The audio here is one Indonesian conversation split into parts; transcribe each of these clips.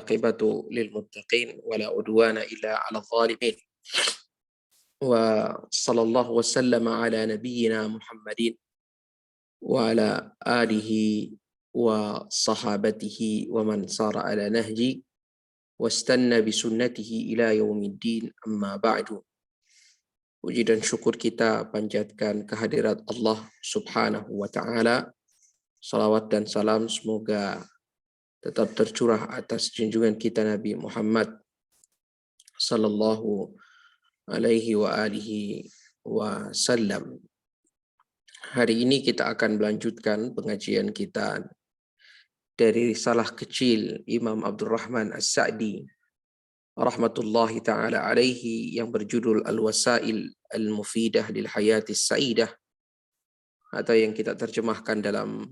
والعاقبة للمتقين ولا عدوان إلا على الظالمين وصلى الله وسلم على نبينا محمد وعلى آله وصحابته ومن صار على نهجه واستنى بسنته إلى يوم الدين أما بعد. Puji dan syukur kita panjatkan kehadirat Allah Subhanahu wa Ta'ala. Salawat dan salam semoga tetap tercurah atas junjungan kita Nabi Muhammad sallallahu alaihi wa alihi wasallam. Hari ini kita akan melanjutkan pengajian kita dari risalah kecil Imam Abdurrahman As-Sa'di rahmatullahi ta'ala alaihi yang berjudul Al-Wasail Al-Mufidah lil Hayatis Sa'idah, atau yang kita terjemahkan dalam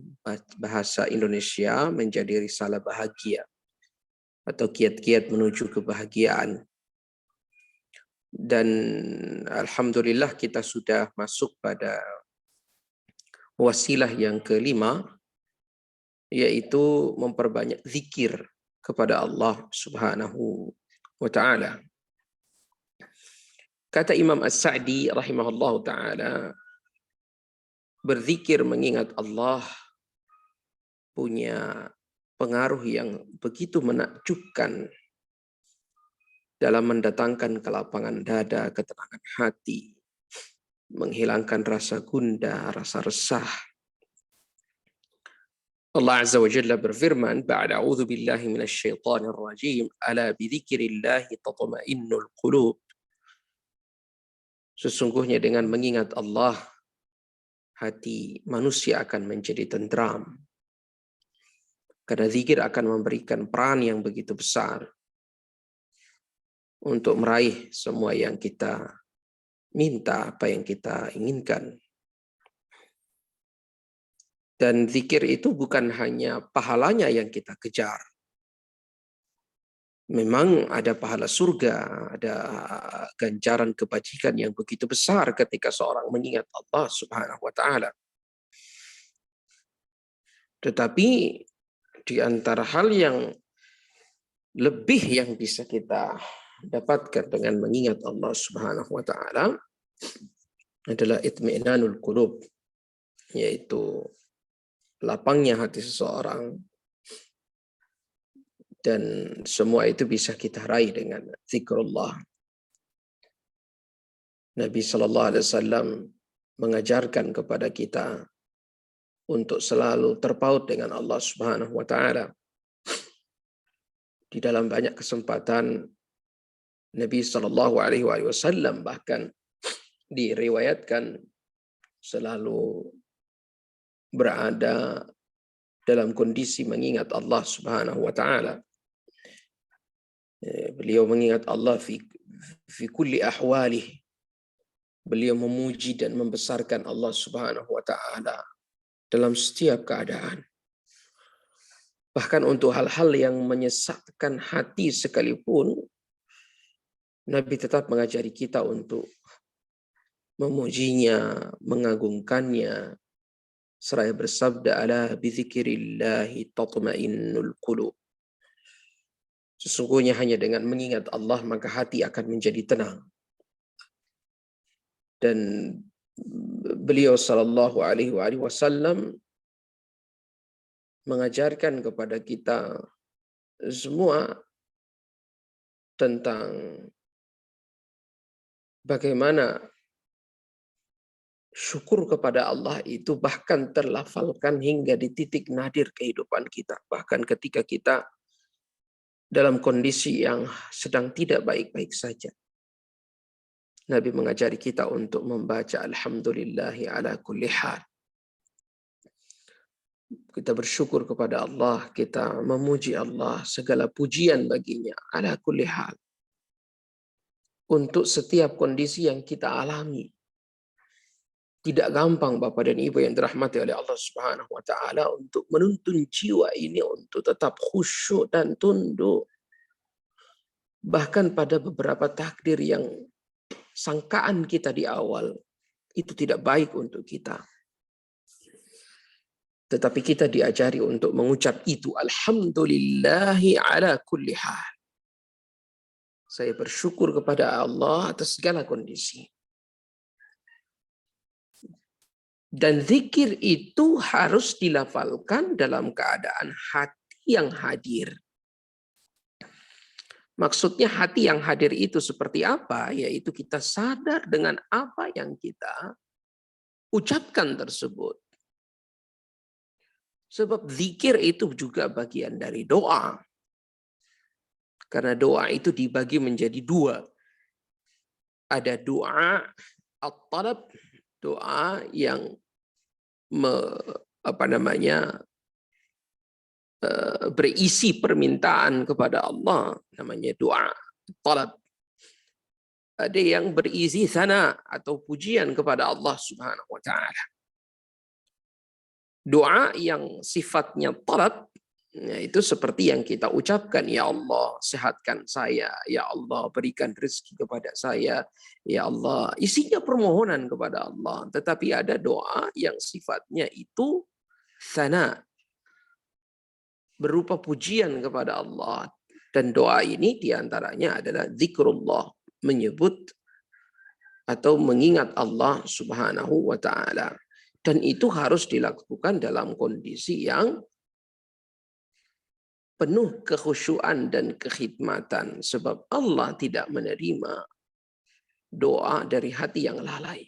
bahasa Indonesia menjadi risalah bahagia atau kiat-kiat menuju kebahagiaan. Dan alhamdulillah kita sudah masuk pada wasilah yang kelima, yaitu memperbanyak zikir kepada Allah Subhanahu wa ta'ala. Kata Imam As-Sa'di rahimahullahu ta'ala, berzikir mengingat Allah punya pengaruh yang begitu menakjubkan dalam mendatangkan kelapangan dada, ketenangan hati, menghilangkan rasa gundah, rasa resah. Allah Azza wa Jalla berfirman, ba'da a'udzu billahi minasyaitonir rajim, ala bidzikrillahi tatma'innul qulub. Sesungguhnya dengan mengingat Allah, hati manusia akan menjadi tentram. Karena zikir akan memberikan peran yang begitu besar untuk meraih semua yang kita minta, apa yang kita inginkan. Dan zikir itu bukan hanya pahalanya yang kita kejar. Memang ada pahala surga, ada ganjaran kebajikan yang begitu besar ketika seorang mengingat Allah Subhanahu wa ta'ala. Tetapi di antara hal yang lebih yang bisa kita dapatkan dengan mengingat Allah Subhanahu wa ta'ala adalah itmi'nanul qulub, yaitu lapangnya hati seseorang, dan semua itu bisa kita raih dengan zikrullah. Nabi sallallahu alaihi wasallam mengajarkan kepada kita untuk selalu terpaut dengan Allah Subhanahu wa ta'ala. Di dalam banyak kesempatan Nabi sallallahu alaihi wasallam bahkan diriwayatkan selalu berada dalam kondisi mengingat Allah Subhanahu wa ta'ala. Beliau mengingat Allah fi kulli ahwalih. Beliau memuji dan membesarkan Allah Subhanahu wa ta'ala dalam setiap keadaan. Bahkan untuk hal-hal yang menyesatkan hati sekalipun, Nabi tetap mengajari kita untuk memujinya, mengagungkannya, seraya bersabda, ala bizikrillahi tatma'innul qulub. Sesungguhnya hanya dengan mengingat Allah maka hati akan menjadi tenang. Dan beliau sallallahu alaihi wasallam mengajarkan kepada kita semua tentang bagaimana syukur kepada Allah itu bahkan terlafalkan hingga di titik nadir kehidupan kita. Bahkan ketika kita dalam kondisi yang sedang tidak baik-baik saja. Nabi mengajari kita untuk membaca Alhamdulillahi ala kulli hal. Kita bersyukur kepada Allah, kita memuji Allah, segala pujian baginya ala kulli hal. Untuk setiap kondisi yang kita alami. Tidak gampang Bapak dan Ibu yang dirahmati oleh Allah Subhanahu wa ta'ala untuk menuntun jiwa ini untuk tetap khusyuk dan tunduk. Bahkan pada beberapa takdir yang sangkaan kita di awal itu tidak baik untuk kita. Tetapi kita diajari untuk mengucap itu. Alhamdulillahi ala kulli hal. Saya bersyukur kepada Allah atas segala kondisi. Dan zikir itu harus dilafalkan dalam keadaan hati yang hadir. Maksudnya hati yang hadir itu seperti apa? Yaitu kita sadar dengan apa yang kita ucapkan tersebut. Sebab zikir itu juga bagian dari doa. Karena doa itu dibagi menjadi dua. Ada doa at-talab, doa yang berisi permintaan kepada Allah, namanya doa talab. Ada yang berisi sana atau pujian kepada Allah Subhanahu wa taala. Doa yang sifatnya talab, itu seperti yang kita ucapkan, ya Allah sehatkan saya, ya Allah berikan rezeki kepada saya, ya Allah, isinya permohonan kepada Allah. Tetapi ada doa yang sifatnya itu sana, berupa pujian kepada Allah. Dan doa ini diantaranya adalah zikrullah, menyebut atau mengingat Allah Subhanahu wa taala. Dan itu harus dilakukan dalam kondisi yang penuh kekhusyuan dan kekhidmatan, sebab Allah tidak menerima doa dari hati yang lalai.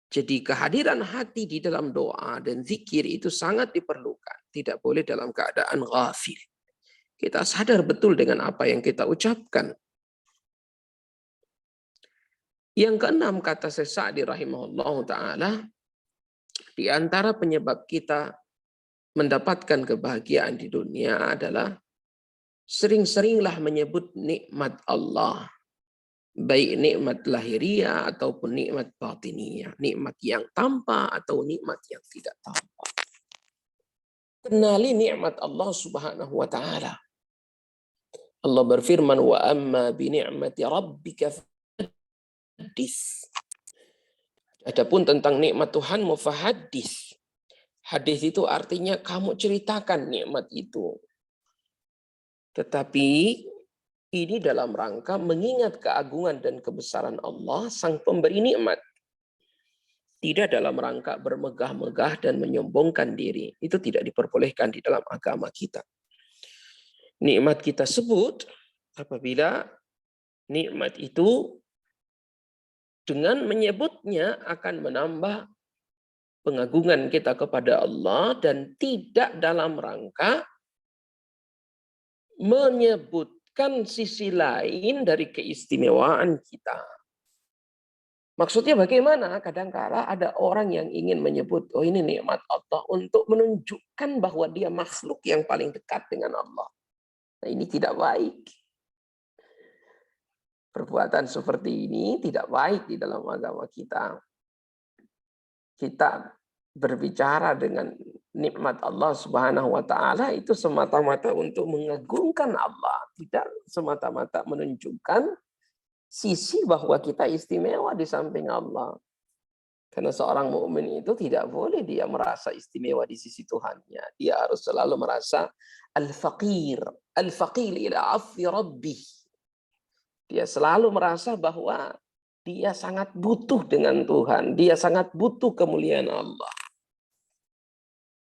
Jadi kehadiran hati di dalam doa dan zikir itu sangat diperlukan. Tidak boleh dalam keadaan ghafil. Kita sadar betul dengan apa yang kita ucapkan. Yang keenam, kata Syekh Sa'di rahimahullah ta'ala, di antara penyebab kita mendapatkan kebahagiaan di dunia adalah sering-seringlah menyebut nikmat Allah. Baik nikmat lahiriah ataupun nikmat batiniyah. Nikmat yang tampak atau nikmat yang tidak tampak. Kenali nikmat Allah Subhanahu wa taala. Allah berfirman, wa amma bi ni'mati rabbika fahaddits. Adapun tentang nikmat Tuhanmu fahaddits. Hadis itu artinya kamu ceritakan nikmat itu. Tetapi ini dalam rangka mengingat keagungan dan kebesaran Allah, sang pemberi nikmat. Tidak dalam rangka bermegah-megah dan menyombongkan diri. Itu tidak diperbolehkan di dalam agama kita. Nikmat kita sebut apabila nikmat itu dengan menyebutnya akan menambah pengagungan kita kepada Allah dan tidak dalam rangka menyebutkan sisi lain dari keistimewaan kita. Maksudnya bagaimana? Kadang-kala ada orang yang ingin menyebut, oh ini nikmat Allah, untuk menunjukkan bahwa dia makhluk yang paling dekat dengan Allah. Nah, ini tidak baik. Perbuatan seperti ini tidak baik di dalam agama kita. Kita berbicara dengan nikmat Allah Subhanahu wa taala itu semata-mata untuk mengagungkan Allah, tidak semata-mata menunjukkan sisi bahwa kita istimewa di samping Allah. Karena seorang mukmin itu tidak boleh dia merasa istimewa di sisi Tuhannya. Dia harus selalu merasa al-faqir ila afwi rabbih. Dia selalu merasa bahwa dia sangat butuh dengan Tuhan, dia sangat butuh kemuliaan Allah.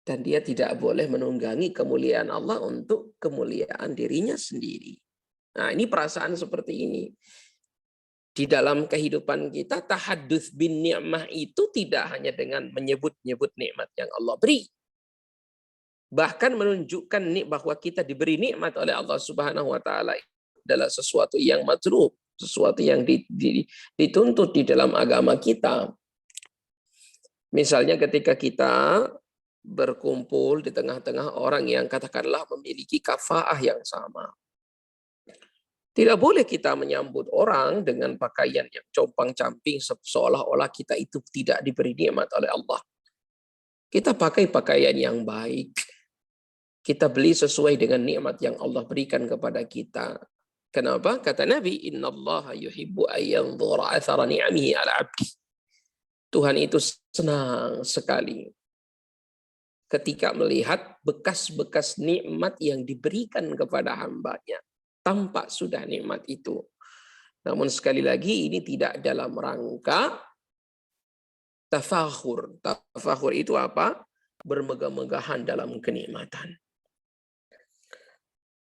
Dan dia tidak boleh menunggangi kemuliaan Allah untuk kemuliaan dirinya sendiri. Nah, ini perasaan seperti ini. Di dalam kehidupan kita, tahadduts bin ni'mah itu tidak hanya dengan menyebut-nyebut nikmat yang Allah beri. Bahkan menunjukkan bahwa kita diberi nikmat oleh Allah Subhanahu wa taala adalah sesuatu yang matlub, sesuatu yang dituntut di dalam agama kita. Misalnya ketika kita berkumpul di tengah-tengah orang yang katakanlah memiliki kafaah yang sama. Tidak boleh kita menyambut orang dengan pakaian yang compang-camping seolah-olah kita itu tidak diberi nikmat oleh Allah. Kita pakai pakaian yang baik. Kita beli sesuai dengan nikmat yang Allah berikan kepada kita. Kenapa? Kata Nabi, innallaha yuhibbu ayyanzura athara ni'amihi ala 'abdi. Tuhan itu senang sekali ketika melihat bekas-bekas nikmat yang diberikan kepada hambanya. Tampak sudah nikmat itu. Namun sekali lagi ini tidak dalam rangka tafakhur. Tafakhur itu apa? Bermegah-megahan dalam kenikmatan.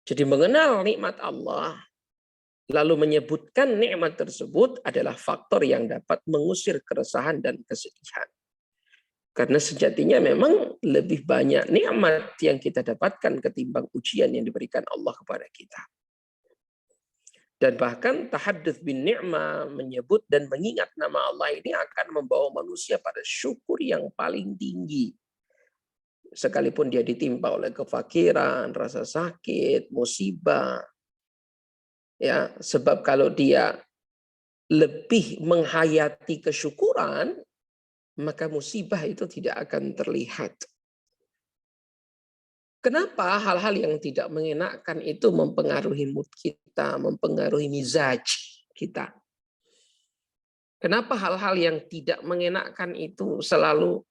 Jadi mengenal nikmat Allah, lalu menyebutkan nikmat tersebut adalah faktor yang dapat mengusir keresahan dan kesedihan. Karena sejatinya memang lebih banyak nikmat yang kita dapatkan ketimbang ujian yang diberikan Allah kepada kita. Dan bahkan tahadduts bin ni'mah, menyebut dan mengingat nama Allah ini akan membawa manusia pada syukur yang paling tinggi. Sekalipun dia ditimpa oleh kefakiran, rasa sakit, musibah. Ya, sebab kalau dia lebih menghayati kesyukuran, maka musibah itu tidak akan terlihat. Kenapa hal-hal yang tidak mengenakan itu mempengaruhi mood kita, mempengaruhi mizaj kita? Kenapa hal-hal yang tidak mengenakan itu selalu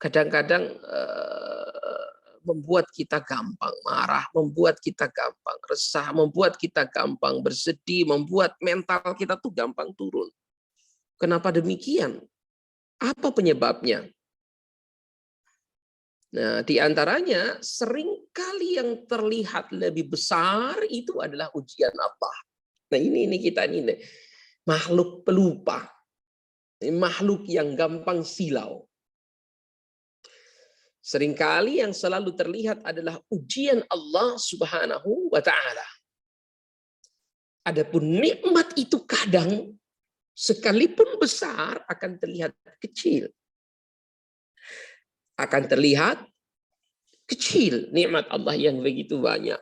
kadang-kadang membuat kita gampang marah, membuat kita gampang resah, membuat kita gampang bersedih, membuat mental kita tuh gampang turun. Kenapa demikian? Apa penyebabnya? Nah, di antaranya seringkali yang terlihat lebih besar itu adalah ujian Allah. Nah, ini kita ini makhluk pelupa. Makhluk yang gampang silau. Seringkali yang selalu terlihat adalah ujian Allah Subhanahu wa taala. Adapun nikmat itu kadang sekalipun besar akan terlihat kecil. Akan terlihat kecil nikmat Allah yang begitu banyak.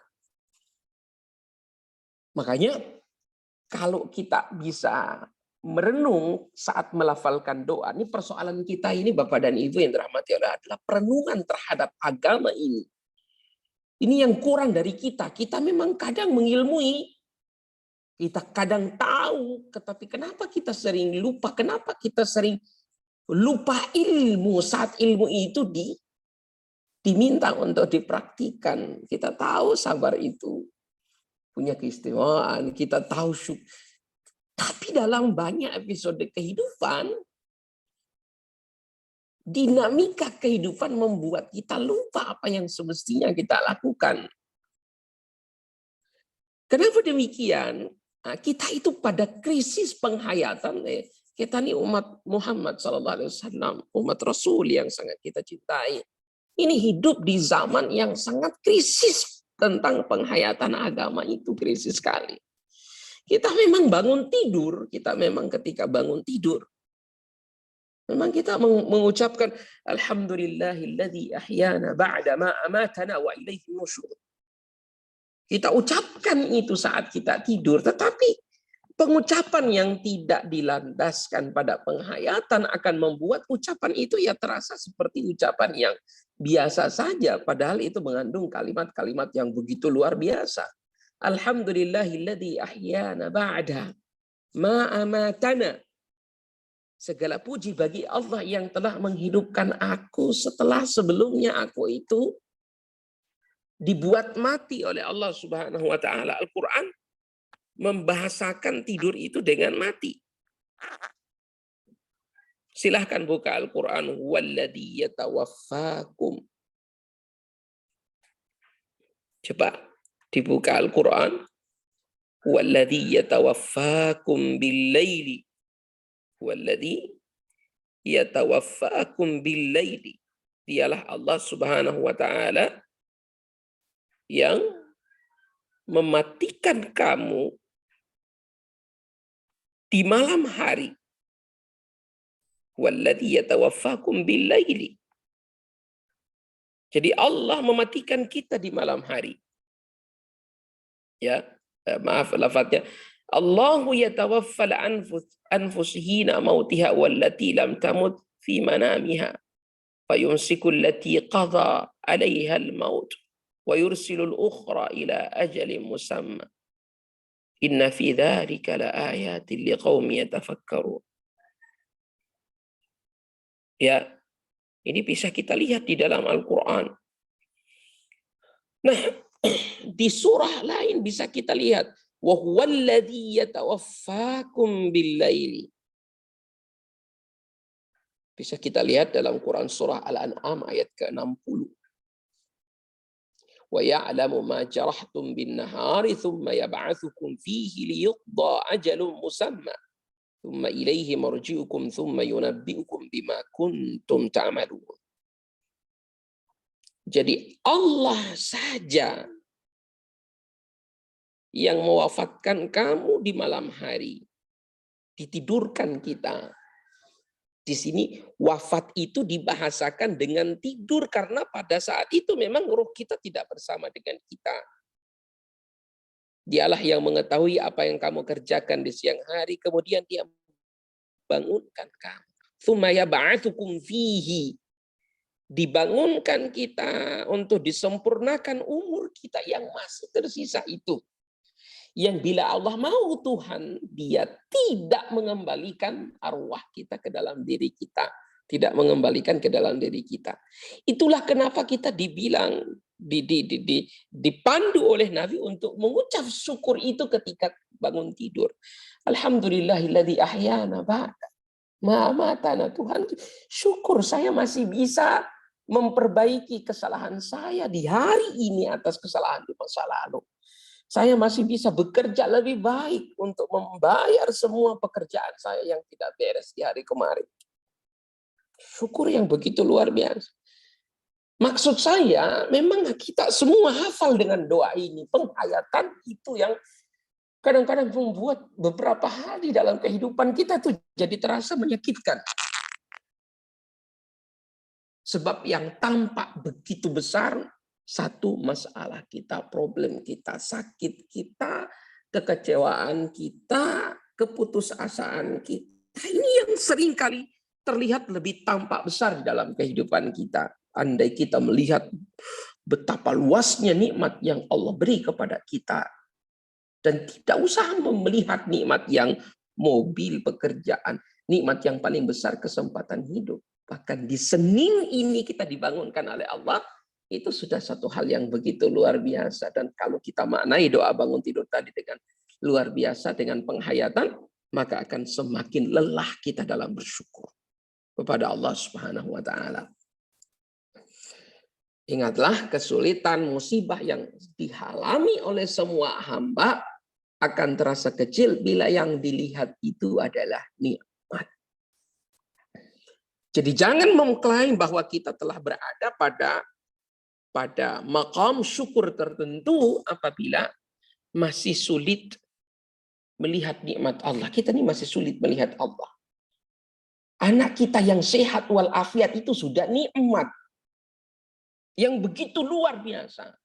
Makanya kalau kita bisa merenung saat melafalkan doa, ini persoalan kita ini Bapak dan Ibu yang dirahmati Allah adalah perenungan terhadap agama ini. Ini yang kurang dari kita. Kita memang kadang mengilmui, kita kadang tahu, tetapi kenapa kita sering lupa? Kenapa kita sering lupa ilmu saat ilmu itu diminta untuk dipraktikan? Kita tahu sabar itu punya keistimewaan, kita tahu tapi dalam banyak episode kehidupan, dinamika kehidupan membuat kita lupa apa yang semestinya kita lakukan. Kenapa demikian? Nah, kita itu pada krisis penghayatan. Kita ini umat Muhammad SAW, umat Rasul yang sangat kita cintai. Ini hidup di zaman yang sangat krisis tentang penghayatan agama, itu krisis sekali. Kita memang bangun tidur, kita memang ketika bangun tidur, memang kita mengucapkan Alhamdulillahilladzi ahyana ba'da ma amatana wa ilaihi nusyur. Kita ucapkan itu saat kita tidur, tetapi pengucapan yang tidak dilandaskan pada penghayatan akan membuat ucapan itu ya terasa seperti ucapan yang biasa saja, padahal itu mengandung kalimat-kalimat yang begitu luar biasa. Alhamdulillahilladzi ahyana ba'da ma amatana. Segala puji bagi Allah yang telah menghidupkan aku setelah sebelumnya aku itu dibuat mati oleh Allah Subhanahu wa taala. Al-Qur'an membahasakan tidur itu dengan mati. Silahkan buka Al-Qur'an, walladzi yatawaffakum. Coba dibuka Al-Qur'an, walladzi yatawaffakum bil-laili. Walladzi yatawaffakum bil-laili. Dialah Allah Subhanahu wa taala yang mematikan kamu di malam hari. Walladzi yatawaffakum bil-laili. Jadi Allah mematikan kita di malam hari. Ya, maaf lafadznya. Allahu yatawaffal anfus hina mautiha wallati lam tamut fi manamiha fayumsiku allati qada 'alaiha al-maut wa yursilu al-ukhra ila ajalin musamma. Inna fi dzalika laayatin liqaumin yatafakkarun. Ya, Ini bisa kita lihat di dalam Al-Quran. Nah, di surah lain bisa kita lihat, wa huwallazi yatawaffakum bil-laili. Bisa kita lihat dalam Quran surah Al-An'am ayat ke-60. Wa ya'lamu ma jarahtum bin-nahari thumma yab'atsukum fihi liyuqda ajalun musamma thumma ilaihi marji'ukum thumma yunabbi'ukum bima kuntum ta'malun. Jadi Allah saja yang mewafatkan kamu di malam hari, ditidurkan kita. Di sini wafat itu dibahasakan dengan tidur karena pada saat itu memang roh kita tidak bersama dengan kita. Dialah yang mengetahui apa yang kamu kerjakan di siang hari, kemudian dia bangunkan kamu. Tsumma yab'atsukum fihi. Dibangunkan kita untuk disempurnakan umur kita yang masih tersisa itu. Yang bila Allah mau Tuhan, dia tidak mengembalikan arwah kita ke dalam diri kita. Tidak mengembalikan ke dalam diri kita. Itulah kenapa kita dibilang, dipandu oleh Nabi untuk mengucap syukur itu ketika bangun tidur. Alhamdulillahilladzi ahyana ba'da ma amatana. Tuhan, syukur saya masih bisa memperbaiki kesalahan saya di hari ini atas kesalahan di masa lalu. Saya masih bisa bekerja lebih baik untuk membayar semua pekerjaan saya yang tidak beres di hari kemarin. Syukur yang begitu luar biasa. Maksud saya, memang kita semua hafal dengan doa ini. Penghayatan itu yang kadang-kadang membuat beberapa hal di dalam kehidupan kita tuh jadi terasa menyakitkan. Sebab yang tampak begitu besar, satu masalah kita, problem kita, sakit kita, kekecewaan kita, keputusasaan kita. Ini yang seringkali terlihat lebih tampak besar di dalam kehidupan kita. Andai kita melihat betapa luasnya nikmat yang Allah beri kepada kita. Dan tidak usah melihat nikmat yang mobil, pekerjaan. Nikmat yang paling besar kesempatan hidup. Bahkan di Senin ini kita dibangunkan oleh Allah. Itu sudah satu hal yang begitu luar biasa. Dan kalau kita maknai doa bangun tidur tadi dengan luar biasa, dengan penghayatan, maka akan semakin lelah kita dalam bersyukur kepada Allah Subhanahu wa Ta'ala. Ingatlah, kesulitan, musibah yang dialami oleh semua hamba akan terasa kecil bila yang dilihat itu adalah nikmat. Jadi jangan mengklaim bahwa kita telah berada pada maqam syukur tertentu apabila masih sulit melihat nikmat Allah. Kita ini masih sulit melihat Allah. Anak kita yang sehat walafiat itu sudah nikmat yang begitu luar biasa.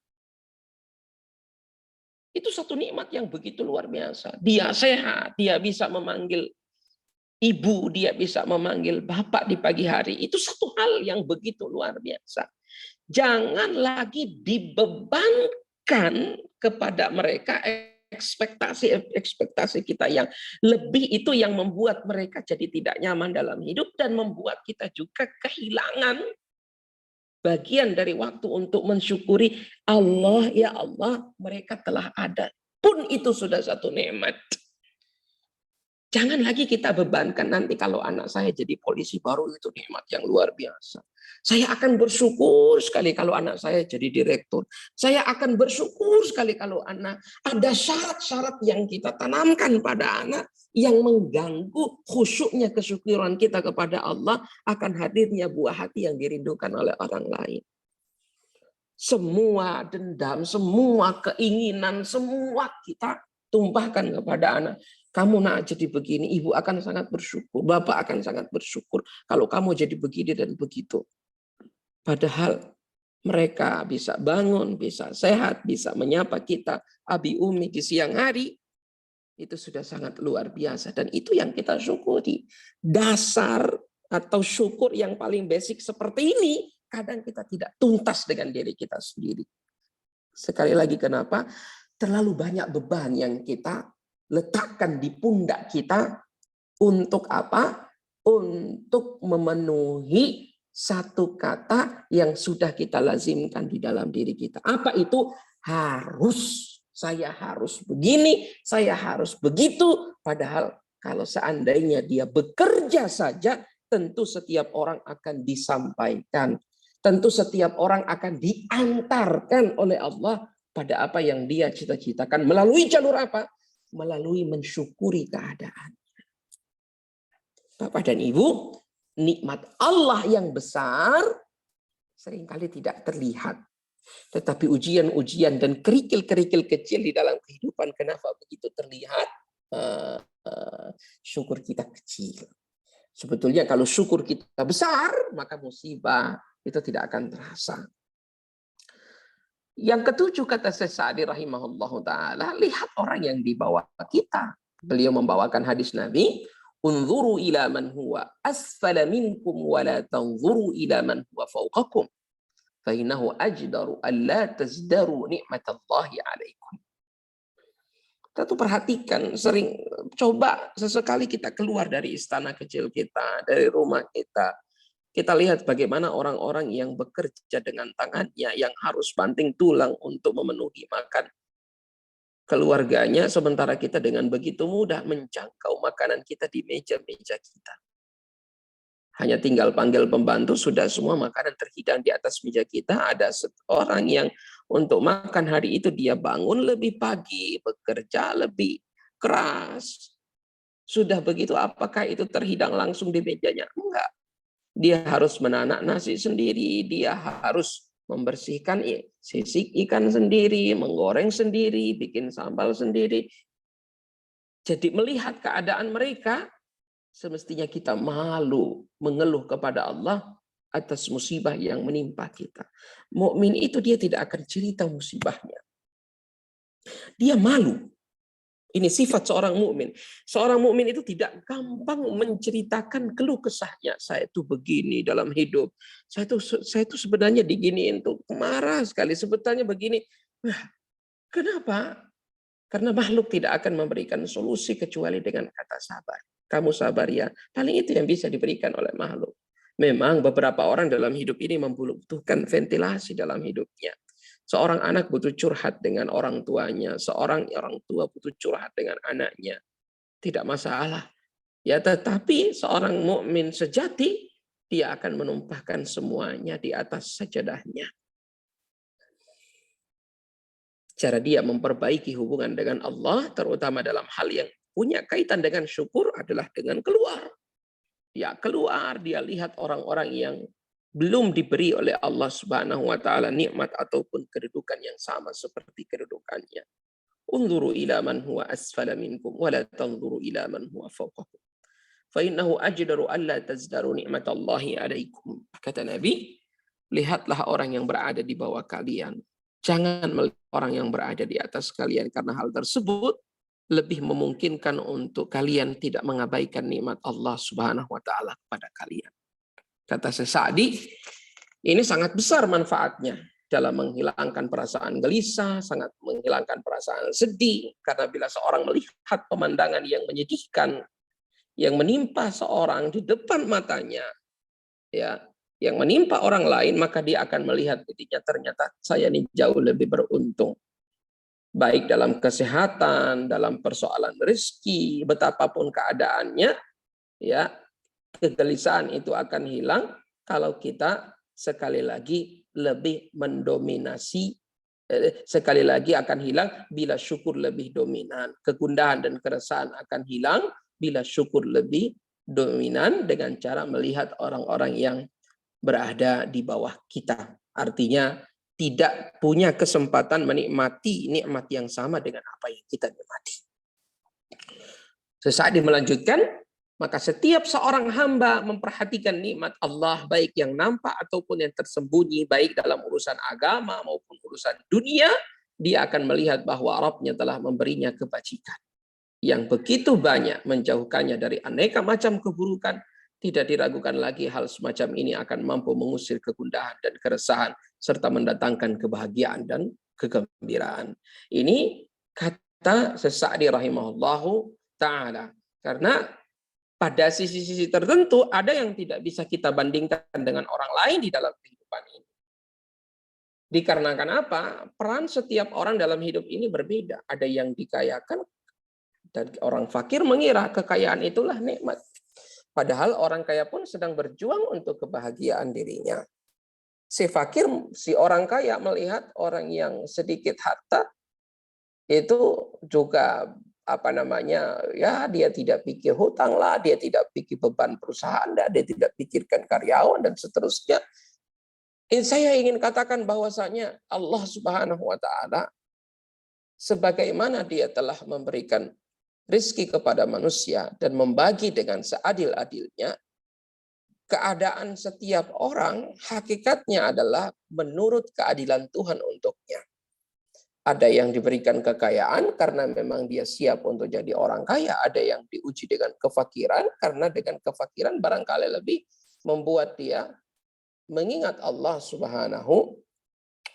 Itu satu nikmat yang begitu luar biasa. Dia sehat, dia bisa memanggil ibu, dia bisa memanggil bapak di pagi hari. Itu satu hal yang begitu luar biasa. Jangan lagi dibebankan kepada mereka ekspektasi kita yang lebih, itu yang membuat mereka jadi tidak nyaman dalam hidup dan membuat kita juga kehilangan bagian dari waktu untuk mensyukuri Allah. Ya Allah, mereka telah ada. Pun itu sudah satu nikmat. Jangan lagi kita bebankan nanti kalau anak saya jadi polisi baru, itu nikmat yang luar biasa. Saya akan bersyukur sekali kalau anak saya jadi direktur. Saya akan bersyukur sekali kalau anak, ada syarat-syarat yang kita tanamkan pada anak yang mengganggu khusyuknya kesyukuran kita kepada Allah akan hadirnya buah hati yang dirindukan oleh orang lain. Semua dendam, semua keinginan, semua kita tumpahkan kepada anak. Kamu nak jadi begini, ibu akan sangat bersyukur, bapak akan sangat bersyukur kalau kamu jadi begini dan begitu. Padahal mereka bisa bangun, bisa sehat, bisa menyapa kita, abi umi di siang hari, itu sudah sangat luar biasa. Dan itu yang kita syukuri. Dasar atau syukur yang paling basic seperti ini, kadang kita tidak tuntas dengan diri kita sendiri. Sekali lagi, kenapa? Terlalu banyak beban yang kita letakkan di pundak kita untuk apa? Untuk memenuhi satu kata yang sudah kita lazimkan di dalam diri kita. Apa itu? Harus. Saya harus begini, saya harus begitu. Padahal kalau seandainya dia bekerja saja, tentu setiap orang akan disampaikan. Tentu setiap orang akan diantarkan oleh Allah pada apa yang dia cita-citakan. Melalui jalur apa? Melalui mensyukuri keadaan. Bapak dan Ibu, nikmat Allah yang besar seringkali tidak terlihat. Tetapi ujian-ujian dan kerikil-kerikil kecil di dalam kehidupan, kenapa begitu terlihat? Syukur kita kecil. Sebetulnya kalau syukur kita besar, maka musibah itu tidak akan terasa. Yang ketujuh, kata Syekh Sa'di rahimahullahu ta'ala, lihat orang yang dibawa kita. Beliau membawakan hadis Nabi, unzuru ila man huwa asfala minkum wa la tanzuru ila man huwa fawqakum fa innahu ajdaru an la tazdaru ni'matallahi alaikum. Kita tuh perhatikan, sering coba sesekali kita keluar dari istana kecil kita, dari rumah kita. Kita lihat bagaimana orang-orang yang bekerja dengan tangannya, yang harus banting tulang untuk memenuhi makan keluarganya, sementara kita dengan begitu mudah menjangkau makanan kita di meja-meja kita. Hanya tinggal panggil pembantu, sudah semua makanan terhidang di atas meja kita. Ada seorang yang untuk makan hari itu dia bangun lebih pagi, bekerja lebih keras. Sudah begitu, apakah itu terhidang langsung di mejanya? Enggak. Dia harus menanak nasi sendiri, dia harus membersihkan sisik ikan sendiri, menggoreng sendiri, bikin sambal sendiri. Jadi melihat keadaan mereka, semestinya kita malu mengeluh kepada Allah atas musibah yang menimpa kita. Mukmin itu dia tidak akan cerita musibahnya. Dia malu. Ini sifat seorang mukmin. Seorang mukmin itu tidak gampang menceritakan keluh kesahnya. Saya itu begini dalam hidup. Saya itu sebenarnya diginiin tuh marah sekali. Sebetulnya begini. Nah, kenapa? Karena makhluk tidak akan memberikan solusi kecuali dengan kata sabar. Kamu sabar ya. Paling itu yang bisa diberikan oleh makhluk. Memang beberapa orang dalam hidup ini membutuhkan ventilasi dalam hidupnya. Seorang anak butuh curhat dengan orang tuanya, seorang orang tua butuh curhat dengan anaknya. Tidak masalah. Ya, tetapi seorang mukmin sejati dia akan menumpahkan semuanya di atas sajadahnya. Cara dia memperbaiki hubungan dengan Allah, terutama dalam hal yang punya kaitan dengan syukur, adalah dengan keluar. Dia keluar, dia lihat orang-orang yang belum diberi oleh Allah Subhanahu wa taala nikmat ataupun kedudukan yang sama seperti kedudukannya. Unzuru ila man huwa asfala minkum wa la tanzuru ila man huwa fawqakum. Fa innahu ajdaru alla tazdaru ni'matallahi alaikum. Kata Nabi, lihatlah orang yang berada di bawah kalian. Jangan melihat orang yang berada di atas kalian, karena hal tersebut lebih memungkinkan untuk kalian tidak mengabaikan nikmat Allah Subhanahu wa taala kepada kalian. Kata Syekh Sa'di, ini sangat besar manfaatnya dalam menghilangkan perasaan gelisah, sangat menghilangkan perasaan sedih. Karena bila seorang melihat pemandangan yang menyedihkan, yang menimpa seorang di depan matanya, ya, yang menimpa orang lain, maka dia akan melihat dirinya, ternyata saya ini jauh lebih beruntung. Baik dalam kesehatan, dalam persoalan rezeki, betapapun keadaannya, ya, kegelisahan itu akan hilang kalau kita sekali lagi lebih mendominasi, sekali lagi akan hilang bila syukur lebih dominan. Kegundahan dan keresahan akan hilang bila syukur lebih dominan dengan cara melihat orang-orang yang berada di bawah kita. Artinya tidak punya kesempatan menikmati nikmat yang sama dengan apa yang kita nikmati. Sesaat melanjutkan, maka setiap seorang hamba memperhatikan nikmat Allah, baik yang nampak ataupun yang tersembunyi, baik dalam urusan agama maupun urusan dunia, dia akan melihat bahwa Rabb-Nya telah memberinya kebajikan yang begitu banyak, menjauhkannya dari aneka macam keburukan. Tidak diragukan lagi hal semacam ini akan mampu mengusir kegundahan dan keresahan, serta mendatangkan kebahagiaan dan kegembiraan. Ini kata Syekh Sa'di rahimahullahu ta'ala. Karena pada sisi-sisi tertentu ada yang tidak bisa kita bandingkan dengan orang lain di dalam kehidupan ini. Dikarenakan apa? Peran setiap orang dalam hidup ini berbeda. Ada yang dikayakan dan orang fakir mengira kekayaan itulah nikmat. Padahal orang kaya pun sedang berjuang untuk kebahagiaan dirinya. Si fakir, si orang kaya melihat orang yang sedikit harta itu juga apa namanya, ya dia tidak pikir hutang lah, dia tidak pikir beban perusahaan, dia tidak pikirkan karyawan dan seterusnya. Saya ingin katakan bahwasanya Allah Subhanahu wa taala sebagaimana dia telah memberikan rizki kepada manusia dan membagi dengan seadil-adilnya, keadaan setiap orang hakikatnya adalah menurut keadilan Tuhan untuknya. Ada yang diberikan kekayaan karena memang dia siap untuk jadi orang kaya. Ada yang diuji dengan kefakiran karena dengan kefakiran barangkali lebih membuat dia mengingat Allah Subhanahu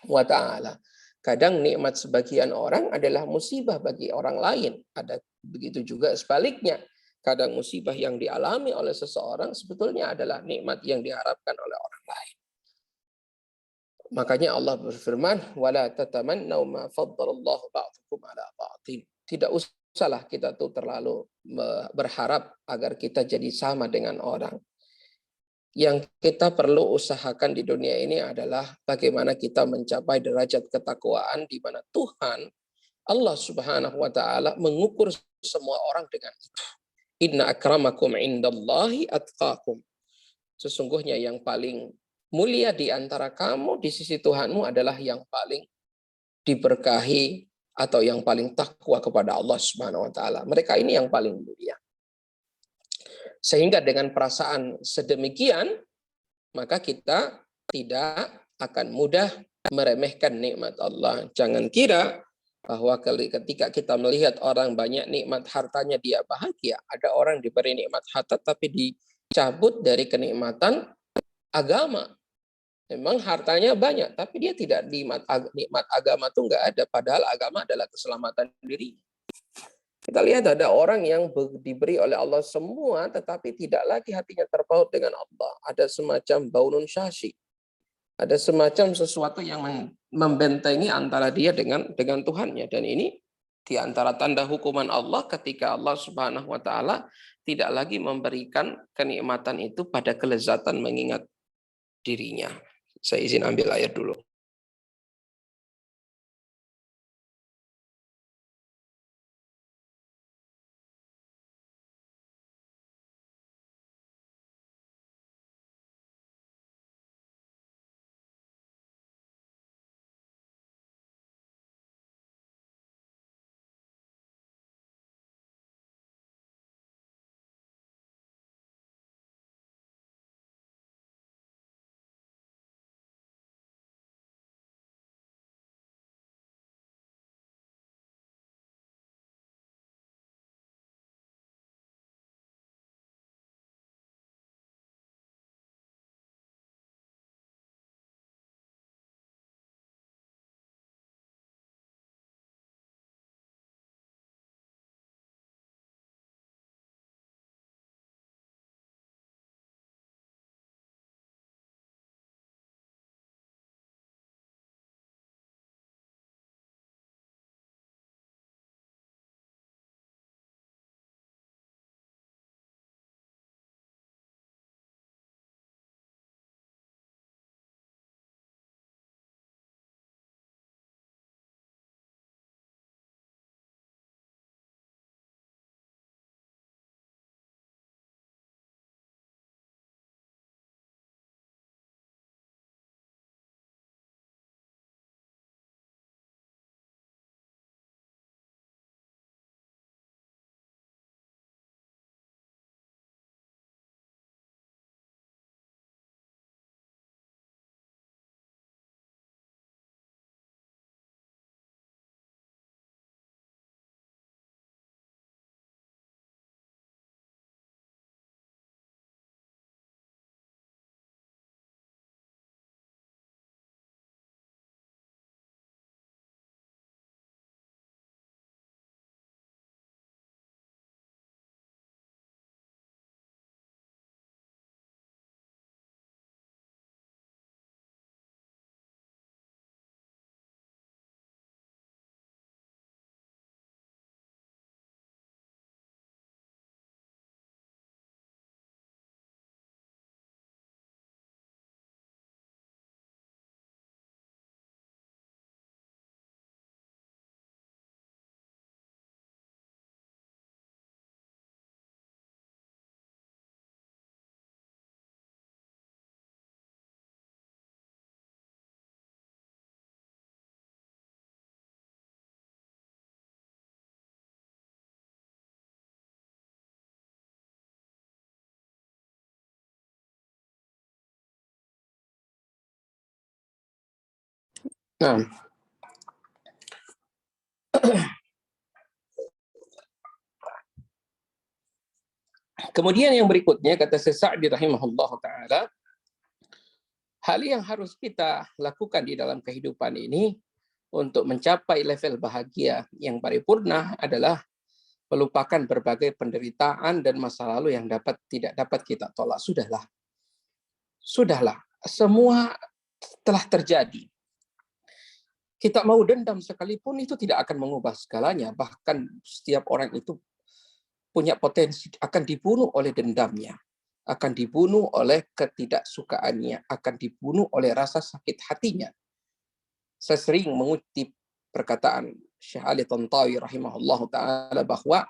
wa taala. Kadang nikmat sebagian orang adalah musibah bagi orang lain. Ada begitu juga sebaliknya. Kadang musibah yang dialami oleh seseorang sebetulnya adalah nikmat yang diharapkan oleh orang lain. Makanya Allah berfirman, "Wala tatamannau ma faddalallahu ba'dukum 'ala ba'din." Tidak usahlah kita tuh terlalu berharap agar kita jadi sama dengan orang. Yang kita perlu usahakan di dunia ini adalah bagaimana kita mencapai derajat ketakwaan di mana Tuhan Allah Subhanahu wa taala mengukur semua orang dengan itu. Inna akramakum indallahi atqakum. Sesungguhnya yang paling mulia di antara kamu di sisi Tuhanmu adalah yang paling diberkahi atau yang paling takwa kepada Allah Subhanahu wa taala. Mereka ini yang paling mulia. Sehingga dengan perasaan sedemikian, maka kita tidak akan mudah meremehkan nikmat Allah. Jangan kira bahwa ketika kita melihat orang banyak nikmat hartanya dia bahagia. Ada orang diberi nikmat harta tapi dicabut dari kenikmatan agama. Memang hartanya banyak, tapi dia tidak nikmat agama itu nggak ada. Padahal agama adalah keselamatan diri. Kita lihat ada orang yang diberi oleh Allah semua, tetapi tidak lagi hatinya terpaut dengan Allah. Ada semacam baunun syasyi. Ada semacam sesuatu yang membentengi antara dia dengan Tuhannya. Dan ini di antara tanda hukuman Allah ketika Allah Subhanahu wa taala tidak lagi memberikan kenikmatan itu pada kelezatan mengingat dirinya. Saya izin ambil ayat dulu. Nah, kemudian yang berikutnya kata Sa'di rahimahullah taala, hal yang harus kita lakukan di dalam kehidupan ini untuk mencapai level bahagia yang paripurna adalah melupakan berbagai penderitaan dan masa lalu yang tidak dapat kita tolak. Sudahlah, semua telah terjadi. Kita mau dendam sekalipun itu tidak akan mengubah segalanya. Bahkan setiap orang itu punya potensi akan dibunuh oleh dendamnya, akan dibunuh oleh ketidaksukaannya, akan dibunuh oleh rasa sakit hatinya. Saya sering mengutip perkataan Syekh Ali Tantawi rahimahullah ta'ala bahwa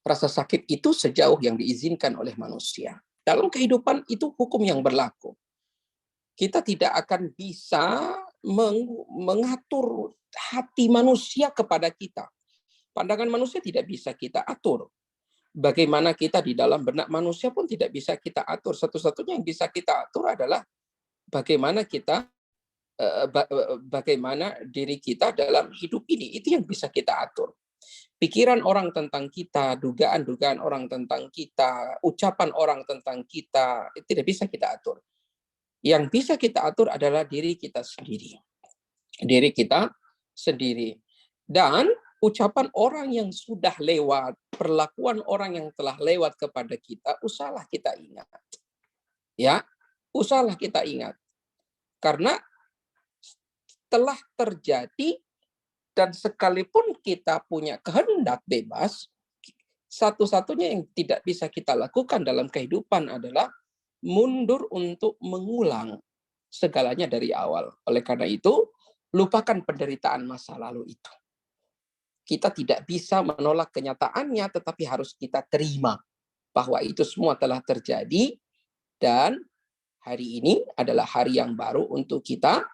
rasa sakit itu sejauh yang diizinkan oleh manusia. Dalam kehidupan itu hukum yang berlaku. Kita tidak akan bisa mengatur hati manusia kepada kita. Pandangan manusia tidak bisa kita atur. Bagaimana kita di dalam benak manusia pun tidak bisa kita atur. Satu-satunya yang bisa kita atur adalah bagaimana bagaimana diri kita dalam hidup ini. Itu yang bisa kita atur. Pikiran orang tentang kita, dugaan-dugaan orang tentang kita, ucapan orang tentang kita, itu tidak bisa kita atur. Yang bisa kita atur adalah diri kita sendiri. Diri kita sendiri. Dan ucapan orang yang sudah lewat, perlakuan orang yang telah lewat kepada kita, usahlah kita ingat. Ya, usahlah kita ingat. Karena telah terjadi, dan sekalipun kita punya kehendak bebas, satu-satunya yang tidak bisa kita lakukan dalam kehidupan adalah mundur untuk mengulang segalanya dari awal. Oleh karena itu, lupakan penderitaan masa lalu itu. Kita tidak bisa menolak kenyataannya, tetapi harus kita terima bahwa itu semua telah terjadi, dan hari ini adalah hari yang baru untuk kita.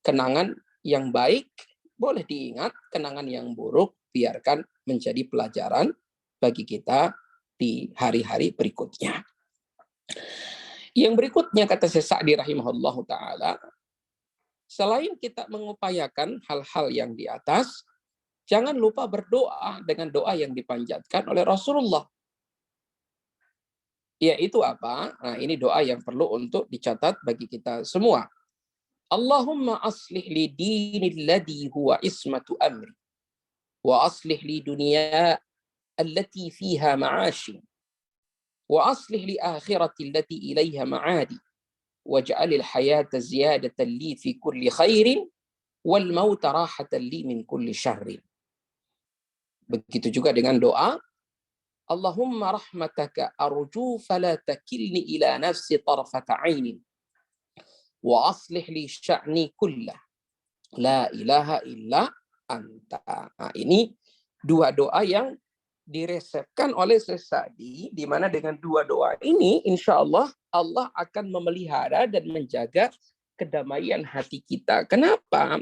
Kenangan yang baik boleh diingat, kenangan yang buruk biarkan menjadi pelajaran bagi kita di hari-hari berikutnya. Yang berikutnya kata Syekh Sa'di rahimahullahu taala, selain kita mengupayakan hal-hal yang di atas, jangan lupa berdoa dengan doa yang dipanjatkan oleh Rasulullah. Yaitu apa? Nah, ini doa yang perlu untuk dicatat bagi kita semua. Allahumma aslih li dini alladhi huwa ismatu amri, wa aslih li dunya allati fiha ma'ashi, wa aslih li akhirati allati ilaiha ma'adi, waj'alil hayata ziyadatan li fi kulli khairin, wal mauta rahatan li min kulli syarrin. Begitu juga dengan doa, Allahumma rahmataka arju fala takilni ila nafsi tarfata ainin, wa aslih li sya'ni kullah, la ilaha illa anta. Nah, ini dua doa yang diresepkan oleh Syekh Sa'di, di mana dengan dua doa ini, insya Allah, Allah akan memelihara dan menjaga kedamaian hati kita. Kenapa?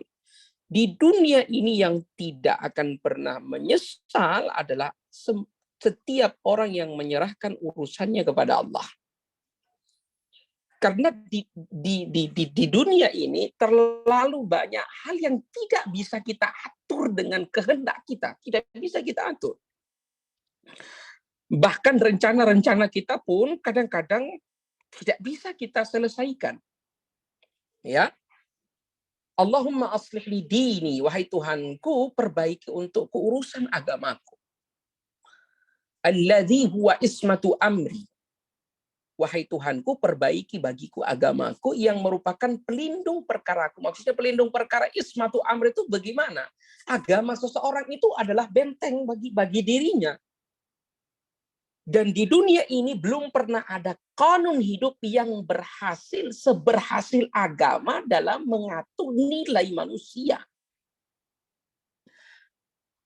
Di dunia ini yang tidak akan pernah menyesal adalah setiap orang yang menyerahkan urusannya kepada Allah. Karena di dunia ini terlalu banyak hal yang tidak bisa kita atur dengan kehendak kita. Tidak bisa kita atur. Bahkan rencana-rencana kita pun kadang-kadang tidak bisa kita selesaikan. Ya. Allahumma aslih li dini, wahai Tuhanku, perbaiki untukku urusan agamaku. Alladzi huwa ismatu amri. Wahai Tuhanku, perbaiki bagiku agamaku yang merupakan pelindung perkaraku. Maksudnya pelindung perkara, ismatu amri itu bagaimana? Agama seseorang itu adalah benteng bagi dirinya. Dan di dunia ini belum pernah ada kanon hidup yang seberhasil agama dalam mengatur nilai manusia.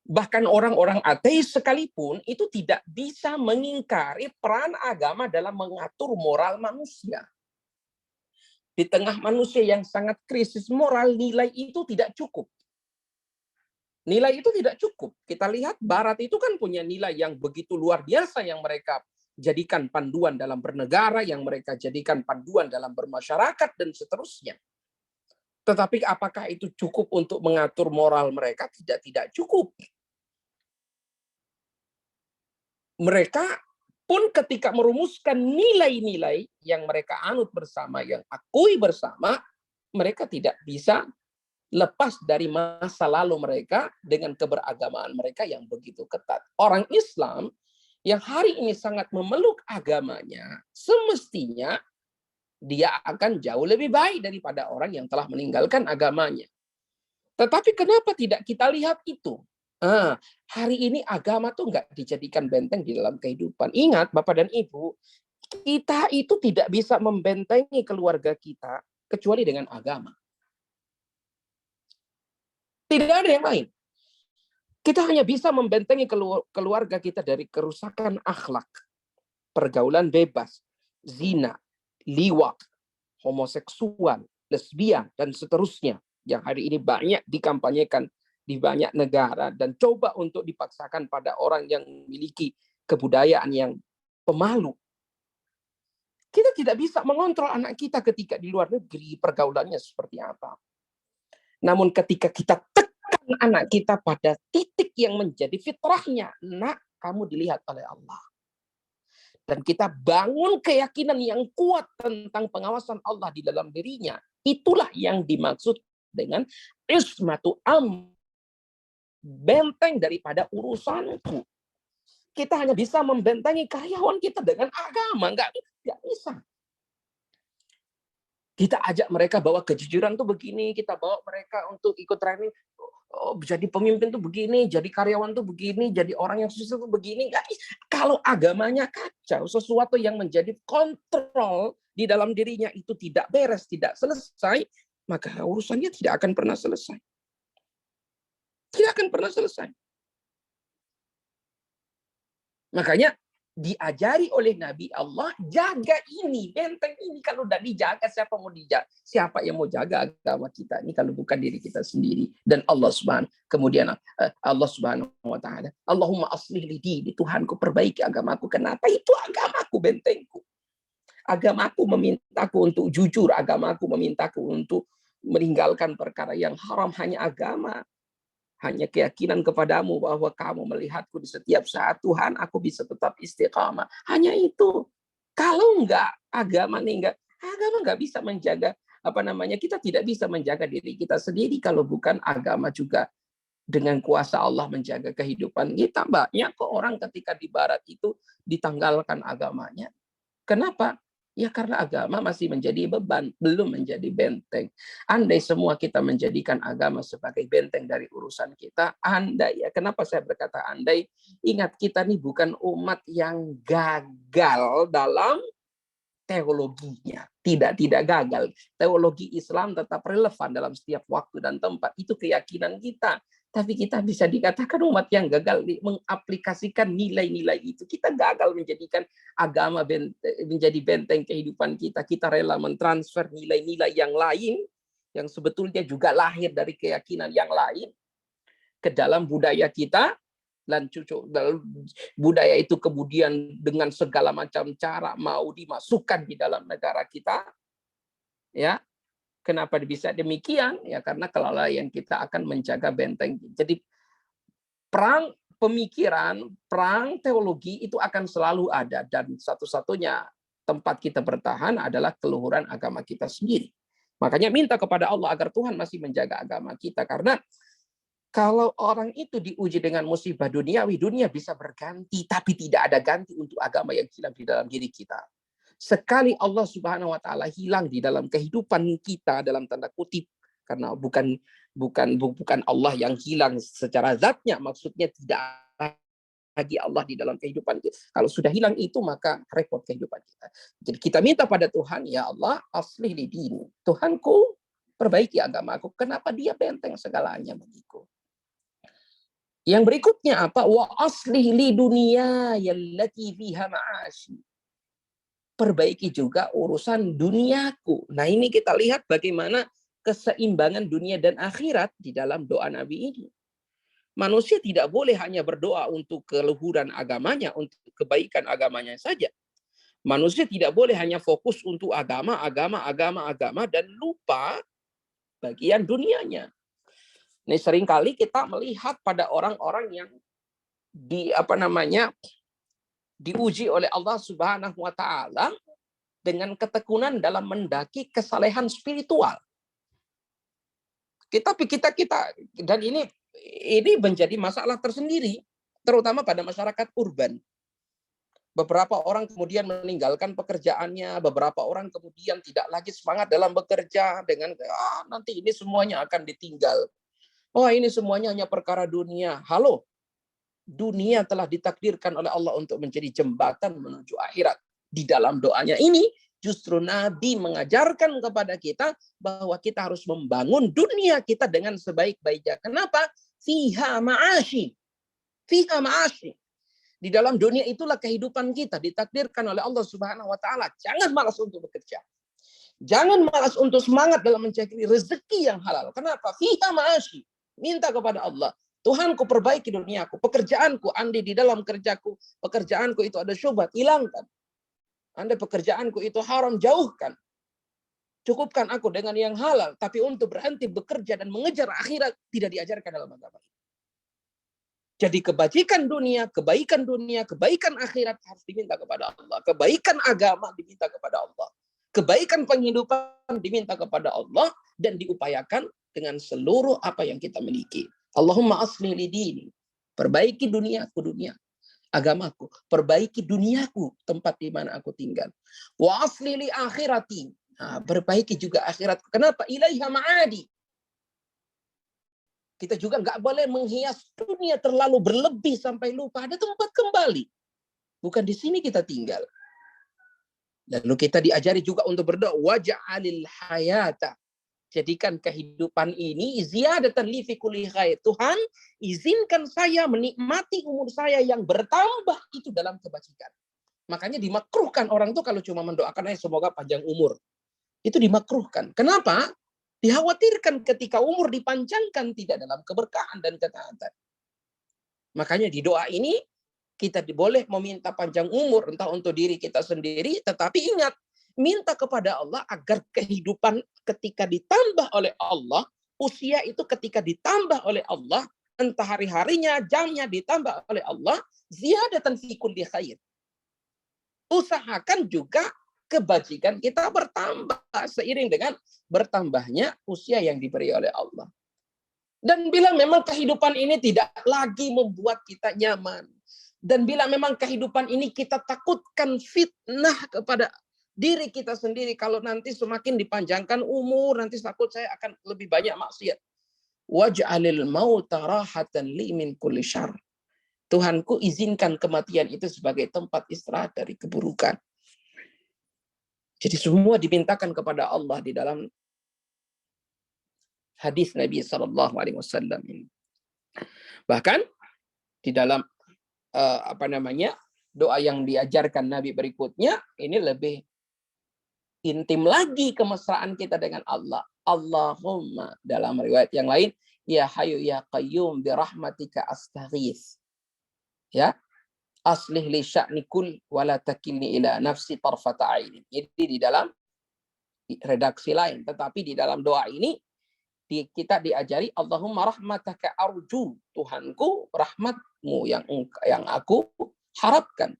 Bahkan orang-orang ateis sekalipun itu tidak bisa mengingkari peran agama dalam mengatur moral manusia. Di tengah manusia yang sangat krisis moral, nilai itu tidak cukup. Nilai itu tidak cukup. Kita lihat Barat itu kan punya nilai yang begitu luar biasa yang mereka jadikan panduan dalam bernegara, yang mereka jadikan panduan dalam bermasyarakat, dan seterusnya. Tetapi apakah itu cukup untuk mengatur moral mereka? Tidak cukup. Mereka pun ketika merumuskan nilai-nilai yang mereka anut bersama, yang akui bersama, mereka tidak bisa lepas dari masa lalu mereka dengan keberagamaan mereka yang begitu ketat. Orang Islam yang hari ini sangat memeluk agamanya, semestinya dia akan jauh lebih baik daripada orang yang telah meninggalkan agamanya. Tetapi kenapa tidak kita lihat itu? Hari ini agama tuh nggak dijadikan benteng di dalam kehidupan. Ingat, Bapak dan Ibu, kita itu tidak bisa membentengi keluarga kita kecuali dengan agama. Tidak ada yang lain. Kita hanya bisa membentengi keluarga kita dari kerusakan akhlak, pergaulan bebas, zina, liwat, homoseksual, lesbian, dan seterusnya. Yang hari ini banyak dikampanyekan di banyak negara dan coba untuk dipaksakan pada orang yang memiliki kebudayaan yang pemalu. Kita tidak bisa mengontrol anak kita ketika di luar negeri pergaulannya seperti apa. Namun ketika kita tekan anak kita pada titik yang menjadi fitrahnya, nak, kamu dilihat oleh Allah. Dan kita bangun keyakinan yang kuat tentang pengawasan Allah di dalam dirinya. Itulah yang dimaksud dengan ismatu am, benteng daripada urusanku. Kita hanya bisa membentengi karyawan kita dengan agama, nggak bisa. Kita ajak mereka bahwa kejujuran tuh begini, kita bawa mereka untuk ikut training. Oh, jadi pemimpin tuh begini, jadi karyawan tuh begini, jadi orang yang sukses tuh begini. Kalau agamanya kacau, sesuatu yang menjadi kontrol di dalam dirinya itu tidak beres, tidak selesai, maka urusannya tidak akan pernah selesai. Tidak akan pernah selesai. Makanya diajari oleh Nabi Allah, jaga ini, benteng ini. Kalau tidak dijaga, siapa mau dijaga? Siapa yang mau jaga agama kita ini kalau bukan diri kita sendiri? Dan Allah Subhanahu. Kemudian Allah Subhanahu wa taala, Allahumma aslih li dini, Tuhanku perbaiki agamaku. Kenapa? Itu agamaku, bentengku. Agamaku memintaku untuk jujur, agamaku memintaku untuk meninggalkan perkara yang haram. Hanya agama, hanya keyakinan kepadamu bahwa kamu melihatku di setiap saat, Tuhan, aku bisa tetap istiqamah. Hanya itu. Kalau enggak, agama enggak bisa menjaga, kita tidak bisa menjaga diri kita sendiri kalau bukan agama juga dengan kuasa Allah menjaga kehidupan kita. Banyak kok orang ketika di barat itu ditanggalkan agamanya. Kenapa? Ya karena agama masih menjadi beban, belum menjadi benteng. Andai semua kita menjadikan agama sebagai benteng dari urusan kita, andai, ya kenapa saya berkata andai? Ingat, kita nih bukan umat yang gagal dalam teologinya. Tidak gagal. Teologi Islam tetap relevan dalam setiap waktu dan tempat. Itu keyakinan kita. Tapi kita bisa dikatakan umat yang gagal mengaplikasikan nilai-nilai itu. Kita gagal menjadikan agama menjadi benteng kehidupan kita. Kita rela mentransfer nilai-nilai yang lain, yang sebetulnya juga lahir dari keyakinan yang lain, ke dalam budaya kita. Dan budaya itu kemudian dengan segala macam cara mau dimasukkan di dalam negara kita. Ya, kenapa bisa demikian? Ya karena kelalaian kita akan menjaga benteng. Jadi perang pemikiran, perang teologi itu akan selalu ada, dan satu-satunya tempat kita bertahan adalah keluhuran agama kita sendiri. Makanya minta kepada Allah agar Tuhan masih menjaga agama kita, karena kalau orang itu diuji dengan musibah duniawi, dunia bisa berganti, tapi tidak ada ganti untuk agama yang hilang di dalam diri kita. Sekali Allah Subhanahu wa taala hilang di dalam kehidupan kita, dalam tanda kutip, karena bukan Allah yang hilang secara zatnya, maksudnya tidak lagi Allah di dalam kehidupan kita. Kalau sudah hilang itu, maka repot kehidupan kita. Jadi kita minta pada Tuhan, ya Allah, aslih li dini. Tuhanku, perbaiki agamaku. Kenapa dia benteng segalanya bagiku? Yang berikutnya apa? Wa aslih li dunia yallati fiha ma'ashi. Perbaiki juga urusan duniaku. Nah, ini kita lihat bagaimana keseimbangan dunia dan akhirat di dalam doa Nabi ini. Manusia tidak boleh hanya berdoa untuk keluhuran agamanya, untuk kebaikan agamanya saja. Manusia tidak boleh hanya fokus untuk agama dan lupa bagian dunianya. Ini seringkali kita melihat pada orang-orang yang diuji oleh Allah Subhanahu wa taala dengan ketekunan dalam mendaki kesalehan spiritual. Kita dan ini menjadi masalah tersendiri, terutama pada masyarakat urban. Beberapa orang kemudian meninggalkan pekerjaannya, beberapa orang kemudian tidak lagi semangat dalam bekerja dengan nanti ini semuanya akan ditinggal. Oh, ini semuanya hanya perkara dunia. Halo, dunia telah ditakdirkan oleh Allah untuk menjadi jembatan menuju akhirat. Di dalam doanya ini, justru Nabi mengajarkan kepada kita bahwa kita harus membangun dunia kita dengan sebaik-baiknya. Kenapa? Fiha ma'ashi. Fiha ma'ashi. Di dalam dunia itulah kehidupan kita ditakdirkan oleh Allah Subhanahu wa taala. Jangan malas untuk bekerja. Jangan malas untuk semangat dalam mencari rezeki yang halal. Kenapa? Fiha ma'ashi. Minta kepada Allah, Tuhanku perbaiki duniaku, pekerjaanku, andai di dalam kerjaku, pekerjaanku itu ada syubhat, hilangkan. Andai pekerjaanku itu haram, jauhkan. Cukupkan aku dengan yang halal, tapi untuk berhenti bekerja dan mengejar akhirat tidak diajarkan dalam agama. Jadi kebaikan dunia, kebaikan akhirat harus diminta kepada Allah. Kebaikan agama diminta kepada Allah. Kebaikan penghidupan diminta kepada Allah dan diupayakan dengan seluruh apa yang kita miliki. Allahumma asli li dini. Perbaiki duniaku, agamaku. Perbaiki duniaku, tempat di mana aku tinggal. Wa asli li akhirati. Perbaiki juga akhiratku. Kenapa? Ilaiha ma'adi. Kita juga nggak boleh menghias dunia terlalu berlebih sampai lupa ada tempat kembali. Bukan di sini kita tinggal. Lalu kita diajari juga untuk berdoa, waj'alil hayata. Jadikan kehidupan ini ziyadatan li fi kulli khair. Tuhan, izinkan saya menikmati umur saya yang bertambah itu dalam kebajikan. Makanya dimakruhkan orang tuh kalau cuma mendoakan semoga panjang umur. Itu dimakruhkan. Kenapa? Dikhawatirkan ketika umur dipanjangkan tidak dalam keberkahan dan ketaatan. Makanya di doa ini kita boleh meminta panjang umur entah untuk diri kita sendiri, tetapi ingat, minta kepada Allah agar kehidupan ketika ditambah oleh Allah, usia itu ketika ditambah oleh Allah, entah hari-harinya, jamnya ditambah oleh Allah, ziyadatan fi kulli khair. Usahakan juga kebajikan kita bertambah seiring dengan bertambahnya usia yang diberi oleh Allah. Dan bila memang kehidupan ini tidak lagi membuat kita nyaman, dan bila memang kehidupan ini kita takutkan fitnah kepada diri kita sendiri, kalau nanti semakin dipanjangkan umur, nanti takut saya akan lebih banyak maksiat. Waj'alil mauta rahatan li min kulli syarr. Tuhanku izinkan kematian itu sebagai tempat istirahat dari keburukan. Jadi semua dimintakan kepada Allah di dalam hadis Nabi SAW ini. Bahkan di dalam doa yang diajarkan Nabi berikutnya ini lebih intim lagi kemesraan kita dengan Allah. Allahumma, dalam riwayat yang lain, ya Hayyu ya Qayyum bi rahmatika astaghits. Ya, aslih li sya'ni kul wa la takilni ila nafsi tarfata ainin. Ini di dalam redaksi lain, tetapi di dalam doa ini kita diajari Allahumma rahmataka arju, Tuhanku rahmatmu yang aku harapkan.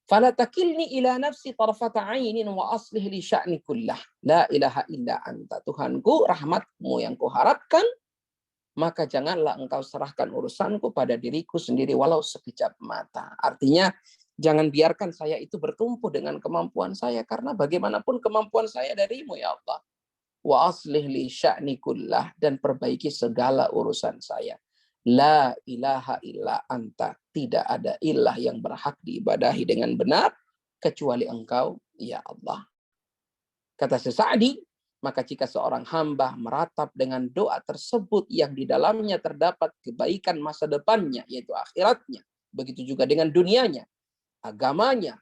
Fala takilni ila nafsi tarfata ainin wa aslih li sya'ni kullah. La ilaha illa anta. Tuhanku, rahmatmu yang kuharapkan, maka janganlah engkau serahkan urusanku pada diriku sendiri walau sekejap mata. Artinya, jangan biarkan saya itu bertumpu dengan kemampuan saya, karena bagaimanapun kemampuan saya darimu ya Allah. Wa aslih li sya'ni kullah, dan perbaiki segala urusan saya. La ilaha illa anta. Tidak ada ilah yang berhak diibadahi dengan benar kecuali engkau, ya Allah. Kata Sa'di, maka jika seorang hamba meratap dengan doa tersebut yang di dalamnya terdapat kebaikan masa depannya, yaitu akhiratnya, begitu juga dengan dunianya, agamanya,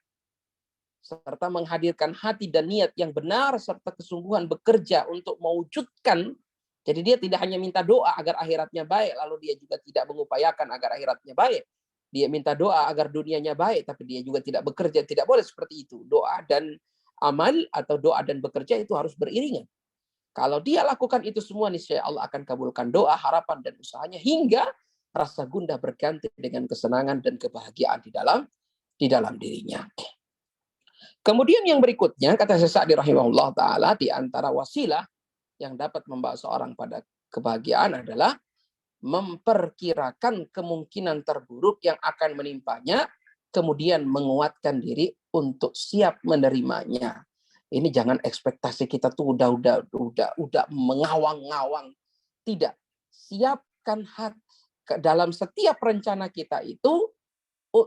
serta menghadirkan hati dan niat yang benar serta kesungguhan bekerja untuk mewujudkan. Jadi dia tidak hanya minta doa agar akhiratnya baik, lalu dia juga tidak mengupayakan agar akhiratnya baik. Dia minta doa agar dunianya baik, tapi dia juga tidak bekerja. Tidak boleh seperti itu. Doa dan amal atau doa dan bekerja itu harus beriringan. Kalau dia lakukan itu semua, niscaya Allah akan kabulkan doa, harapan, dan usahanya, hingga rasa gundah berganti dengan kesenangan dan kebahagiaan di dalam dirinya. Kemudian yang berikutnya, kata Syekh Sa'di rahimahullah ta'ala, di antara wasilah yang dapat membawa seorang pada kebahagiaan adalah memperkirakan kemungkinan terburuk yang akan menimpanya, kemudian menguatkan diri untuk siap menerimanya. Ini jangan ekspektasi kita tuh udah mengawang-ngawang. Tidak. Siapkan hati dalam setiap rencana kita itu,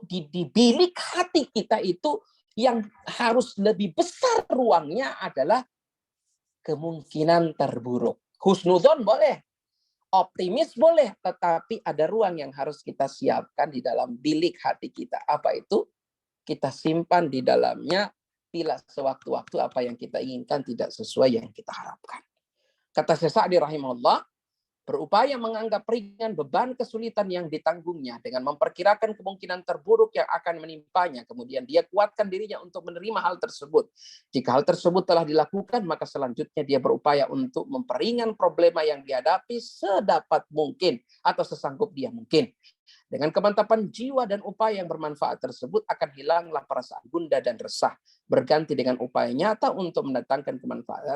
di bilik hati kita itu yang harus lebih besar ruangnya adalah kemungkinan terburuk. Husnudzon boleh, optimis boleh, tetapi ada ruang yang harus kita siapkan di dalam bilik hati kita. Apa itu? Kita simpan di dalamnya bila sewaktu-waktu apa yang kita inginkan tidak sesuai yang kita harapkan. Kata Syekh Sa'di rahimahullah, berupaya menganggap ringan beban kesulitan yang ditanggungnya dengan memperkirakan kemungkinan terburuk yang akan menimpanya. Kemudian dia kuatkan dirinya untuk menerima hal tersebut. Jika hal tersebut telah dilakukan, maka selanjutnya dia berupaya untuk memperingan problema yang dihadapi sedapat mungkin atau sesanggup dia mungkin. Dengan kemantapan jiwa dan upaya yang bermanfaat tersebut, akan hilanglah perasaan gundah dan resah, berganti dengan upaya nyata untuk mendatangkan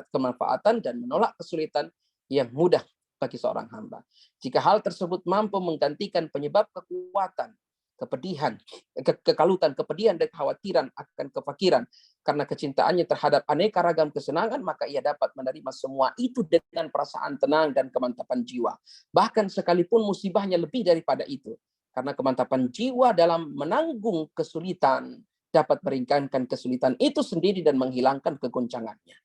kemanfaatan dan menolak kesulitan yang mudah bagi seorang hamba. Jika hal tersebut mampu menggantikan penyebab kekuatan, kepedihan, kekalutan, kepedihan, dan kekhawatiran akan kefakiran karena kecintaannya terhadap aneka ragam kesenangan, maka ia dapat menerima semua itu dengan perasaan tenang dan kemantapan jiwa. Bahkan sekalipun musibahnya lebih daripada itu, karena kemantapan jiwa dalam menanggung kesulitan dapat meringankan kesulitan itu sendiri dan menghilangkan kegoncangannya.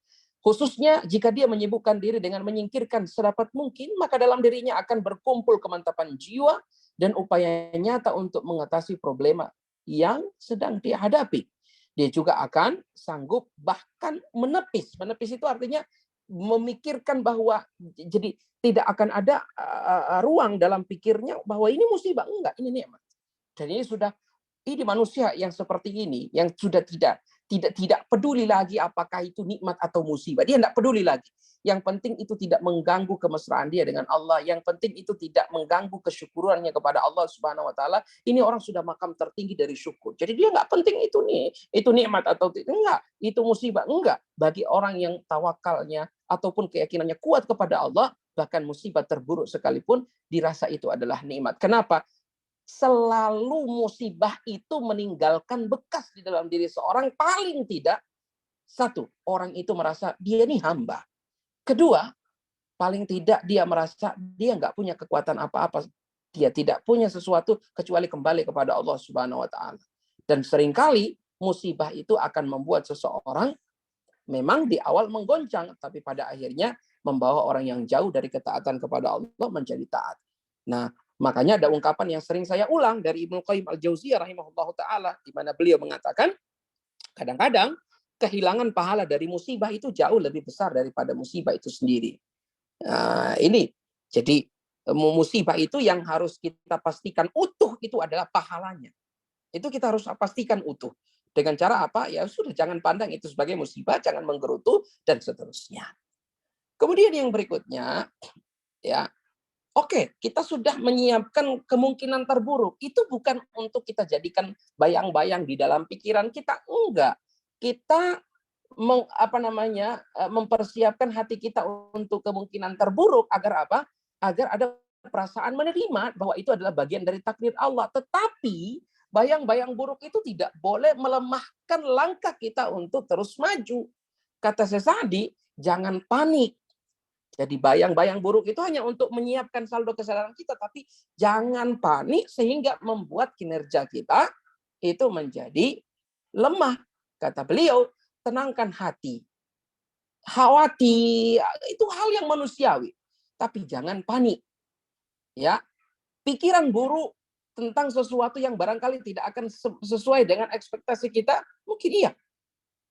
Khususnya jika dia menyibukkan diri dengan menyingkirkan sedapat mungkin, maka dalam dirinya akan berkumpul kemantapan jiwa dan upaya nyata untuk mengatasi problema yang sedang dia hadapi. Dia juga akan sanggup bahkan menepis. Menepis itu artinya memikirkan bahwa jadi tidak akan ada ruang dalam pikirnya bahwa ini musibah. Enggak, ini nikmat. Dan ini manusia yang seperti ini, yang sudah tidak peduli lagi apakah itu nikmat atau musibah. Dia tidak peduli lagi. Yang penting itu tidak mengganggu kemesraan dia dengan Allah. Yang penting itu tidak mengganggu kesyukurannya kepada Allah Subhanahu wa taala. Ini orang sudah makam tertinggi dari syukur. Jadi dia nggak penting itu nikmat atau enggak, itu musibah enggak. Bagi orang yang tawakalnya ataupun keyakinannya kuat kepada Allah, bahkan musibah terburuk sekalipun dirasa itu adalah nikmat. Kenapa? Selalu musibah itu meninggalkan bekas di dalam diri seorang. Paling tidak, satu, orang itu merasa dia ini hamba. Kedua, paling tidak dia merasa dia nggak punya kekuatan apa-apa. Dia tidak punya sesuatu kecuali kembali kepada Allah Subhanahu wa taala. Dan seringkali musibah itu akan membuat seseorang memang di awal menggoncang, tapi pada akhirnya membawa orang yang jauh dari ketaatan kepada Allah menjadi taat. Nah, makanya ada ungkapan yang sering saya ulang dari Ibnu Qayyim Al-Jauziyah rahimahullah ta'ala, di mana beliau mengatakan, kadang-kadang kehilangan pahala dari musibah itu jauh lebih besar daripada musibah itu sendiri. Nah, ini. Jadi, musibah itu yang harus kita pastikan utuh itu adalah pahalanya. Itu kita harus pastikan utuh. Dengan cara apa? Ya sudah, jangan pandang itu sebagai musibah, jangan menggerutu, dan seterusnya. Kemudian yang berikutnya, ya, oke, kita sudah menyiapkan kemungkinan terburuk. Itu bukan untuk kita jadikan bayang-bayang di dalam pikiran kita, enggak. Kita mempersiapkan hati kita untuk kemungkinan terburuk agar apa? Agar ada perasaan menerima bahwa itu adalah bagian dari takdir Allah. Tetapi bayang-bayang buruk itu tidak boleh melemahkan langkah kita untuk terus maju. Kata Syekh Sa'di, jangan panik. Jadi bayang-bayang buruk itu hanya untuk menyiapkan saldo kesadaran kita, tapi jangan panik sehingga membuat kinerja kita itu menjadi lemah. Kata beliau, tenangkan hati. Khawatir itu hal yang manusiawi, tapi jangan panik. Ya, pikiran buruk tentang sesuatu yang barangkali tidak akan sesuai dengan ekspektasi kita, mungkin iya.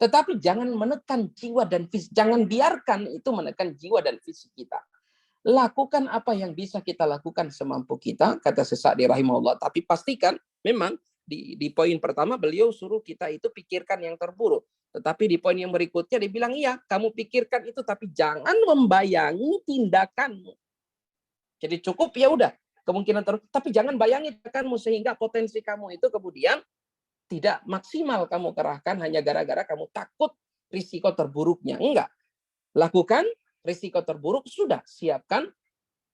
Tetapi jangan menekan jiwa dan fisik, jangan biarkan itu menekan jiwa dan fisik kita. Lakukan apa yang bisa kita lakukan semampu kita, kata Syekh Sa'di rahimahullah. Tapi pastikan, memang di poin pertama beliau suruh kita itu pikirkan yang terburuk. Tetapi di poin yang berikutnya dia bilang, iya, kamu pikirkan itu, tapi jangan membayangi tindakanmu. Jadi cukup ya udah, kemungkinan terus, tapi jangan bayangi tindakanmu sehingga potensi kamu itu kemudian tidak maksimal kamu kerahkan hanya gara-gara kamu takut risiko terburuknya. Enggak. Lakukan risiko terburuk, sudah siapkan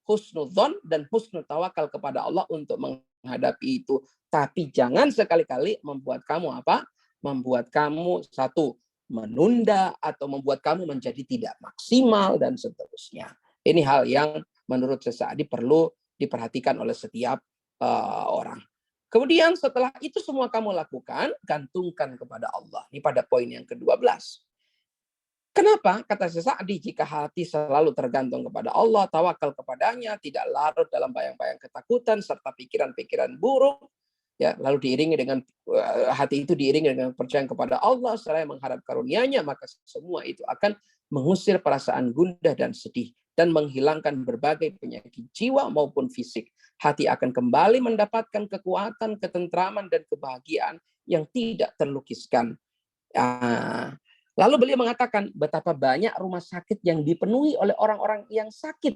husnudzon dan husnul tawakal kepada Allah untuk menghadapi itu. Tapi jangan sekali-kali membuat kamu apa? Membuat kamu satu menunda atau membuat kamu menjadi tidak maksimal dan seterusnya. Ini hal yang menurut Sesa'di perlu diperhatikan oleh setiap orang. Kemudian setelah itu semua kamu lakukan, gantungkan kepada Allah. Ini pada poin yang ke-12. Kenapa? Kata Sesa'di, jika hati selalu tergantung kepada Allah, tawakal kepadanya, tidak larut dalam bayang-bayang ketakutan serta pikiran-pikiran buruk, ya, lalu diiringi dengan hati itu diiringi dengan percaya kepada Allah seraya mengharap karunia-Nya, maka semua itu akan mengusir perasaan gundah dan sedih dan menghilangkan berbagai penyakit jiwa maupun fisik. Hati akan kembali mendapatkan kekuatan, ketentraman dan kebahagiaan yang tidak terlukiskan. Lalu beliau mengatakan betapa banyak rumah sakit yang dipenuhi oleh orang-orang yang sakit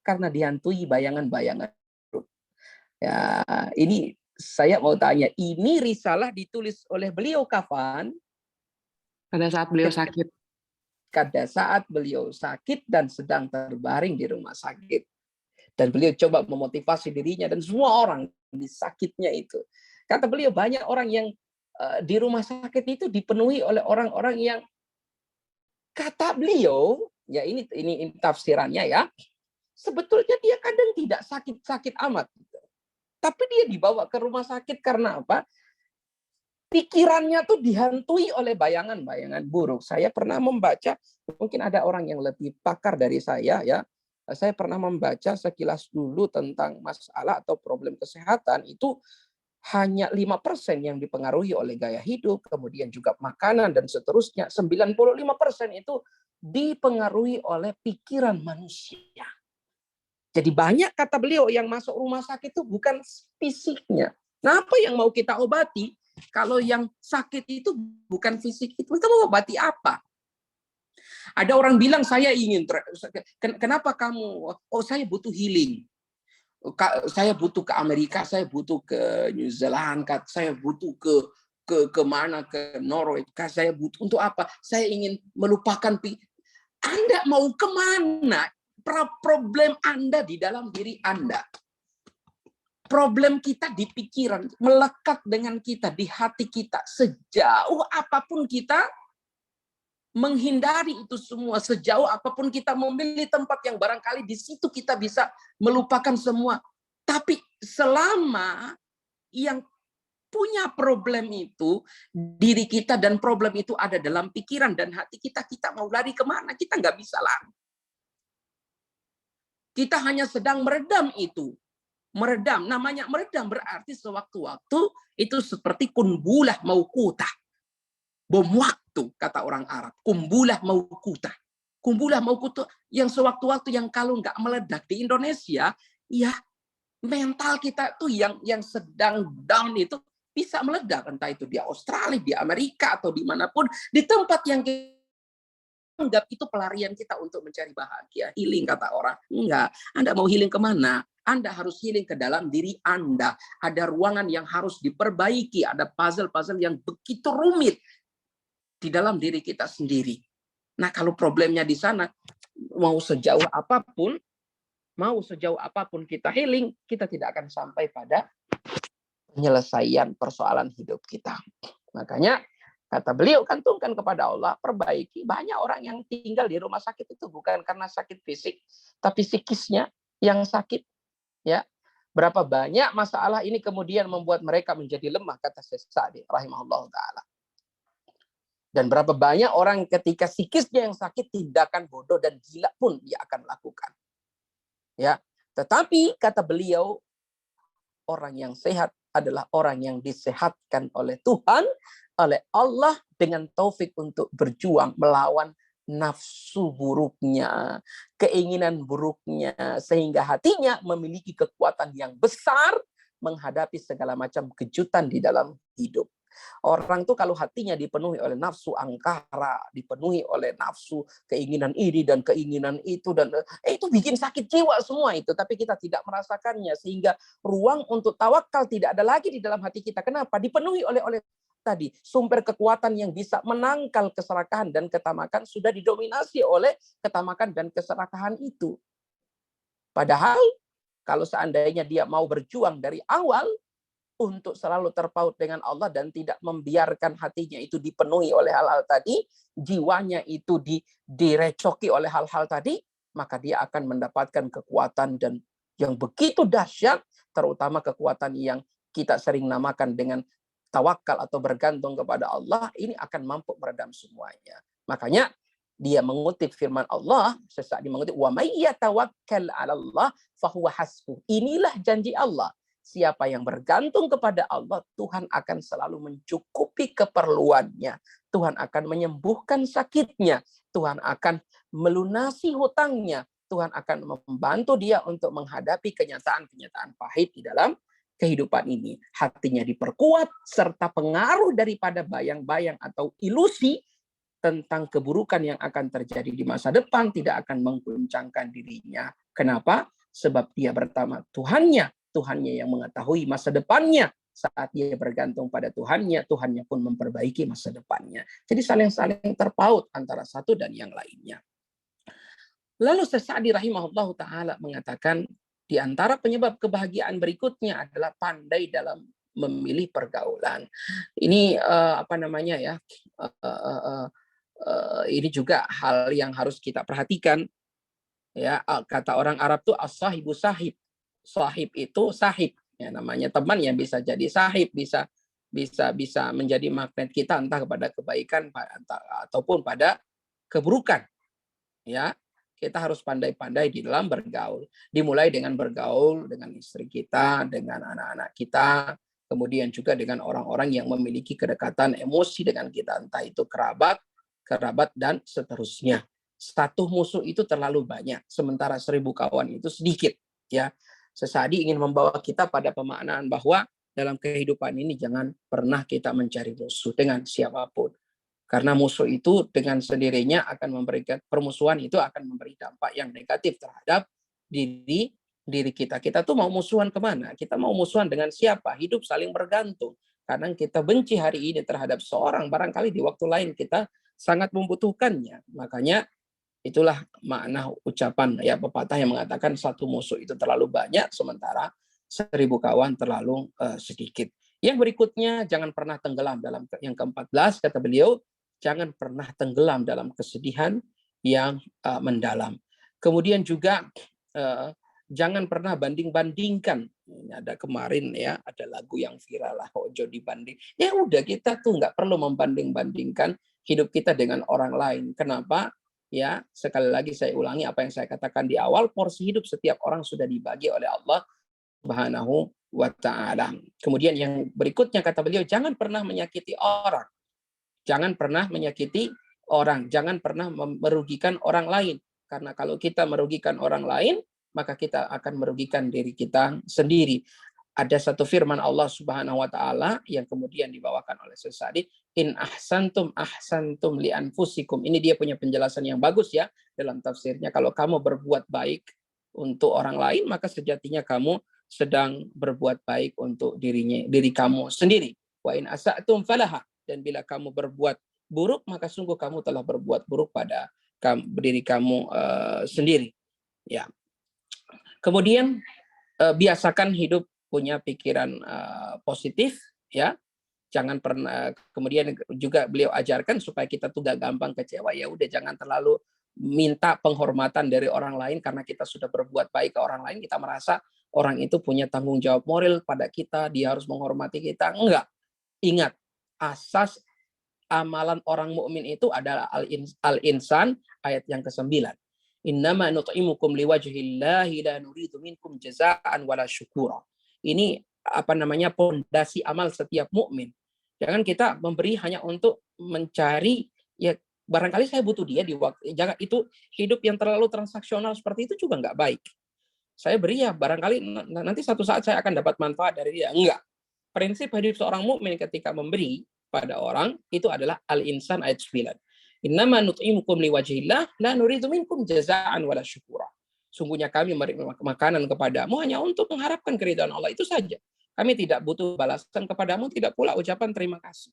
karena dihantui bayangan-bayangan. Ya, ini saya mau tanya, ini risalah ditulis oleh beliau kapan? Pada saat beliau sakit. Pada saat beliau sakit dan sedang terbaring di rumah sakit. Dan beliau coba memotivasi dirinya dan semua orang di sakitnya itu. Kata beliau, banyak orang yang di rumah sakit itu dipenuhi oleh orang-orang yang, kata beliau, ya ini tafsirannya ya, sebetulnya dia kadang tidak sakit-sakit amat. Tapi dia dibawa ke rumah sakit karena apa? Pikirannya tuh dihantui oleh bayangan-bayangan buruk. Saya pernah membaca, mungkin ada orang yang lebih pakar dari saya ya. Saya pernah membaca sekilas dulu tentang masalah atau problem kesehatan itu hanya 5% yang dipengaruhi oleh gaya hidup, kemudian juga makanan dan seterusnya. 95% itu dipengaruhi oleh pikiran manusia. Jadi banyak, kata beliau, yang masuk rumah sakit itu bukan fisiknya. Nah, apa yang mau kita obati? Kalau yang sakit itu bukan fisik, itu kita mau obati apa? Ada orang bilang, saya ingin, kenapa kamu? Oh, saya butuh healing. Saya butuh ke Amerika, saya butuh ke New Zealand, saya butuh ke mana, ke Norway, saya butuh untuk apa? Saya ingin melupakan. Anda mau kemana? Problem Anda di dalam diri Anda. Problem kita di pikiran, melekat dengan kita, di hati kita. Sejauh apapun kita menghindari itu semua, sejauh apapun kita memilih tempat yang barangkali di situ kita bisa melupakan semua. Tapi selama yang punya problem itu diri kita dan problem itu ada dalam pikiran dan hati kita, kita mau lari kemana? Kita nggak bisa lari. Kita hanya sedang meredam itu. Meredam, namanya meredam berarti sewaktu-waktu itu seperti kumbulah maukutah. Bom waktu, kata orang Arab. Kumbulah maukutah. Kumbulah maukutah yang sewaktu-waktu, yang kalau nggak meledak di Indonesia, ya mental kita tuh yang sedang down itu bisa meledak. Entah itu di Australia, di Amerika, atau dimanapun. Di tempat yang kita anggap itu pelarian kita untuk mencari bahagia. Healing, kata orang. Enggak. Anda mau healing kemana? Anda harus healing ke dalam diri Anda. Ada ruangan yang harus diperbaiki. Ada puzzle-puzzle yang begitu rumit di dalam diri kita sendiri. Nah, kalau problemnya di sana, mau sejauh apapun kita healing, kita tidak akan sampai pada penyelesaian persoalan hidup kita. Makanya, kata beliau, gantungkan kepada Allah, perbaiki. Banyak orang yang tinggal di rumah sakit itu bukan karena sakit fisik, tapi psikisnya yang sakit. Ya, berapa banyak masalah ini kemudian membuat mereka menjadi lemah, kata Sesa'di rahimahullah ta'ala. Dan berapa banyak orang ketika psikisnya yang sakit, tindakan bodoh dan gila pun dia akan lakukan. Ya, tetapi kata beliau, orang yang sehat adalah orang yang disehatkan oleh Tuhan, oleh Allah, dengan taufik untuk berjuang melawan nafsu buruknya, keinginan buruknya, sehingga hatinya memiliki kekuatan yang besar menghadapi segala macam kejutan di dalam hidup. Orang tuh kalau hatinya dipenuhi oleh nafsu angkara, dipenuhi oleh nafsu keinginan ini dan keinginan itu, dan itu bikin sakit jiwa semua itu. Tapi kita tidak merasakannya, sehingga ruang untuk tawakal tidak ada lagi di dalam hati kita. Kenapa? Dipenuhi oleh tadi sumber kekuatan yang bisa menangkal keserakahan dan ketamakan sudah didominasi oleh ketamakan dan keserakahan itu. Padahal kalau seandainya dia mau berjuang dari awal untuk selalu terpaut dengan Allah dan tidak membiarkan hatinya itu dipenuhi oleh hal-hal tadi, jiwanya itu direcoki oleh hal-hal tadi, maka dia akan mendapatkan kekuatan dan yang begitu dahsyat, terutama kekuatan yang kita sering namakan dengan tawakal atau bergantung kepada Allah, ini akan mampu meredam semuanya. Makanya dia mengutip firman Allah, sesaat dia mengutip, wa may yatawakkal 'ala Allah fahuwa hasbuh. Inilah janji Allah. Siapa yang bergantung kepada Allah, Tuhan akan selalu mencukupi keperluannya. Tuhan akan menyembuhkan sakitnya. Tuhan akan melunasi hutangnya. Tuhan akan membantu dia untuk menghadapi kenyataan-kenyataan pahit di dalam kehidupan ini. Hatinya diperkuat, serta pengaruh daripada bayang-bayang atau ilusi tentang keburukan yang akan terjadi di masa depan tidak akan mengguncangkan dirinya. Kenapa? Sebab dia bertama Tuhannya yang mengetahui masa depannya. Saat dia bergantung pada Tuhannya pun memperbaiki masa depannya. Jadi saling-saling terpaut antara satu dan yang lainnya. Lalu Sa'di rahimahullah ta'ala mengatakan, di antara penyebab kebahagiaan berikutnya adalah pandai dalam memilih pergaulan. Ini ini juga hal yang harus kita perhatikan. Ya, kata orang Arab tuh as-sahibu sahib. Sahib itu sahib, ya, namanya teman yang bisa jadi sahib, bisa menjadi magnet kita entah kepada kebaikan ataupun pada keburukan. Ya, kita harus pandai-pandai di dalam bergaul. Dimulai dengan bergaul dengan istri kita, dengan anak-anak kita, kemudian juga dengan orang-orang yang memiliki kedekatan emosi dengan kita, entah itu kerabat dan seterusnya. Satu musuh itu terlalu banyak, sementara 1000 kawan itu sedikit. Ya, Sesadi ingin membawa kita pada pemaknaan bahwa dalam kehidupan ini jangan pernah kita mencari musuh dengan siapapun. Karena musuh itu dengan sendirinya akan memberikan, permusuhan itu akan memberi dampak yang negatif terhadap diri kita. Kita tuh mau musuhan kemana? Kita mau musuhan dengan siapa? Hidup saling bergantung. Kadang kita benci hari ini terhadap seorang, barangkali di waktu lain kita sangat membutuhkannya. Makanya itulah makna ucapan ya pepatah yang mengatakan satu musuh itu terlalu banyak, sementara 1000 kawan terlalu sedikit. Yang berikutnya, jangan pernah tenggelam dalam, yang ke-14 kata beliau, jangan pernah tenggelam dalam kesedihan yang mendalam. Kemudian juga jangan pernah banding-bandingkan. Ini ada kemarin ya, ada lagu yang viral lah, ojo dibanding. Ya udah, kita tuh nggak perlu membanding-bandingkan hidup kita dengan orang lain. Kenapa? Ya, sekali lagi saya ulangi apa yang saya katakan di awal, porsi hidup setiap orang sudah dibagi oleh Allah Subhanahu wa ta'ala. Kemudian yang berikutnya kata beliau, jangan pernah menyakiti orang. Jangan pernah menyakiti orang, jangan pernah merugikan orang lain. Karena kalau kita merugikan orang lain, maka kita akan merugikan diri kita sendiri. Ada satu firman Allah Subhanahu wa ta'ala yang kemudian dibawakan oleh Sa'di, in ahsantum ahsantum li anfusikum. Ini dia punya penjelasan yang bagus ya dalam tafsirnya. Kalau kamu berbuat baik untuk orang lain, maka sejatinya kamu sedang berbuat baik untuk diri kamu sendiri. Wa in asa'tum falaha. Dan bila kamu berbuat buruk, maka sungguh kamu telah berbuat buruk pada diri kamu sendiri. Ya. Kemudian biasakan hidup punya pikiran positif, ya. Jangan pernah, kemudian juga beliau ajarkan supaya kita tuh gak gampang kecewa. Ya udah, jangan terlalu minta penghormatan dari orang lain karena kita sudah berbuat baik ke orang lain, kita merasa orang itu punya tanggung jawab moral pada kita, dia harus menghormati kita. Enggak. Ingat, asas amalan orang mukmin itu adalah al-insan, ayat yang ke-9. Innama nut'imukum liwajhillahi la nuridu minkum jazaan wala syukura. Ini pondasi amal setiap mukmin. Jangan kita memberi hanya untuk mencari, ya barangkali saya butuh dia di waktu, jangan itu hidup yang terlalu transaksional seperti itu juga nggak baik. Saya beri ya barangkali nanti satu saat saya akan dapat manfaat dari dia. Enggak. prinsip hidup seorang mukmin ketika memberi pada orang itu adalah Al-Insan ayat 9. Innama nut'imukum liwajhillah la nuridu minkum jazaan wala syukura. Sungguhnya kami memberi makanan kepadamu hanya untuk mengharapkan keridhaan Allah, itu saja. Kami tidak butuh balasan kepadamu, tidak pula ucapan terima kasih.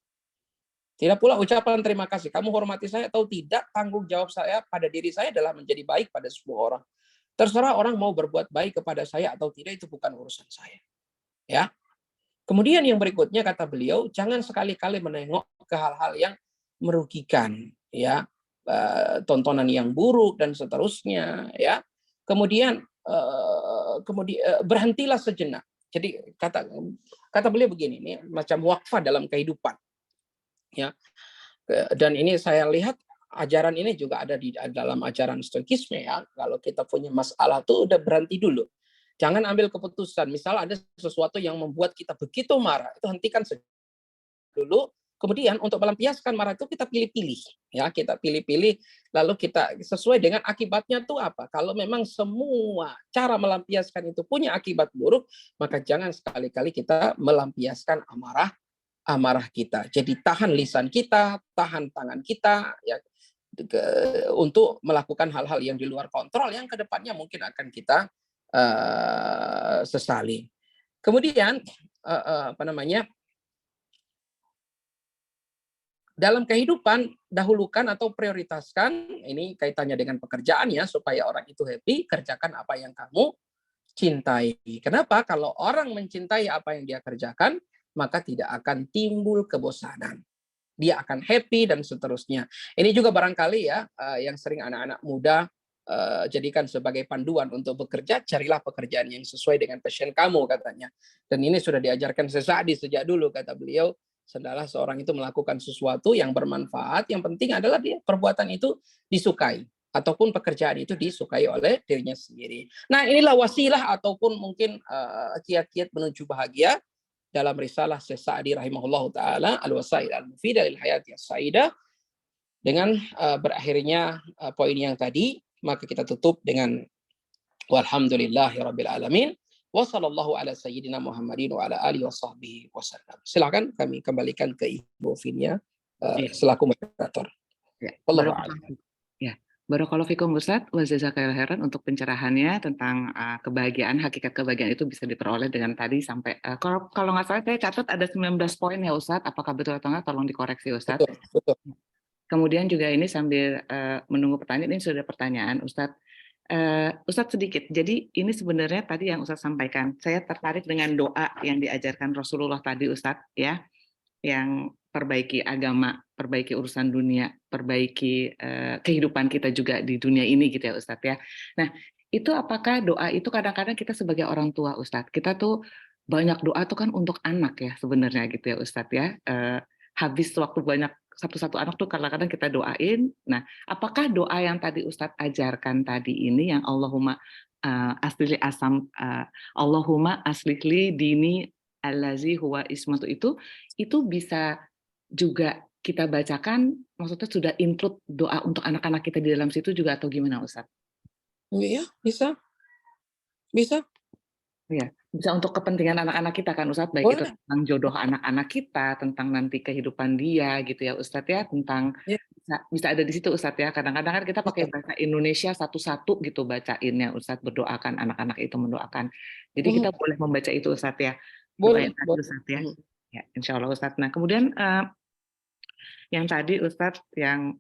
Tidak pula ucapan terima kasih. Kamu hormati saya atau tidak, tanggung jawab saya pada diri saya adalah menjadi baik pada semua orang. Terserah orang mau berbuat baik kepada saya atau tidak, itu bukan urusan saya. Ya. Kemudian yang berikutnya kata beliau, jangan sekali-kali menengok ke hal-hal yang merugikan, ya, tontonan yang buruk dan seterusnya, ya. Kemudian berhentilah sejenak. Jadi kata beliau begini, ini macam wakfah dalam kehidupan, ya. Dan ini saya lihat ajaran ini juga ada di dalam ajaran stoikisme, ya. Kalau kita punya masalah tuh udah berhenti dulu. Jangan ambil keputusan. Misal ada sesuatu yang membuat kita begitu marah, itu hentikan dulu. Kemudian untuk melampiaskan marah itu kita pilih-pilih, ya, kita pilih-pilih, lalu kita sesuai dengan akibatnya tuh apa. Kalau memang semua cara melampiaskan itu punya akibat buruk, maka jangan sekali-kali kita melampiaskan amarah kita. Jadi tahan lisan kita, tahan tangan kita, ya, untuk melakukan hal-hal yang di luar kontrol yang kedepannya mungkin akan kita sesali. Kemudian dalam kehidupan dahulukan atau prioritaskan, ini kaitannya dengan pekerjaan, ya, supaya orang itu happy, kerjakan apa yang kamu cintai. Kenapa? Kalau orang mencintai apa yang dia kerjakan, maka tidak akan timbul kebosanan. Dia akan happy dan seterusnya. Ini juga barangkali, ya, yang sering anak-anak muda jadikan sebagai panduan untuk bekerja, carilah pekerjaan yang sesuai dengan passion kamu, katanya. Dan ini sudah diajarkan Sesadi sejak dulu, kata beliau. Setelah seorang itu melakukan sesuatu yang bermanfaat, yang penting adalah dia perbuatan itu disukai, ataupun pekerjaan itu disukai oleh dirinya sendiri. Nah, inilah wasilah ataupun mungkin kiat-kiat menuju bahagia dalam risalah Sesadi rahimahullah taala Al-Wasail Al-Mufidah lil Hayati As-Saidah. Dengan berakhirnya poin yang tadi, maka kita tutup dengan walhamdulillahirabbil alamin. Wassallallahu ala sayyidina Muhammadin wa ala alihi washabbihi wasallam. Silakan kami kembalikan ke Ibu Finia selaku moderator. Ya, Wallahu a'lam. Ya, barakallahu fikum Ustaz wa jazakallahu khairan untuk pencerahannya tentang kebahagiaan, hakikat kebahagiaan itu bisa diperoleh dengan tadi sampai kalau nggak salah saya catat ada 19 poin ya Ustaz. Apakah betul atau enggak? Tolong dikoreksi Ustaz. Betul. Kemudian juga ini sambil menunggu pertanyaan, ini sudah pertanyaan Ustaz. Ustadz sedikit, jadi ini sebenarnya tadi yang Ustadz sampaikan, saya tertarik dengan doa yang diajarkan Rasulullah tadi Ustadz, ya, yang perbaiki agama, perbaiki urusan dunia, perbaiki kehidupan kita juga di dunia ini gitu ya Ustadz ya. Nah, itu apakah doa itu kadang-kadang kita sebagai orang tua Ustadz, kita tuh banyak doa tuh kan untuk anak ya sebenarnya gitu ya Ustadz ya. Habis waktu banyak satu anak tuh kadang-kadang kita doain. Nah, apakah doa yang tadi Ustadz ajarkan tadi ini yang Allahumma Allahumma aslihli dini allazi huwa ismatu itu bisa juga kita bacakan, maksudnya sudah include doa untuk anak-anak kita di dalam situ juga atau gimana Ustadz? Iya, bisa. Ya, bisa untuk kepentingan anak-anak kita kan Ustadz, baik itu tentang jodoh anak-anak kita, tentang nanti kehidupan dia gitu ya Ustadz ya, tentang bisa ada di situ Ustadz ya. Kadang-kadang kan kita pakai bahasa Indonesia satu-satu gitu bacainnya Ustadz, berdoakan anak-anak itu mendoakan. Jadi kita boleh membaca itu Ustadz ya. Boleh. Ustadz ya. Ya, insya Allah Ustadz. Nah, kemudian yang tadi Ustadz yang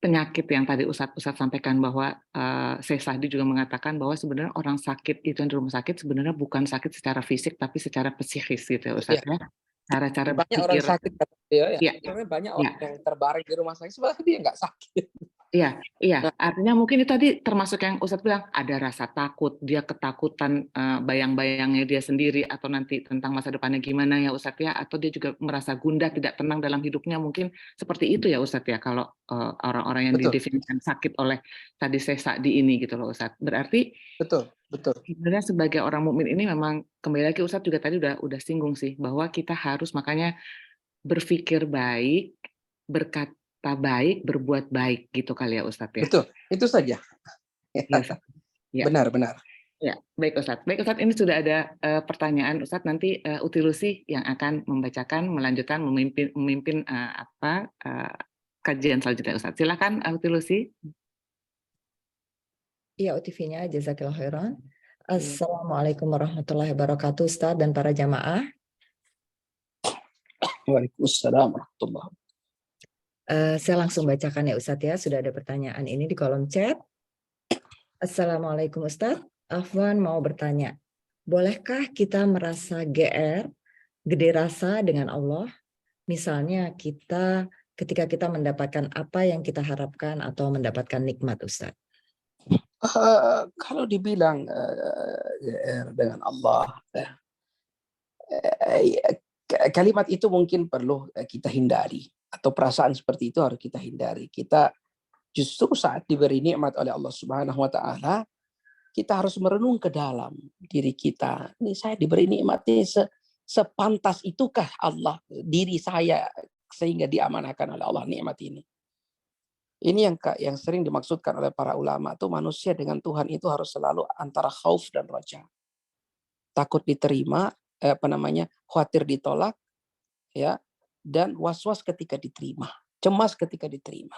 penyakit yang tadi Ustadz sampaikan bahwa Sesadi juga mengatakan bahwa sebenarnya orang sakit itu yang di rumah sakit sebenarnya bukan sakit secara fisik tapi secara psikis gitu ya Ustadz ya. Cara-cara banyak berpikir. Orang sakit ya. Karena banyak orang yang terbaring di rumah sakit sebenarnya dia nggak sakit. Iya. Artinya mungkin itu tadi termasuk yang Ustadz bilang ada rasa takut, dia ketakutan bayang-bayangnya dia sendiri atau nanti tentang masa depannya gimana ya Ustadz ya, atau dia juga merasa gundah, tidak tenang dalam hidupnya, mungkin seperti itu ya Ustadz ya kalau orang-orang yang didefinisikan sakit oleh tadi Sesadi ini gitu loh Ustadz. Berarti betul. Sebenarnya sebagai orang mukmin ini memang kembali lagi Ustadz juga tadi udah singgung sih bahwa kita harus makanya berpikir baik, berkata baik, berbuat baik gitu kali ya Ustadz ya. Betul, itu saja. Ya. Benar. Ya, baik Ustadz. Baik Ustadz, ini sudah ada pertanyaan Ustadz. Nanti Uti Lucy yang akan membacakan, melanjutkan, memimpin kajian selanjutnya Ustadz. Silakan Uti Lucy. Iya, UTV-nya Jazakillah khairan. Assalamualaikum warahmatullahi wabarakatuh, Ustadz dan para jamaah. Waalaikumsalam warahmatullahi wabarakatuh. Saya langsung bacakan ya Ustadz ya, sudah ada pertanyaan ini di kolom chat. Assalamualaikum Ustadz, Afwan mau bertanya, bolehkah kita merasa GR, gede rasa dengan Allah? Misalnya ketika kita mendapatkan apa yang kita harapkan atau mendapatkan nikmat Ustadz. Kalau dibilang dengan Allah, kalimat itu mungkin perlu kita hindari, atau perasaan seperti itu harus kita hindari. Kita justru saat diberi nikmat oleh Allah Subhanahu wa taala, kita harus merenung ke dalam diri kita. Ini saya diberi nikmat ini sepantas itukah Allah diri saya sehingga diamanahkan oleh Allah nikmat ini. Ini yang sering dimaksudkan oleh para ulama tuh, manusia dengan Tuhan itu harus selalu antara khauf dan raja. Takut diterima, khawatir ditolak, ya, dan was-was ketika diterima, cemas ketika diterima.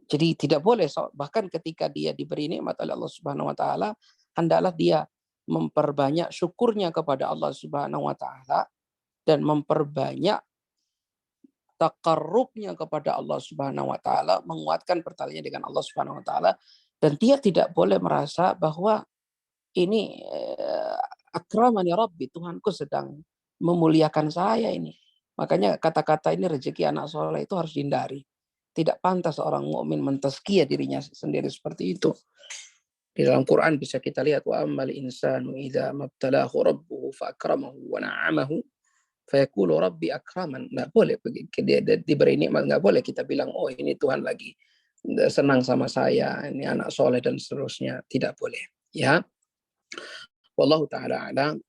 Jadi tidak boleh, bahkan ketika dia diberi nikmat oleh Allah Subhanahu wa taala, hendaklah dia memperbanyak syukurnya kepada Allah Subhanahu wa taala dan memperbanyak taqarrubnya kepada Allah Subhanahu wa taala, menguatkan pertaliannya dengan Allah Subhanahu wa taala, dan dia tidak boleh merasa bahwa ini akramani Rabbi, Tuhanku sedang memuliakan saya ini. Makanya kata-kata ini rezeki anak soleh itu harus dihindari. Tidak pantas seorang mukmin mentazkiyah dirinya sendiri seperti itu. Di dalam Quran bisa kita lihat, wa ammal insanu idza mabtalahu rabbuhu fa akramahu wa na'amahu fayaqulu rabbi akraman. Nggak boleh dia diberi nikmat, nggak boleh kita bilang oh ini Tuhan lagi senang sama saya, ini anak soleh dan seterusnya. Tidak boleh, ya. Wallahu ta'ala a'lam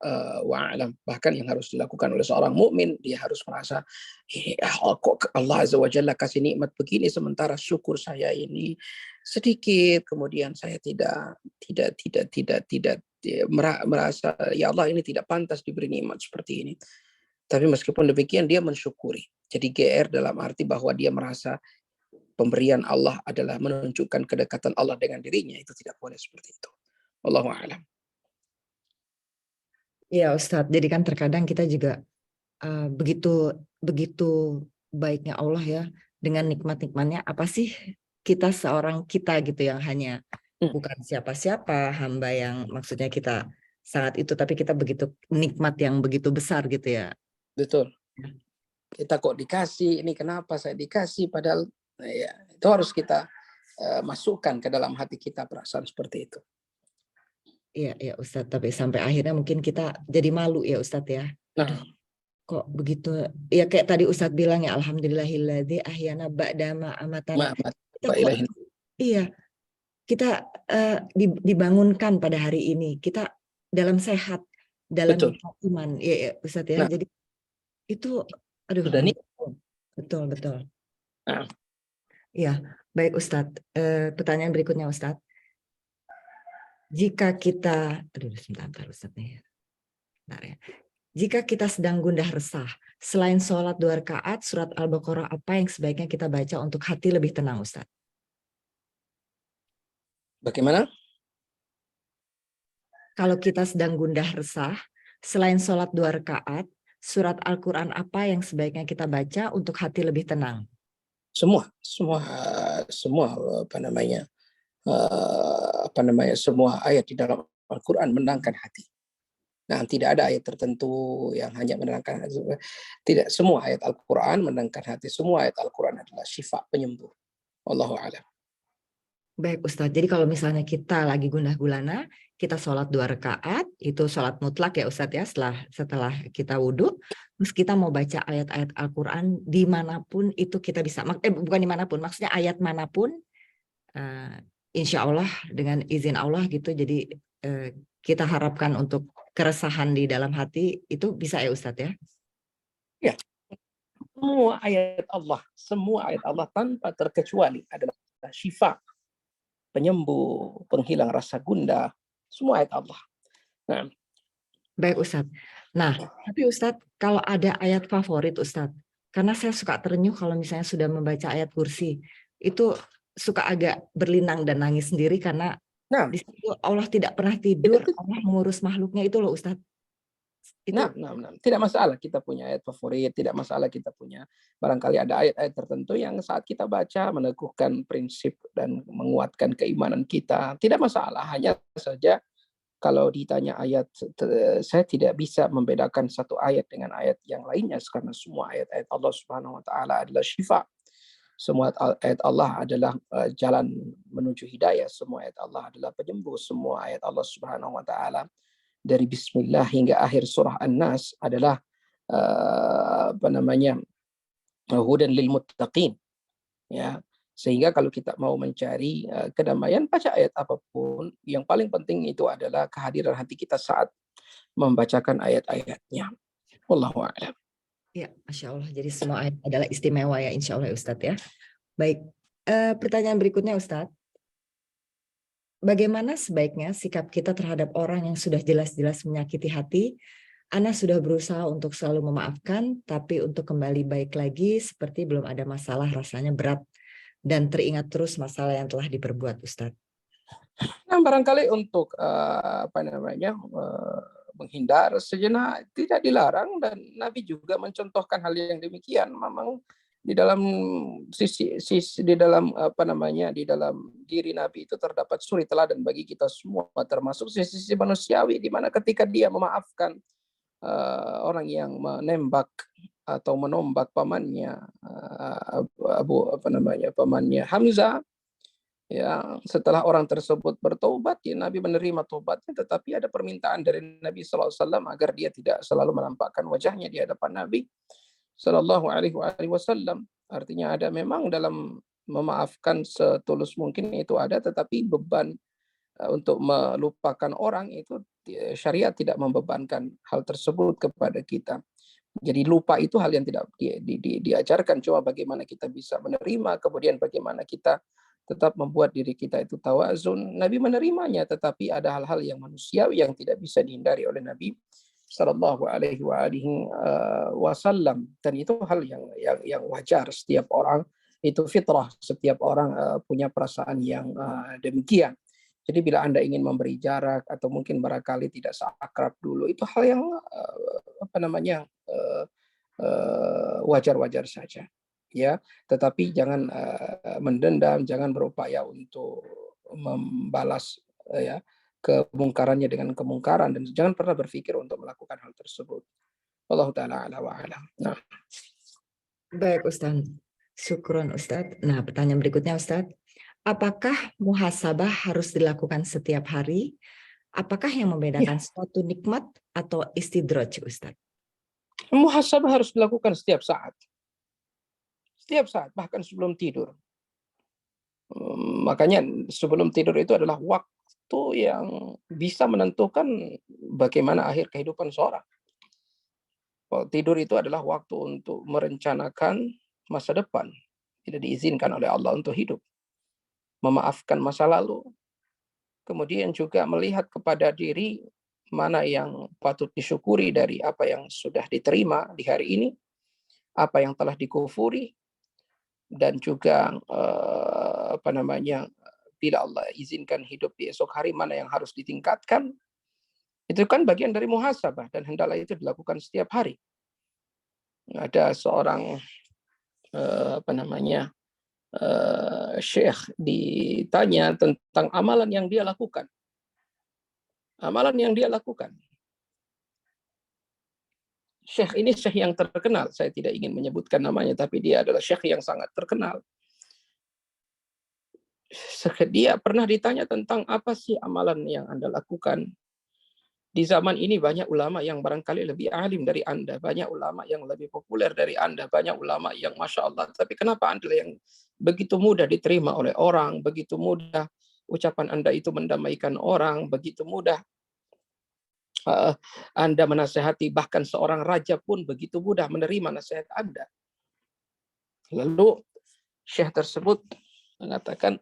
wa a'lam. Bahkan yang harus dilakukan oleh seorang mukmin, dia harus merasa kok Allah Azza wa Jalla kasih nikmat begini sementara syukur saya ini sedikit, kemudian saya tidak merasa ya Allah ini tidak pantas diberi nikmat seperti ini. Tapi meskipun demikian dia mensyukuri. Jadi GR dalam arti bahwa dia merasa pemberian Allah adalah menunjukkan kedekatan Allah dengan dirinya, itu tidak boleh seperti itu. Wallahu a'lam. Iya Ustadz, jadi kan terkadang kita juga begitu baiknya Allah ya, dengan nikmat-nikmatnya, apa sih kita seorang kita gitu yang hanya bukan siapa-siapa, hamba yang maksudnya kita sangat itu, tapi kita begitu nikmat yang begitu besar gitu ya. Betul. Kita kok dikasih, ini kenapa saya dikasih, padahal ya, itu harus kita masukkan ke dalam hati kita perasaan seperti itu. Iya, ya Ustadz, tapi sampai akhirnya mungkin kita jadi malu ya Ustadz ya. Aduh, kok begitu, ya kayak tadi Ustadz bilang ya, alhamdulillahilladzi ahyana ba'da ma amatana. Iya, kita dibangunkan pada hari ini, kita dalam sehat, dalam iman, ya Ustadz ya. Jadi itu, aduh, betul. Iya, baik Ustadz. Pertanyaan berikutnya Ustadz. Jika kita, sebentar Ustadz nih. Bentar ya. Jika kita sedang gundah resah, selain sholat 2 rakaat, surat Al-Baqarah apa yang sebaiknya kita baca untuk hati lebih tenang Ustadz? Bagaimana? Kalau kita sedang gundah resah, selain sholat 2 rakaat, surat Al-Quran apa yang sebaiknya kita baca untuk hati lebih tenang? Semua semua ayat di dalam Al-Quran menenangkan hati. Nah, tidak ada ayat tertentu yang hanya menenangkan hati. Tidak, semua ayat Al-Quran menenangkan hati. Semua ayat Al-Quran adalah syifa, penyembuh. Wallahu a'lam. Baik Ustadz, jadi kalau misalnya kita lagi gundah gulana, kita sholat 2 rakaat, itu sholat mutlak ya Ustadz ya, setelah kita wudhu, terus kita mau baca ayat-ayat Al-Quran dimanapun itu kita bisa, bukan dimanapun, maksudnya ayat manapun, insya Allah dengan izin Allah gitu, jadi kita harapkan untuk keresahan di dalam hati itu bisa ya Ustadz ya? Ya, semua ayat Allah tanpa terkecuali adalah syifa, penyembuh, penghilang rasa gundah, Semua ayat Allah. Nah, Baik Ustadz. Nah, tapi Ustadz, kalau ada ayat favorit Ustadz, karena saya suka terenyuh kalau misalnya sudah membaca ayat kursi, itu suka agak berlinang dan nangis sendiri karena nah, di situ Allah tidak pernah tidur, Allah mengurus makhluknya itu loh Ustadz. Itu nah. Tidak masalah kita punya ayat favorit, tidak masalah kita punya barangkali ada ayat-ayat tertentu yang saat kita baca meneguhkan prinsip dan menguatkan keimanan kita. Tidak masalah, hanya saja kalau ditanya ayat, saya tidak bisa membedakan satu ayat dengan ayat yang lainnya karena semua ayat-ayat Allah Subhanahu wa taala adalah syifa. Semua ayat Allah adalah jalan menuju hidayah, semua ayat Allah adalah penyembuh, semua ayat Allah Subhanahu wa taala dari bismillah hingga akhir surah An-Nas adalah hudan lil muttaqin, ya. Sehingga kalau kita mau mencari kedamaian, baca ayat apapun, yang paling penting itu adalah kehadiran hati kita saat membacakan ayat-ayatnya. Wallahu a'lam. ya, Masya Allah. Jadi semua ayat adalah istimewa ya, insya Allah ya Ustadz ya. Baik, pertanyaan berikutnya Ustadz. Bagaimana sebaiknya sikap kita terhadap orang yang sudah jelas-jelas menyakiti hati? Ana sudah berusaha untuk selalu memaafkan, tapi untuk kembali baik lagi seperti belum ada masalah rasanya berat dan teringat terus masalah yang telah diperbuat Ustadz. Nah, barangkali untuk menghindar sejenak tidak dilarang, dan Nabi juga mencontohkan hal yang demikian. Memang di dalam di dalam diri Nabi itu terdapat suri teladan bagi kita semua, termasuk sisi manusiawi di mana ketika dia memaafkan orang yang menembak atau menombak pamannya pamannya Hamzah, ya, setelah orang tersebut bertobat, ya, Nabi menerima tobatnya, tetapi ada permintaan dari Nabi SAW agar dia tidak selalu menampakkan wajahnya di hadapan Nabi SAW. Artinya ada memang dalam memaafkan setulus mungkin itu ada, tetapi beban untuk melupakan orang itu syariat tidak membebankan hal tersebut kepada kita. Jadi lupa itu hal yang tidak diajarkan, cuma bagaimana kita bisa menerima, kemudian bagaimana kita tetap membuat diri kita itu tawazun. Nabi menerimanya, tetapi ada hal-hal yang manusiawi yang tidak bisa dihindari oleh Nabi Sallallahu Alaihi Wasallam, dan itu hal yang wajar. Setiap orang itu fitrah, setiap orang punya perasaan yang demikian. Jadi bila Anda ingin memberi jarak atau mungkin barangkali tidak seakrab dulu, itu hal yang wajar-wajar saja, ya. Tetapi jangan mendendam, jangan berupaya untuk membalas ya kemungkarannya dengan kemungkaran, dan jangan pernah berpikir untuk melakukan hal tersebut. Wallahu taala a'la wa a'lam. Nah. Baik Ustaz, syukron Ustaz. Nah, pertanyaan berikutnya Ustaz, apakah muhasabah harus dilakukan setiap hari? Apakah yang membedakan suatu nikmat atau istidraj Ustaz? Muhasabah harus dilakukan setiap saat. Setiap saat, bahkan sebelum tidur. Makanya sebelum tidur itu adalah waktu yang bisa menentukan bagaimana akhir kehidupan seorang. Tidur itu adalah waktu untuk merencanakan masa depan. Tidak diizinkan oleh Allah untuk hidup. Memaafkan masa lalu. Kemudian juga melihat kepada diri mana yang patut disyukuri dari apa yang sudah diterima di hari ini, apa yang telah dikufuri, dan juga bila Allah izinkan hidup di esok hari mana yang harus ditingkatkan. Itu kan bagian dari muhasabah, dan hendaklah itu dilakukan setiap hari. Ada seorang syekh ditanya tentang amalan yang dia lakukan. Amalan yang dia lakukan. Syekh ini syekh yang terkenal, saya tidak ingin menyebutkan namanya, tapi dia adalah syekh yang sangat terkenal. Dia pernah ditanya tentang apa sih amalan yang Anda lakukan. Di zaman ini banyak ulama yang barangkali lebih alim dari Anda, banyak ulama yang lebih populer dari Anda, banyak ulama yang Masya Allah, tapi kenapa Anda yang begitu mudah diterima oleh orang, begitu mudah ucapan Anda itu mendamaikan orang, begitu mudah Anda menasehati, bahkan seorang raja pun begitu mudah menerima nasihat Anda. Lalu syekh tersebut mengatakan,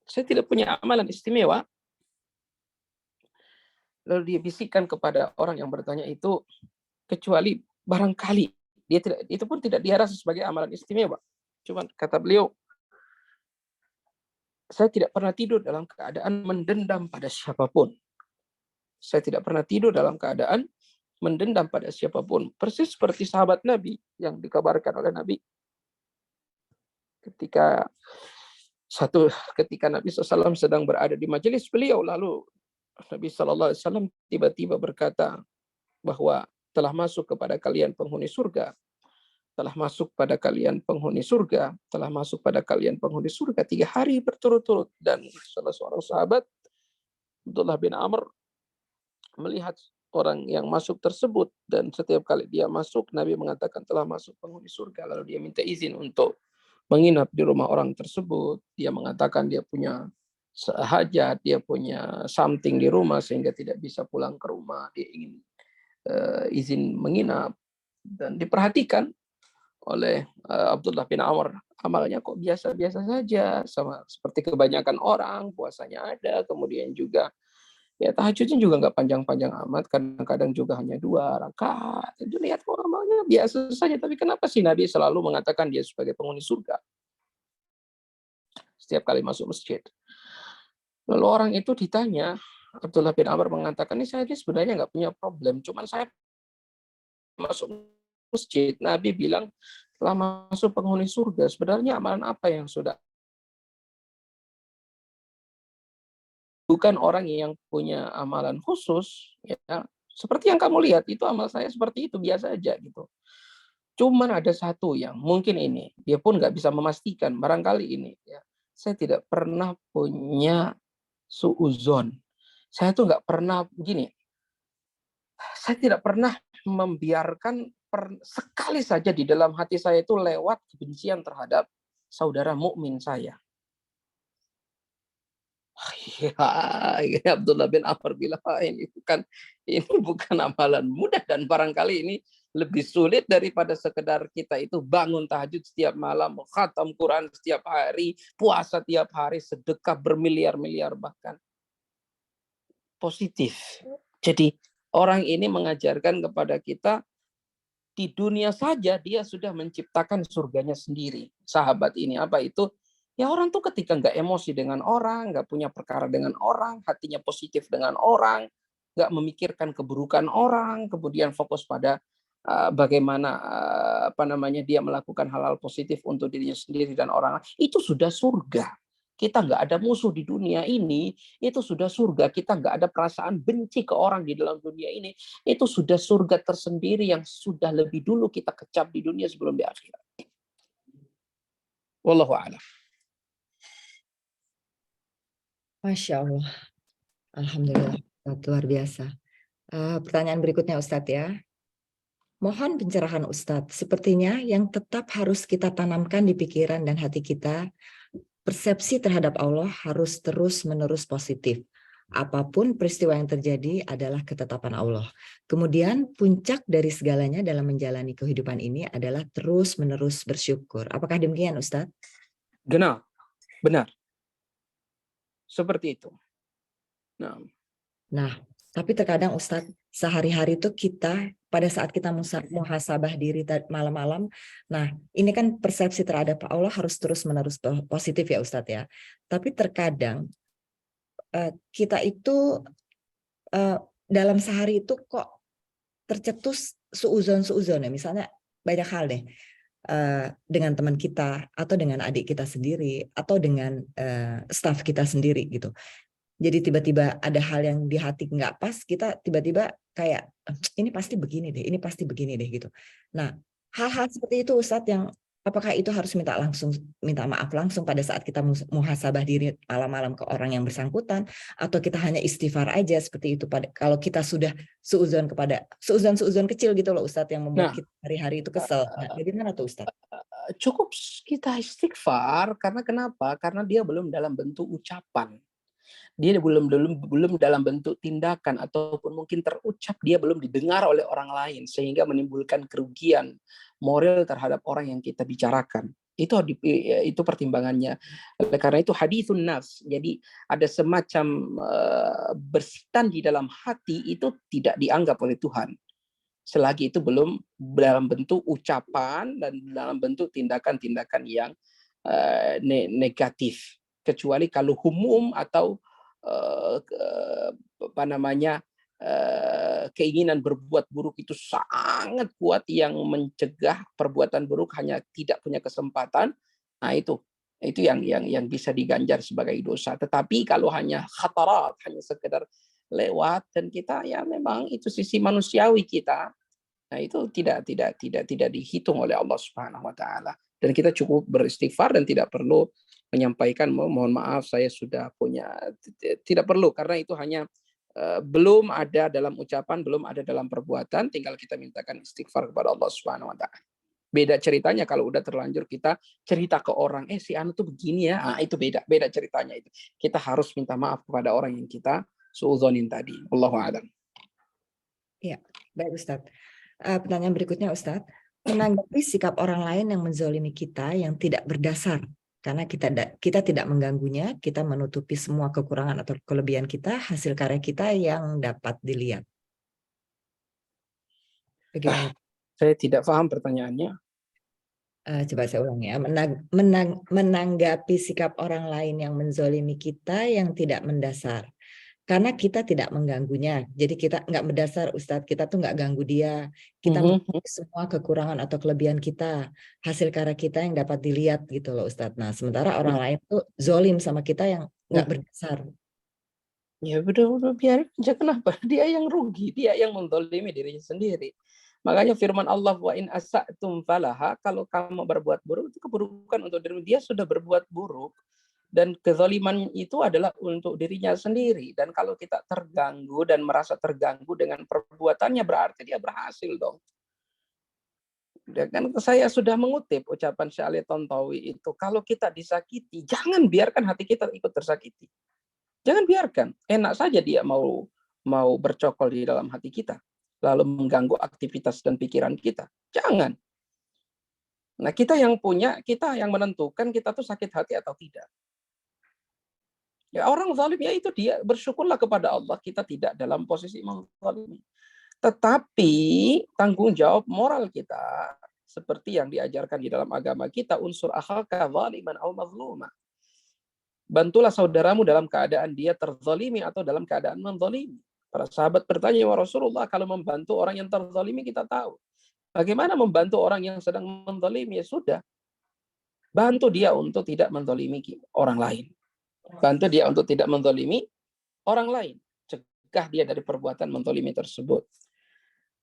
saya tidak punya amalan istimewa, Lalu dia bisikkan kepada orang yang bertanya itu, kecuali barangkali dia tidak, itu pun tidak dia rasa sebagai amalan istimewa. Cuman kata beliau, saya tidak pernah tidur dalam keadaan mendendam pada siapapun. Saya tidak pernah tidur dalam keadaan mendendam pada siapapun. Persis seperti sahabat Nabi yang dikabarkan oleh Nabi ketika Nabi SAW sedang berada di majelis beliau, lalu Nabi SAW tiba-tiba berkata bahwa telah masuk kepada kalian penghuni surga, telah masuk pada kalian penghuni surga, telah masuk pada kalian penghuni surga 3 hari berturut-turut. Dan salah seorang sahabat, Abdullah bin Amr, melihat orang yang masuk tersebut, dan setiap kali dia masuk, Nabi mengatakan telah masuk penghuni surga. Lalu dia minta izin untuk menginap di rumah orang tersebut. Dia mengatakan dia punya hajat, dia punya something di rumah sehingga tidak bisa pulang ke rumah. Dia ingin izin menginap, dan diperhatikan oleh Abdullah bin Amr. Amalnya kok biasa-biasa saja, sama seperti kebanyakan orang. Puasanya ada, kemudian juga ya tahajudnya juga nggak panjang-panjang amat, kadang-kadang juga hanya 2 rakaat. Itu lihat kok amalnya biasa saja, tapi kenapa sih Nabi selalu mengatakan dia sebagai penghuni surga setiap kali masuk masjid? Lalu orang itu ditanya, Abdullah bin Amr mengatakan, ini saya sebenarnya nggak punya problem, cuman saya masuk masjid, Nabi bilang telah masuk penghuni surga. Sebenarnya amalan apa yang sudah? Bukan orang yang punya amalan khusus, ya. Seperti yang kamu lihat, itu amal saya seperti itu, biasa aja gitu. Cuman ada satu yang mungkin ini, dia pun nggak bisa memastikan, barangkali ini, ya. Saya tidak pernah punya suuzon. Saya tuh nggak pernah begini. Saya tidak pernah membiarkan sekali saja di dalam hati saya itu lewat kebencian terhadap saudara mukmin saya. Ya, Abdullah bin Amr bilang, ini bukan amalan mudah, dan barangkali ini lebih sulit daripada sekedar kita itu bangun tahajud setiap malam, khatam Quran setiap hari, puasa tiap hari, sedekah bermiliar-miliar bahkan. Positif. Jadi orang ini mengajarkan kepada kita di dunia saja dia sudah menciptakan surganya sendiri. Sahabat ini apa itu? Ya orang tuh ketika nggak emosi dengan orang, nggak punya perkara dengan orang, hatinya positif dengan orang, nggak memikirkan keburukan orang, kemudian fokus pada bagaimana dia melakukan hal-hal positif untuk dirinya sendiri dan orang lain, itu sudah surga. Kita nggak ada musuh di dunia ini, itu sudah surga. Kita nggak ada perasaan benci ke orang di dalam dunia ini, itu sudah surga tersendiri yang sudah lebih dulu kita kecap di dunia sebelum di akhirat. Wallahu a'lam. Masya Allah. Alhamdulillah. Luar biasa. Pertanyaan berikutnya Ustadz ya. Mohon pencerahan Ustadz. Sepertinya yang tetap harus kita tanamkan di pikiran dan hati kita, persepsi terhadap Allah harus terus-menerus positif. Apapun peristiwa yang terjadi adalah ketetapan Allah. Kemudian puncak dari segalanya dalam menjalani kehidupan ini adalah terus-menerus bersyukur. Apakah demikian Ustadz? Benar. Seperti itu. Nah, tapi terkadang Ustadz, sehari-hari itu kita, pada saat kita muhasabah diri malam-malam, nah ini kan persepsi terhadap Allah harus terus-menerus positif ya Ustadz ya. Tapi terkadang kita itu dalam sehari itu kok tercetus suuzon ya. Misalnya banyak hal deh. Dengan teman kita, atau dengan adik kita sendiri, atau dengan staf kita sendiri gitu. Jadi tiba-tiba ada hal yang di hati nggak pas, kita tiba-tiba kayak ini pasti begini deh gitu. Nah, hal-hal seperti itu Ustadz, yang apakah itu harus minta maaf langsung pada saat kita muhasabah diri malam-malam ke orang yang bersangkutan, atau kita hanya istighfar aja seperti itu kalau kita sudah suuzon kecil gitu loh Ustadz, yang membuat kita hari-hari itu kesel. Nah, bagaimana tuh Ustadz? Cukup kita istighfar, karena kenapa? Karena dia belum dalam bentuk ucapan. Dia belum dalam bentuk tindakan, ataupun mungkin terucap, dia belum didengar oleh orang lain sehingga menimbulkan kerugian moral terhadap orang yang kita bicarakan. Itu pertimbangannya. Oleh karena itu haditsun nafs. Jadi ada semacam bersitan di dalam hati itu tidak dianggap oleh Tuhan. Selagi itu belum dalam bentuk ucapan dan dalam bentuk tindakan-tindakan yang negatif. Kecuali kalau humum atau keinginan berbuat buruk itu sangat kuat yang mencegah perbuatan buruk hanya tidak punya kesempatan. Nah itu yang bisa diganjar sebagai dosa. Tetapi kalau hanya khatarat, hanya sekedar lewat dan kita ya memang itu sisi manusiawi kita. Nah itu tidak dihitung oleh Allah Subhanahu wa taala. Dan kita cukup beristighfar dan tidak perlu menyampaikan mohon maaf saya sudah punya, tidak perlu, karena itu hanya belum ada dalam ucapan, belum ada dalam perbuatan, tinggal kita mintakan istighfar kepada Allah Subhanahu wa taala. Beda ceritanya kalau udah terlanjur kita cerita ke orang, si anu tuh begini ya. Nah, itu beda ceritanya itu. Kita harus minta maaf kepada orang yang kita suuzonin tadi. Wallahu a'lam. Ya, baik Ustadz. Pertanyaan berikutnya Ustadz, menanggapi sikap orang lain yang menzolimi kita yang tidak berdasar, karena kita tidak mengganggunya, kita menutupi semua kekurangan atau kelebihan kita, hasil karya kita yang dapat dilihat. Bagaimana? Saya tidak paham pertanyaannya. Coba saya ulang ya. Menanggapi sikap orang lain yang menzolimi kita yang tidak mendasar. Karena kita tidak mengganggunya, jadi kita nggak berdasar Ustadz, kita tuh nggak ganggu dia, kita menutupi semua kekurangan atau kelebihan kita, hasil karya kita yang dapat dilihat gitu loh Ustadz. Nah sementara orang lain tuh zolim sama kita yang nggak berdasar. Ya udah biarin aja, kenapa? Dia yang rugi, dia yang menzalimi dirinya sendiri. Makanya firman Allah, wa in asa'tum falaha, kalau kamu berbuat buruk itu keburukan untuk dirimu. Dia sudah berbuat buruk. Dan kezaliman itu adalah untuk dirinya sendiri. Dan kalau kita terganggu dan merasa terganggu dengan perbuatannya, berarti dia berhasil dong. Dan saya sudah mengutip ucapan Syekh Ali Tontowi itu, kalau kita disakiti, jangan biarkan hati kita ikut tersakiti. Jangan biarkan. Enak saja dia mau bercokol di dalam hati kita, lalu mengganggu aktivitas dan pikiran kita. Jangan. Nah, kita yang menentukan kita tuh sakit hati atau tidak. Ya orang zalim ya itu dia, bersyukurlah kepada Allah kita tidak dalam posisi menzalimi. Tetapi tanggung jawab moral kita seperti yang diajarkan di dalam agama kita, unsur akhaka zaliman aw mazluma. Bantulah saudaramu dalam keadaan dia terzalimi atau dalam keadaan menzalimi. Para sahabat bertanya, ya Rasulullah, kalau membantu orang yang terzalimi kita tahu. Bagaimana membantu orang yang sedang menzalimi? Ya sudah, bantu dia untuk tidak menzalimi orang lain. Bantu dia untuk tidak menzalimi orang lain. Cegah dia dari perbuatan menzalimi tersebut.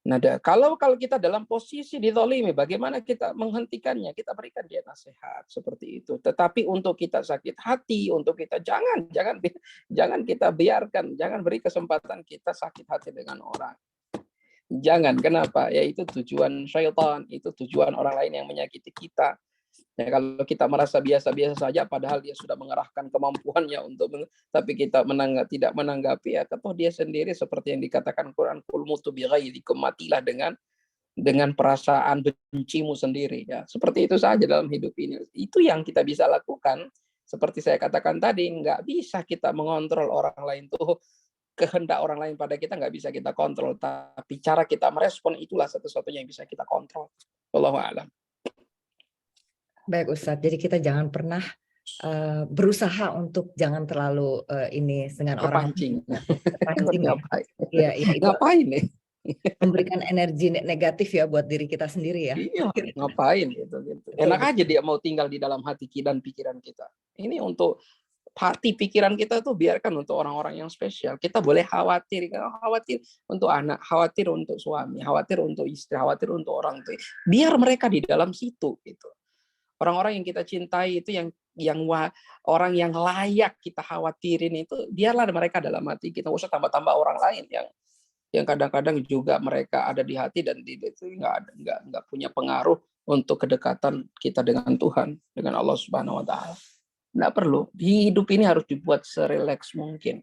Nah, kalau kita dalam posisi dizalimi, bagaimana kita menghentikannya? Kita berikan dia nasihat seperti itu. Tetapi untuk kita sakit hati, untuk kita jangan kita biarkan, jangan beri kesempatan kita sakit hati dengan orang. Jangan, kenapa? Ya itu tujuan syaitan, itu tujuan orang lain yang menyakiti kita. Ya, kalau kita merasa biasa-biasa saja, padahal dia sudah mengerahkan kemampuannya tapi kita tidak menanggapi, ya toh dia sendiri seperti yang dikatakan Quran, qul mutu bighairikum, matilah dengan perasaan bencimu sendiri. Ya, seperti itu saja dalam hidup ini. Itu yang kita bisa lakukan. Seperti saya katakan tadi, nggak bisa kita mengontrol orang lain tuh. Kehendak orang lain pada kita nggak bisa kita kontrol, tapi cara kita merespon itulah satu-satunya yang bisa kita kontrol. Wallahu a'lam. Baik Ustadz, jadi kita jangan pernah berusaha untuk jangan terlalu ini dengan orang. Terpancing. Ngapain? Iya, itu ngapain nih? Memberikan energi negatif ya buat diri kita sendiri ya. Iya, ngapain gitu. Enak aja dia mau tinggal di dalam hati dan pikiran kita. Ini untuk hati pikiran kita tuh biarkan untuk orang-orang yang spesial. Kita boleh khawatir untuk anak, khawatir untuk suami, khawatir untuk istri, khawatir untuk orang tua. Biar mereka di dalam situ gitu. Orang-orang yang kita cintai itu yang orang yang layak kita khawatirin itu, biarlah mereka dalam hati kita. Usah tambah-tambah orang lain yang kadang-kadang juga mereka ada di hati dan itu nggak punya pengaruh untuk kedekatan kita dengan Tuhan, dengan Allah Subhanahu wa taala. Nggak perlu. Hidup ini harus dibuat serileks mungkin.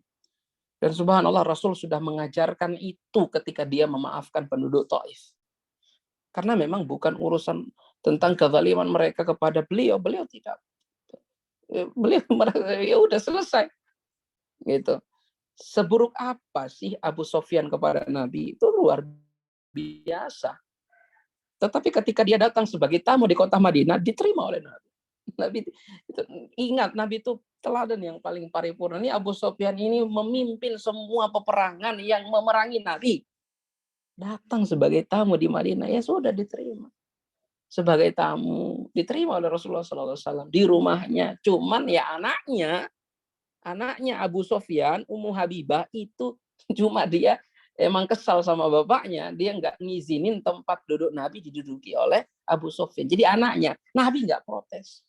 Dan subhanallah, Rasul sudah mengajarkan itu ketika dia memaafkan penduduk Taif. Karena memang bukan urusan tentang kezaliman mereka kepada beliau, beliau tidak, beliau ya udah selesai gitu. Seburuk apa sih Abu Sofyan kepada Nabi, itu luar biasa. Tetapi ketika dia datang sebagai tamu di kota Madinah, diterima oleh Nabi. Nabi itu, ingat, Nabi itu teladan yang paling paripurna. Ini Abu Sofyan ini memimpin semua peperangan yang memerangi Nabi. Datang sebagai tamu di Madinah, ya sudah diterima. Sebagai tamu, diterima oleh Rasulullah SAW di rumahnya. Cuman ya anaknya Abu Sofyan, Ummu Habibah itu cuma dia emang kesal sama bapaknya, dia nggak ngizinin tempat duduk Nabi diduduki oleh Abu Sofyan. Jadi anaknya, Nabi nggak protes.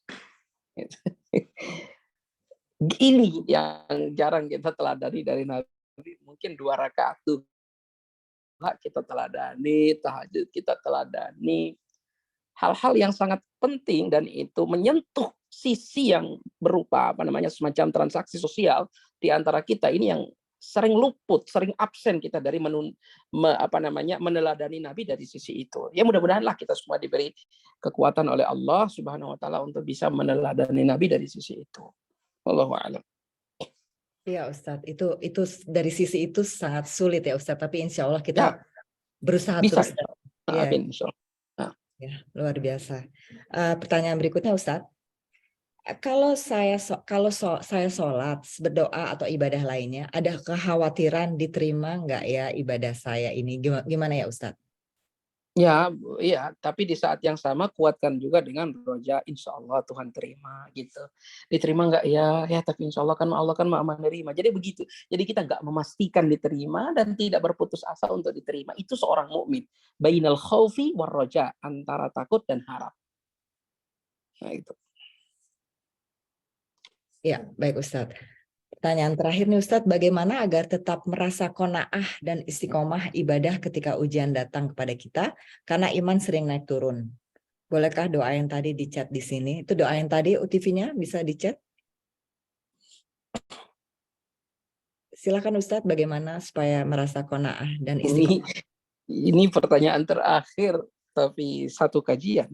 Ini yang jarang kita teladani dari Nabi. Mungkin 2 rakaat tuh kita teladani, tahajud kita teladani. Hal-hal yang sangat penting dan itu menyentuh sisi yang berupa semacam transaksi sosial di antara kita ini yang sering luput, sering absen kita dari meneladani Nabi dari sisi itu. Ya mudah-mudahanlah kita semua diberi kekuatan oleh Allah Subhanahu wa taala untuk bisa meneladani Nabi dari sisi itu. Wallahu a'lam. Iya Ustadz, itu dari sisi itu sangat sulit ya Ustadz, tapi insya Allah kita berusaha bisa, terus. Iya. Amin, insya Allah. Ya, luar biasa. Pertanyaan berikutnya Ustadz, kalau saya sholat, berdoa atau ibadah lainnya, ada kekhawatiran diterima nggak ya ibadah saya ini? Gimana ya Ustadz? Ya, iya. Tapi di saat yang sama kuatkan juga dengan roja, insya Allah Tuhan terima gitu. Diterima nggak ya? Ya, tapi insya Allah kan maha menerima. Jadi begitu. Jadi kita nggak memastikan diterima dan tidak berputus asa untuk diterima. Itu seorang mukmin. Bainal khaufi war roja, antara takut dan harap. Nah, itu. Ya, baik Ustadz. Pertanyaan terakhir nih Ustadz, bagaimana agar tetap merasa qanaah dan istiqomah ibadah ketika ujian datang kepada kita karena iman sering naik turun? Bolehkah doa yang tadi di chat di sini? Itu doa yang tadi UTV-nya bisa di chat? Silakan Ustadz, bagaimana supaya merasa qanaah dan istiqomah? Ini pertanyaan terakhir tapi satu kajian.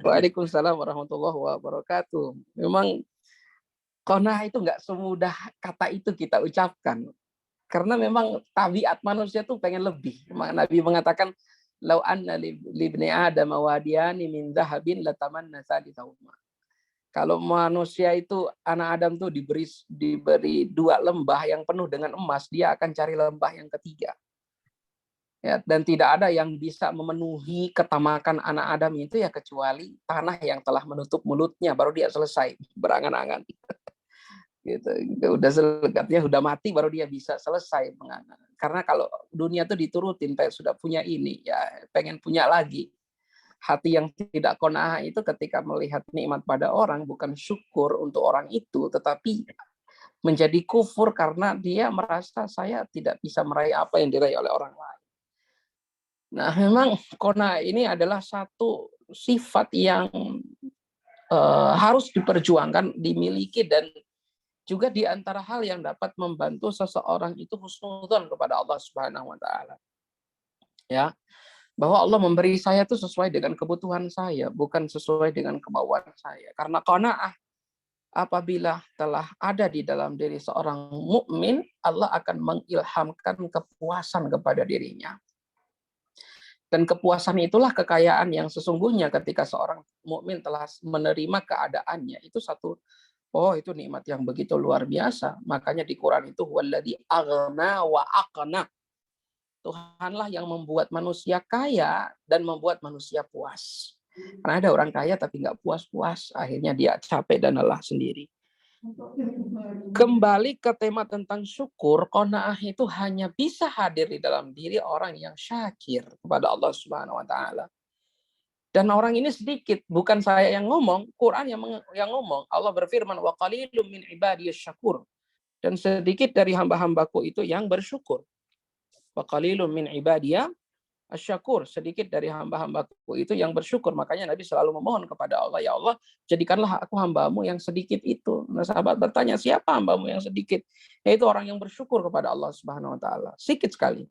Waalaikumsalam warahmatullahi wabarakatuh. Memang qanaah itu nggak semudah kata itu kita ucapkan. Karena memang tabiat manusia tuh pengen lebih. Nabi mengatakan, "Lau anna libni Adam wadiyani min dhahabin latamanna tsalitsahuma." Kalau manusia itu, anak Adam tuh diberi 2 lembah yang penuh dengan emas, dia akan cari lembah yang ketiga. Ya, dan tidak ada yang bisa memenuhi ketamakan anak Adam itu ya kecuali tanah yang telah menutup mulutnya, baru dia selesai berangan-angan. Gitu. Udah selekatnya udah mati baru dia bisa selesai mengangan. Karena kalau dunia tuh diturutin, kayak sudah punya ini ya pengen punya lagi. Hati yang tidak qanaah itu ketika melihat nikmat pada orang bukan syukur untuk orang itu, tetapi menjadi kufur karena dia merasa saya tidak bisa meraih apa yang diraih oleh orang lain. Nah, memang qanaah ini adalah satu sifat yang harus diperjuangkan, dimiliki, dan juga di antara hal yang dapat membantu seseorang itu husnudzon kepada Allah Subhanahu wa taala. Ya, bahwa Allah memberi saya itu sesuai dengan kebutuhan saya, bukan sesuai dengan kemauan saya. Karena qanaah apabila telah ada di dalam diri seorang mukmin, Allah akan mengilhamkan kepuasan kepada dirinya. Dan kepuasan itulah kekayaan yang sesungguhnya ketika seorang mukmin telah menerima keadaannya. Itu itu nikmat yang begitu luar biasa. Makanya di Quran itu huwallazi aghna wa aqna. Tuhanlah yang membuat manusia kaya dan membuat manusia puas. Karena ada orang kaya tapi nggak puas-puas, akhirnya dia capek dan lelah sendiri. Kembali ke tema tentang syukur, qanaah itu hanya bisa hadir di dalam diri orang yang syakir kepada Allah Subhanahu wa taala. Dan orang ini sedikit, bukan saya yang ngomong, Quran yang ngomong. Allah berfirman, wa qalilum min ibadiyasy syakur. Dan sedikit dari hamba-hambaku itu yang bersyukur. Wa qalilum min ibadiyasy syakur, sedikit dari hamba-hambaku itu yang bersyukur. Makanya Nabi selalu memohon kepada Allah, ya Allah, jadikanlah aku hambamu yang sedikit itu. Nah, sahabat bertanya, siapa hambamu yang sedikit? Yaitu orang yang bersyukur kepada Allah Subhanahu wa taala. Sedikit sekali.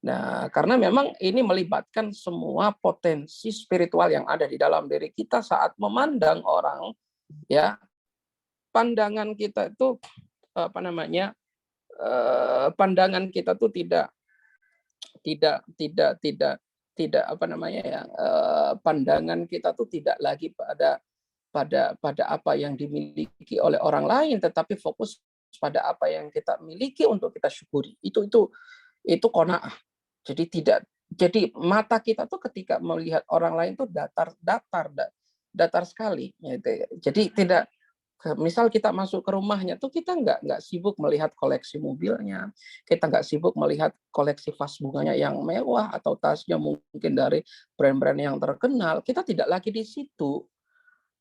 Nah, karena memang ini melibatkan semua potensi spiritual yang ada di dalam diri kita saat memandang orang, ya. Pandangan kita itu apa namanya? Pandangan kita tuh tidak apa namanya ya? Pandangan kita tuh tidak lagi pada apa yang dimiliki oleh orang lain, tetapi fokus pada apa yang kita miliki untuk kita syukuri. Itu qanaah. Jadi mata kita tuh ketika melihat orang lain tuh datar sekali gitu ya. Jadi tidak, misal kita masuk ke rumahnya tuh kita nggak sibuk melihat koleksi mobilnya, kita nggak sibuk melihat koleksi vas bunganya yang mewah atau tasnya mungkin dari brand-brand yang terkenal. Kita tidak lagi di situ,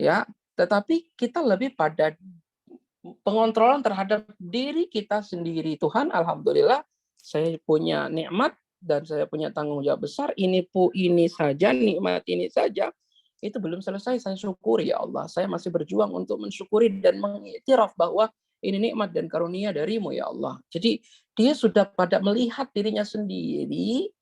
ya. Tetapi kita lebih pada pengontrolan terhadap diri kita sendiri. Tuhan, alhamdulillah saya punya nikmat dan saya punya tanggung jawab besar. Ini saja, nikmat ini saja, itu belum selesai saya syukuri, ya Allah. Saya masih berjuang untuk mensyukuri dan mengiktiraf bahwa ini nikmat dan karunia darimu, ya Allah. Jadi dia sudah pada melihat dirinya sendiri,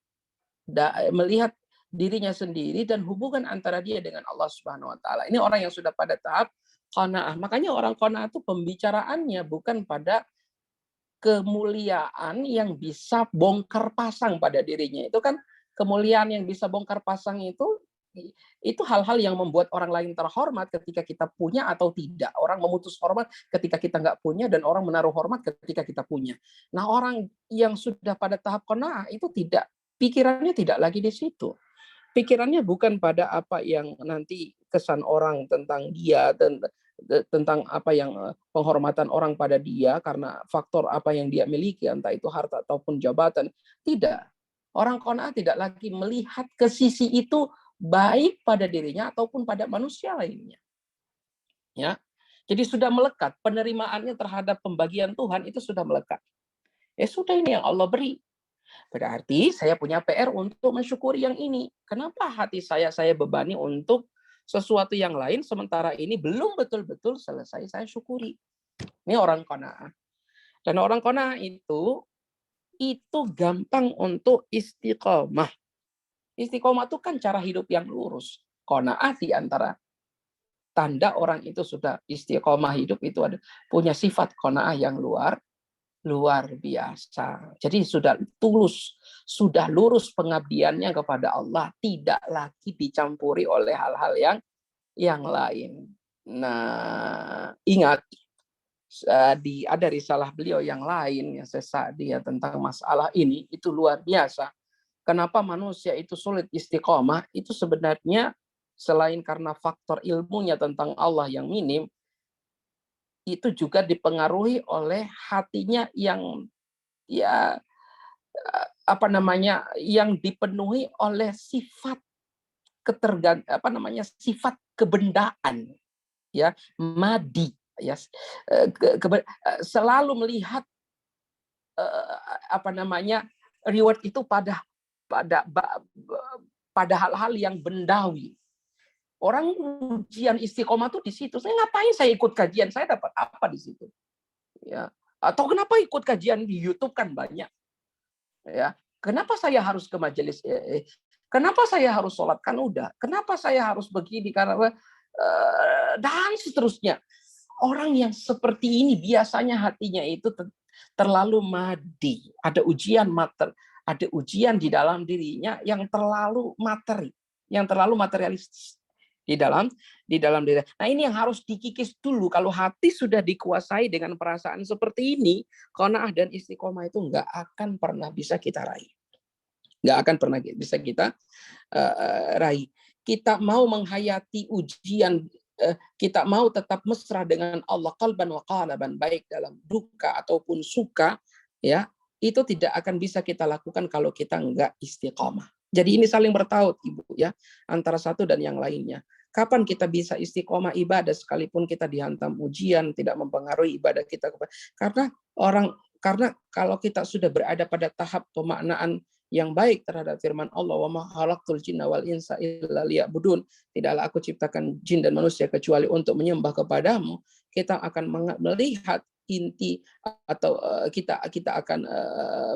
dan hubungan antara dia dengan Allah Subhanahu wa taala. Ini orang yang sudah pada tahap qanaah. Makanya orang qanaah itu pembicaraannya bukan pada kemuliaan yang bisa bongkar pasang pada dirinya. Itu kan kemuliaan yang bisa bongkar pasang itu hal-hal yang membuat orang lain terhormat ketika kita punya atau tidak. Orang memutus hormat ketika kita nggak punya, dan orang menaruh hormat ketika kita punya. Nah, orang yang sudah pada tahap qanaah itu pikirannya tidak lagi di situ. Pikirannya bukan pada apa yang nanti kesan orang tentang dia, tentang apa yang penghormatan orang pada dia karena faktor apa yang dia miliki, entah itu harta ataupun jabatan. Tidak. Orang qanaah tidak lagi melihat ke sisi itu baik pada dirinya ataupun pada manusia lainnya. Ya. Jadi sudah melekat, penerimaannya terhadap pembagian Tuhan itu sudah melekat. Ya sudah, ini yang Allah beri. Berarti saya punya PR untuk mensyukuri yang ini. Kenapa hati saya bebani untuk sesuatu yang lain sementara ini belum betul-betul selesai saya syukuri. Ini orang qanaah. Dan orang qanaah itu gampang untuk istiqomah. Istiqomah itu kan cara hidup yang lurus. Qanaah di antara tanda orang itu sudah istiqomah hidup itu punya sifat qanaah yang luar biasa. Jadi sudah lurus pengabdiannya kepada Allah, tidak lagi dicampuri oleh hal-hal yang lain. Nah, ingat ada risalah beliau yang lain yang dia tentang masalah ini, itu luar biasa. Kenapa manusia itu sulit istiqomah? Itu sebenarnya selain karena faktor ilmunya tentang Allah yang minim, itu juga dipengaruhi oleh hatinya yang yang dipenuhi oleh sifat sifat kebendaan, ya, madi, ya, selalu melihat reward itu pada hal-hal yang bendawi. Orang ujian istiqomah tuh di situ. Saya ngapain saya ikut kajian? Saya dapat apa di situ? Ya. Atau kenapa ikut kajian di YouTube kan banyak? Ya. Kenapa saya harus ke majelis? Kenapa saya harus sholat? Kan udah. Kenapa saya harus begini? Karena dan seterusnya. Orang yang seperti ini biasanya hatinya itu terlalu madi. Ada ujian di dalam dirinya yang terlalu yang terlalu materialistis di dalam diri. Nah, ini yang harus dikikis dulu. Kalau hati sudah dikuasai dengan perasaan seperti ini, qanaah dan istiqomah itu nggak akan pernah bisa kita raih. Nggak akan pernah bisa kita raih. Kita mau menghayati ujian, kita mau tetap mesra dengan Allah qalban wa qalaban, baik dalam duka ataupun suka, ya, itu tidak akan bisa kita lakukan kalau kita nggak istiqomah. Jadi ini saling bertaut, Ibu, ya, antara satu dan yang lainnya. Kapan kita bisa istiqomah ibadah sekalipun kita dihantam ujian, tidak mempengaruhi ibadah kita? Karena kalau kita sudah berada pada tahap pemaknaan yang baik terhadap firman Allah, wa ma khalaqtul jinna wal insa illa liya'budun, tidaklah aku ciptakan jin dan manusia kecuali untuk menyembah kepadamu, kita akan melihat inti atau kita akan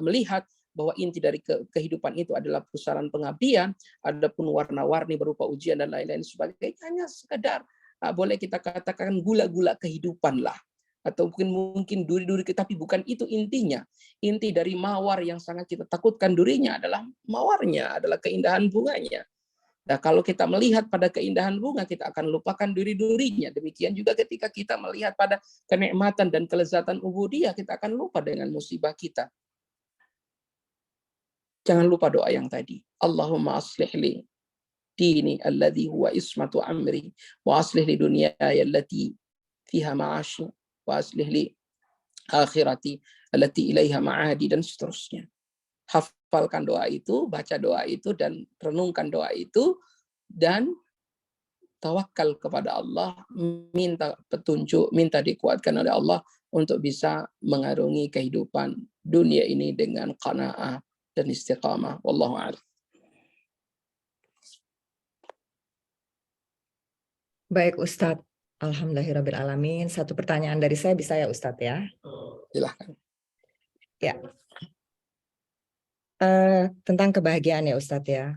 melihat bahwa inti dari kehidupan itu adalah pusaran pengabdian, adapun warna-warni berupa ujian dan lain-lain sebagainya hanya sekedar boleh kita katakan gula-gula kehidupan lah, atau mungkin duri-duri, tapi bukan itu intinya. Inti dari mawar yang sangat kita takutkan durinya adalah mawarnya, adalah keindahan bunganya. Nah, kalau kita melihat pada keindahan bunga, kita akan lupakan duri-durinya. Demikian juga ketika kita melihat pada kenikmatan dan kelezatan ubudiyah, kita akan lupa dengan musibah kita. Jangan lupa doa yang tadi. Allahumma aslih li dini alladhi huwa ismatu amri, wa aslih li dunyaya allati fiha ma'ashi, wa aslih li akhirati allati ilaiha ma'adi, dan seterusnya. Hafalkan doa itu, baca doa itu, dan renungkan doa itu, dan tawakal kepada Allah, minta petunjuk, minta dikuatkan oleh Allah untuk bisa mengarungi kehidupan dunia ini dengan qanaah dan istiqamah. Wallahu a'lam. Baik Ustadz, alhamdulillahirrabbilalamin. Satu pertanyaan dari saya bisa ya Ustadz ya? Silahkan. Ya. Tentang kebahagiaan ya Ustadz ya.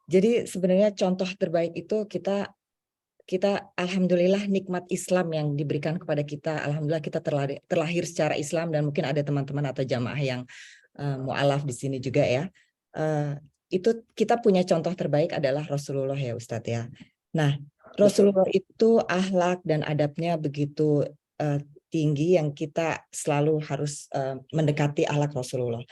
Jadi sebenarnya contoh terbaik itu kita alhamdulillah nikmat Islam yang diberikan kepada kita. Alhamdulillah kita terlahir secara Islam, dan mungkin ada teman-teman atau jamaah yang mu'alaf di sini juga ya. Itu kita punya contoh terbaik adalah Rasulullah ya Ustadz ya. Nah, Rasulullah itu akhlak dan adabnya begitu tinggi yang kita selalu harus mendekati akhlak Rasulullah.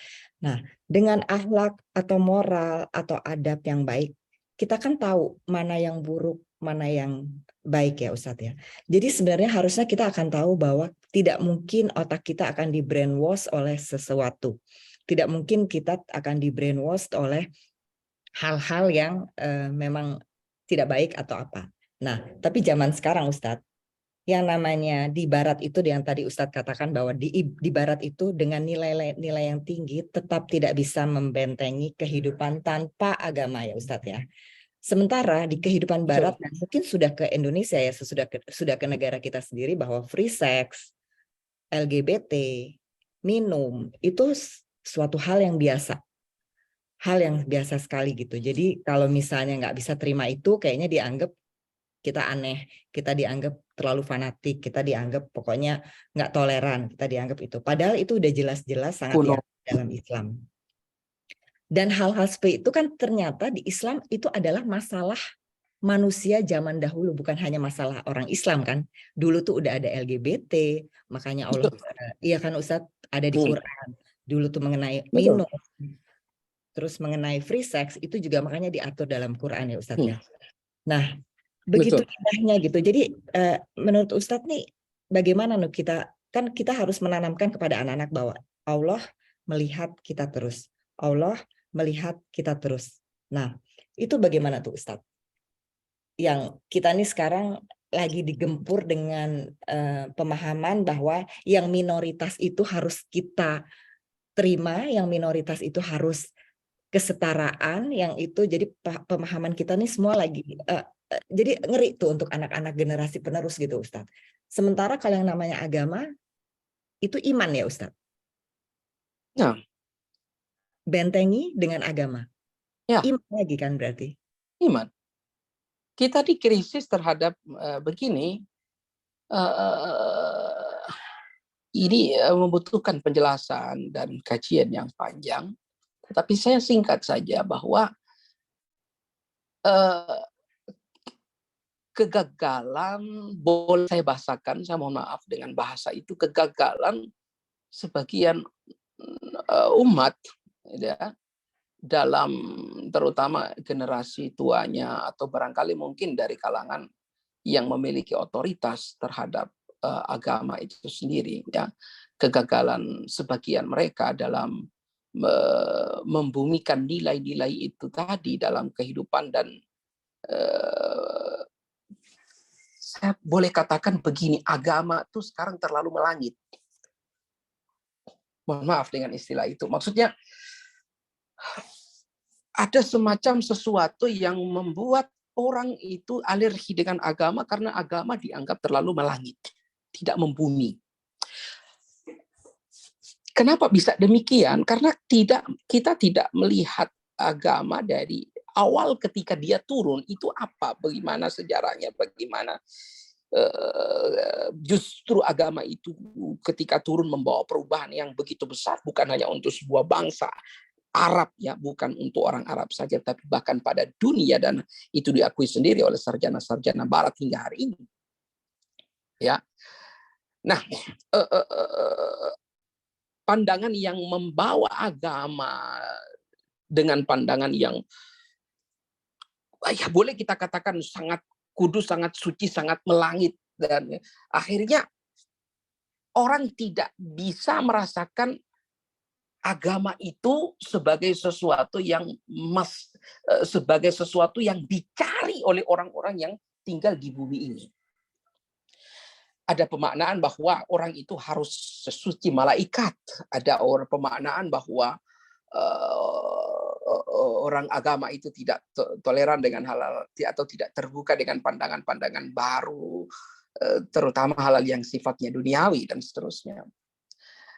Nah, dengan akhlak atau moral atau adab yang baik, kita kan tahu mana yang buruk, mana yang baik ya Ustadz ya. Jadi sebenarnya harusnya kita akan tahu bahwa tidak mungkin otak kita akan di brainwash oleh sesuatu. Tidak mungkin kita akan di brainwash oleh hal-hal yang memang tidak baik atau apa. Nah, tapi zaman sekarang Ustadz, yang namanya di barat itu yang tadi Ustadz katakan bahwa di barat itu dengan nilai yang tinggi tetap tidak bisa membentengi kehidupan tanpa agama ya Ustadz ya. Sementara di kehidupan barat dan mungkin sudah ke Indonesia ya, sudah ke negara kita sendiri, bahwa free sex, LGBT, minum itu suatu hal yang biasa. Hal yang biasa sekali gitu. Jadi kalau misalnya nggak bisa terima itu, kayaknya dianggap kita aneh, kita dianggap terlalu fanatik, kita dianggap pokoknya nggak toleran, kita dianggap itu. Padahal itu udah jelas-jelas sangat diatur dalam Islam. Dan hal-hal seperti itu kan ternyata di Islam itu adalah masalah manusia zaman dahulu, bukan hanya masalah orang Islam kan. Dulu tuh udah ada LGBT, makanya Allah, iya kan Ustadz, ada di Quran. Dulu tuh mengenai minum, terus mengenai free sex, itu juga makanya diatur dalam Quran ya Ustadz ya. Nah, begitu indahnya gitu. Jadi menurut Ustadz nih, bagaimana kita harus menanamkan kepada anak-anak bahwa Allah melihat kita terus. Allah melihat kita terus. Nah, itu bagaimana tuh Ustadz? Yang kita nih sekarang lagi digempur dengan pemahaman bahwa yang minoritas itu harus kita terima, yang minoritas itu harus kesetaraan, yang itu jadi pemahaman kita nih semua lagi jadi ngeri tuh untuk anak-anak generasi penerus gitu Ustadz. Sementara kalau yang namanya agama itu iman ya Ustadz. Ya. Bentengi dengan agama. Ya. Iman lagi kan berarti. Iman. Kita di krisis terhadap begini, ini membutuhkan penjelasan dan kajian yang panjang. Tetapi saya singkat saja bahwa kegagalan, boleh saya bahasakan, saya mohon maaf dengan bahasa itu, kegagalan sebagian umat ya, dalam terutama generasi tuanya atau barangkali mungkin dari kalangan yang memiliki otoritas terhadap agama itu sendiri ya, kegagalan sebagian mereka dalam membumikan nilai-nilai itu tadi dalam kehidupan, dan saya boleh katakan begini, agama itu sekarang terlalu melangit. Mohon maaf dengan istilah itu. Maksudnya ada semacam sesuatu yang membuat orang itu alergi dengan agama karena agama dianggap terlalu melangit, tidak membumi. Kenapa bisa demikian? Karena kita tidak melihat agama dari awal ketika dia turun itu apa, bagaimana sejarahnya, bagaimana justru agama itu ketika turun membawa perubahan yang begitu besar, bukan hanya untuk sebuah bangsa Arab, ya, bukan untuk orang Arab saja, tapi bahkan pada dunia, dan itu diakui sendiri oleh sarjana-sarjana Barat hingga hari ini. Ya, nah, pandangan yang membawa agama dengan pandangan yang ya boleh kita katakan sangat kudus, sangat suci, sangat melangit, dan akhirnya orang tidak bisa merasakan agama itu sebagai sesuatu yang sebagai sesuatu yang dicari oleh orang-orang yang tinggal di bumi ini. Ada pemaknaan bahwa orang itu harus sesuci malaikat. Ada pemaknaan bahwa orang agama itu tidak toleran dengan hal-hal atau tidak terbuka dengan pandangan-pandangan baru, terutama hal-hal yang sifatnya duniawi dan seterusnya.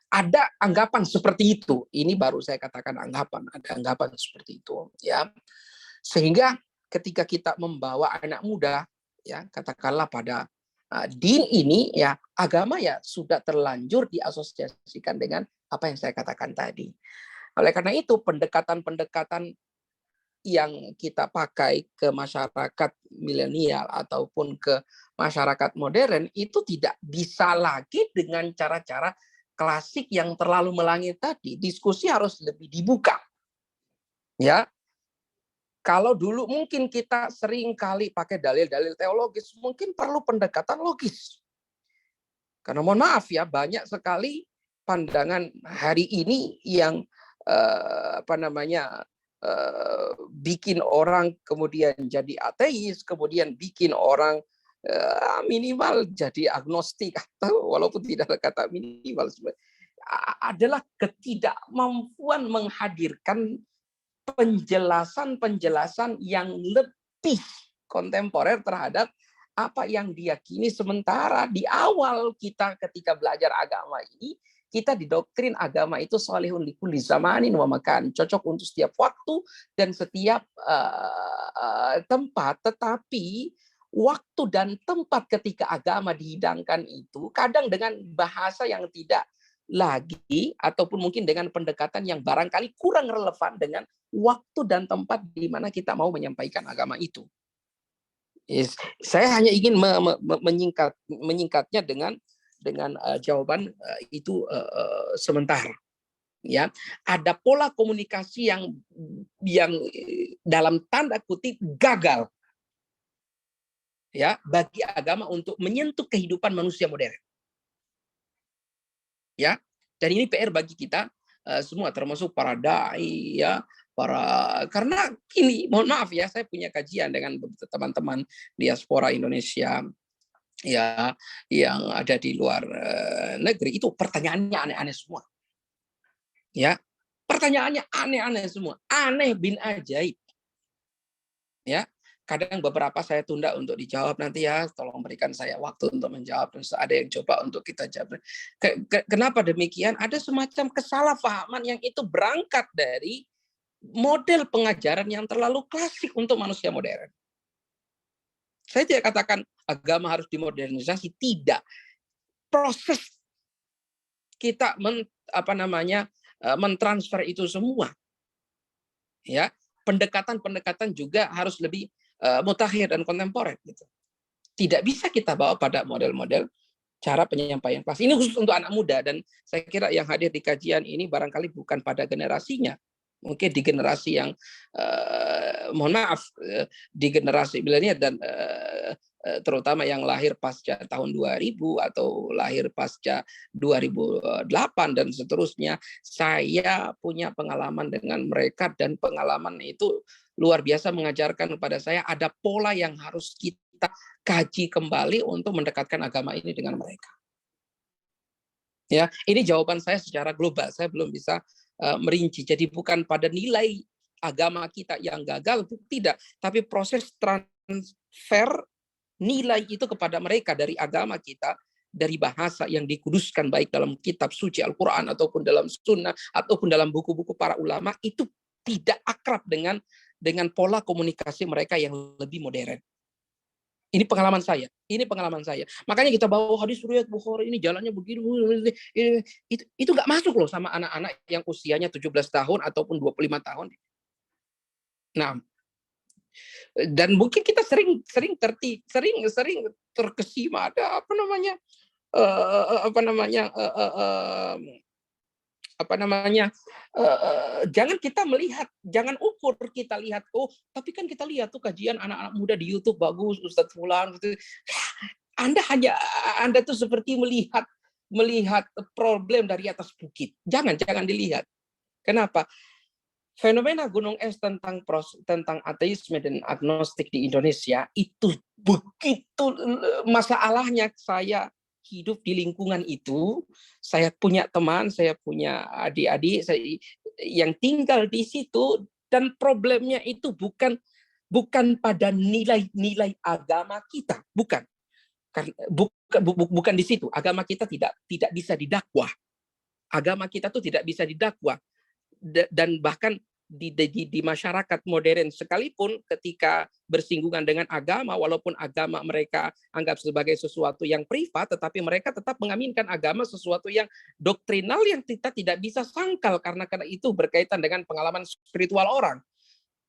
Ada anggapan seperti itu. Ini baru saya katakan anggapan. Ada anggapan seperti itu, ya. Sehingga ketika kita membawa anak muda, ya, katakanlah pada din ini, ya, agama ya sudah terlanjur diasosiasikan dengan apa yang saya katakan tadi. Oleh karena itu, pendekatan-pendekatan yang kita pakai ke masyarakat milenial ataupun ke masyarakat modern itu tidak bisa lagi dengan cara-cara klasik yang terlalu melangit tadi. Diskusi harus lebih dibuka. Ya. Kalau dulu mungkin kita sering kali pakai dalil-dalil teologis, mungkin perlu pendekatan logis. Karena mohon maaf ya, banyak sekali pandangan hari ini yang bikin orang kemudian jadi ateis, kemudian bikin orang minimal jadi agnostik, atau walaupun tidak ada kata minimal, adalah ketidakmampuan menghadirkan penjelasan-penjelasan yang lebih kontemporer terhadap apa yang diyakini. Sementara di awal kita ketika belajar agama ini, kita didoktrin agama itu salihun likulli zamanin wa makan, cocok untuk setiap waktu dan setiap tempat. Tetapi waktu dan tempat ketika agama dihidangkan itu kadang dengan bahasa yang tidak lagi, ataupun mungkin dengan pendekatan yang barangkali kurang relevan dengan waktu dan tempat di mana kita mau menyampaikan agama itu. Saya hanya ingin menyingkatnya dengan jawaban itu sementara. Ya, ada pola komunikasi yang dalam tanda kutip gagal, ya, bagi agama untuk menyentuh kehidupan manusia modern. Ya, dan ini PR bagi kita semua, termasuk para dai, ya, karena ini mohon maaf ya, saya punya kajian dengan teman-teman diaspora Indonesia, ya, yang ada di luar negeri. Itu pertanyaannya aneh-aneh semua, ya, pertanyaannya aneh-aneh semua, aneh bin ajaib, ya. Kadang beberapa saya tunda untuk dijawab, nanti ya tolong berikan saya waktu untuk menjawab. Terus ada yang coba untuk kita jawab. Kenapa demikian? Ada semacam kesalahpahaman yang itu berangkat dari model pengajaran yang terlalu klasik untuk manusia modern. Saya tidak katakan agama harus dimodernisasi, tidak. Proses kita mentransfer itu semua, ya, pendekatan-pendekatan juga harus lebih mutakhir dan kontemporer, gitu. Tidak bisa kita bawa pada model-model cara penyampaian kelas. Ini khusus untuk anak muda, dan saya kira yang hadir di kajian ini barangkali bukan pada generasinya. Mungkin di generasi yang mohon maaf, di generasi milenial dan terutama yang lahir pasca tahun 2000 atau lahir pasca 2008 dan seterusnya. Saya punya pengalaman dengan mereka, dan pengalaman itu luar biasa mengajarkan kepada saya ada pola yang harus kita kaji kembali untuk mendekatkan agama ini dengan mereka. Ya, ini jawaban saya secara global. Saya belum bisa merinci. Jadi bukan pada nilai agama kita yang gagal, tidak, tapi proses transfer nilai itu kepada mereka dari agama kita dari bahasa yang dikuduskan baik dalam kitab suci Al-Quran ataupun dalam sunnah ataupun dalam buku-buku para ulama itu tidak akrab dengan pola komunikasi mereka yang lebih modern. Ini pengalaman saya. Makanya kita bawa hadis riwayat Bukhari ini jalannya begini, itu nggak masuk loh sama anak-anak yang usianya 17 tahun ataupun 25 tahun. Nah, dan mungkin kita sering terkesima ada jangan kita melihat, jangan ukur kita lihat, oh tapi kan kita lihat tuh kajian anak-anak muda di YouTube bagus, Ustadz Fulan gitu. Anda tuh seperti melihat problem dari atas bukit. Jangan dilihat. Kenapa? Fenomena gunung es tentang ateisme dan agnostik di Indonesia itu begitu masalahnya. Saya hidup di lingkungan itu, saya punya teman, saya punya adik-adik yang tinggal di situ, dan problemnya itu bukan pada nilai-nilai agama kita, bukan di situ. Agama kita tidak bisa didakwah. Agama kita tuh tidak bisa didakwah, dan bahkan di masyarakat modern sekalipun ketika bersinggungan dengan agama, walaupun agama mereka anggap sebagai sesuatu yang privat, tetapi mereka tetap mengaminkan agama sesuatu yang doktrinal yang kita tidak bisa sangkal karena itu berkaitan dengan pengalaman spiritual orang.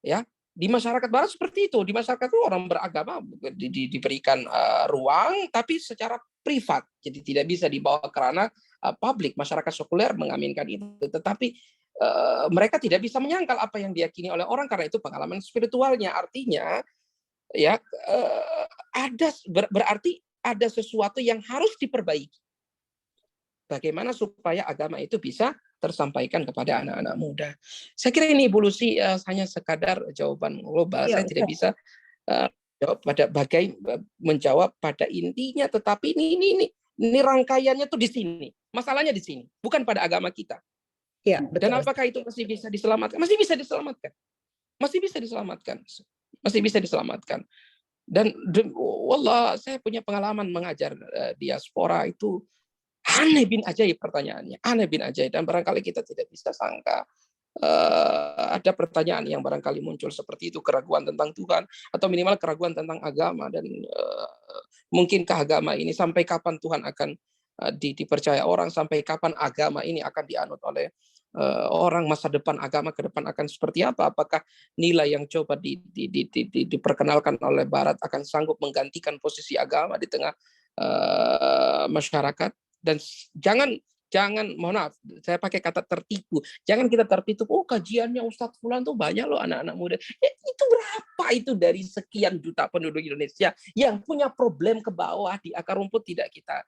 Ya, di masyarakat barat seperti itu. Di masyarakat itu orang beragama diberikan ruang tapi secara privat. Jadi tidak bisa dibawa ke ranah publik. Masyarakat sekuler mengaminkan itu. Tetapi mereka tidak bisa menyangkal apa yang diyakini oleh orang karena itu pengalaman spiritualnya. Artinya ya berarti ada sesuatu yang harus diperbaiki. Bagaimana supaya agama itu bisa tersampaikan kepada anak-anak muda. Saya kira ini evolusi hanya sekadar jawaban global. Saya tidak bisa jawab menjawab pada intinya, tetapi ini rangkaiannya tuh di sini. Masalahnya di sini, bukan pada agama kita. Ya, betul. Dan apakah itu masih bisa diselamatkan? Masih bisa diselamatkan. Dan wallah, saya punya pengalaman mengajar diaspora itu aneh bin ajaib pertanyaannya. Aneh bin ajaib. Dan barangkali kita tidak bisa sangka ada pertanyaan yang barangkali muncul seperti itu, keraguan tentang Tuhan atau minimal keraguan tentang agama. Dan mungkinkah agama ini sampai kapan Tuhan akan dipercaya orang, sampai kapan agama ini akan dianut oleh orang, masa depan agama ke depan akan seperti apa? Apakah nilai yang coba diperkenalkan oleh Barat akan sanggup menggantikan posisi agama di tengah masyarakat? Dan jangan, mohon maaf, saya pakai kata tertipu. Jangan kita tertipu. Oh, kajiannya Ustadz Fulan tuh banyak loh anak-anak muda. Itu berapa itu dari sekian juta penduduk Indonesia yang punya problem ke bawah di akar rumput tidak kita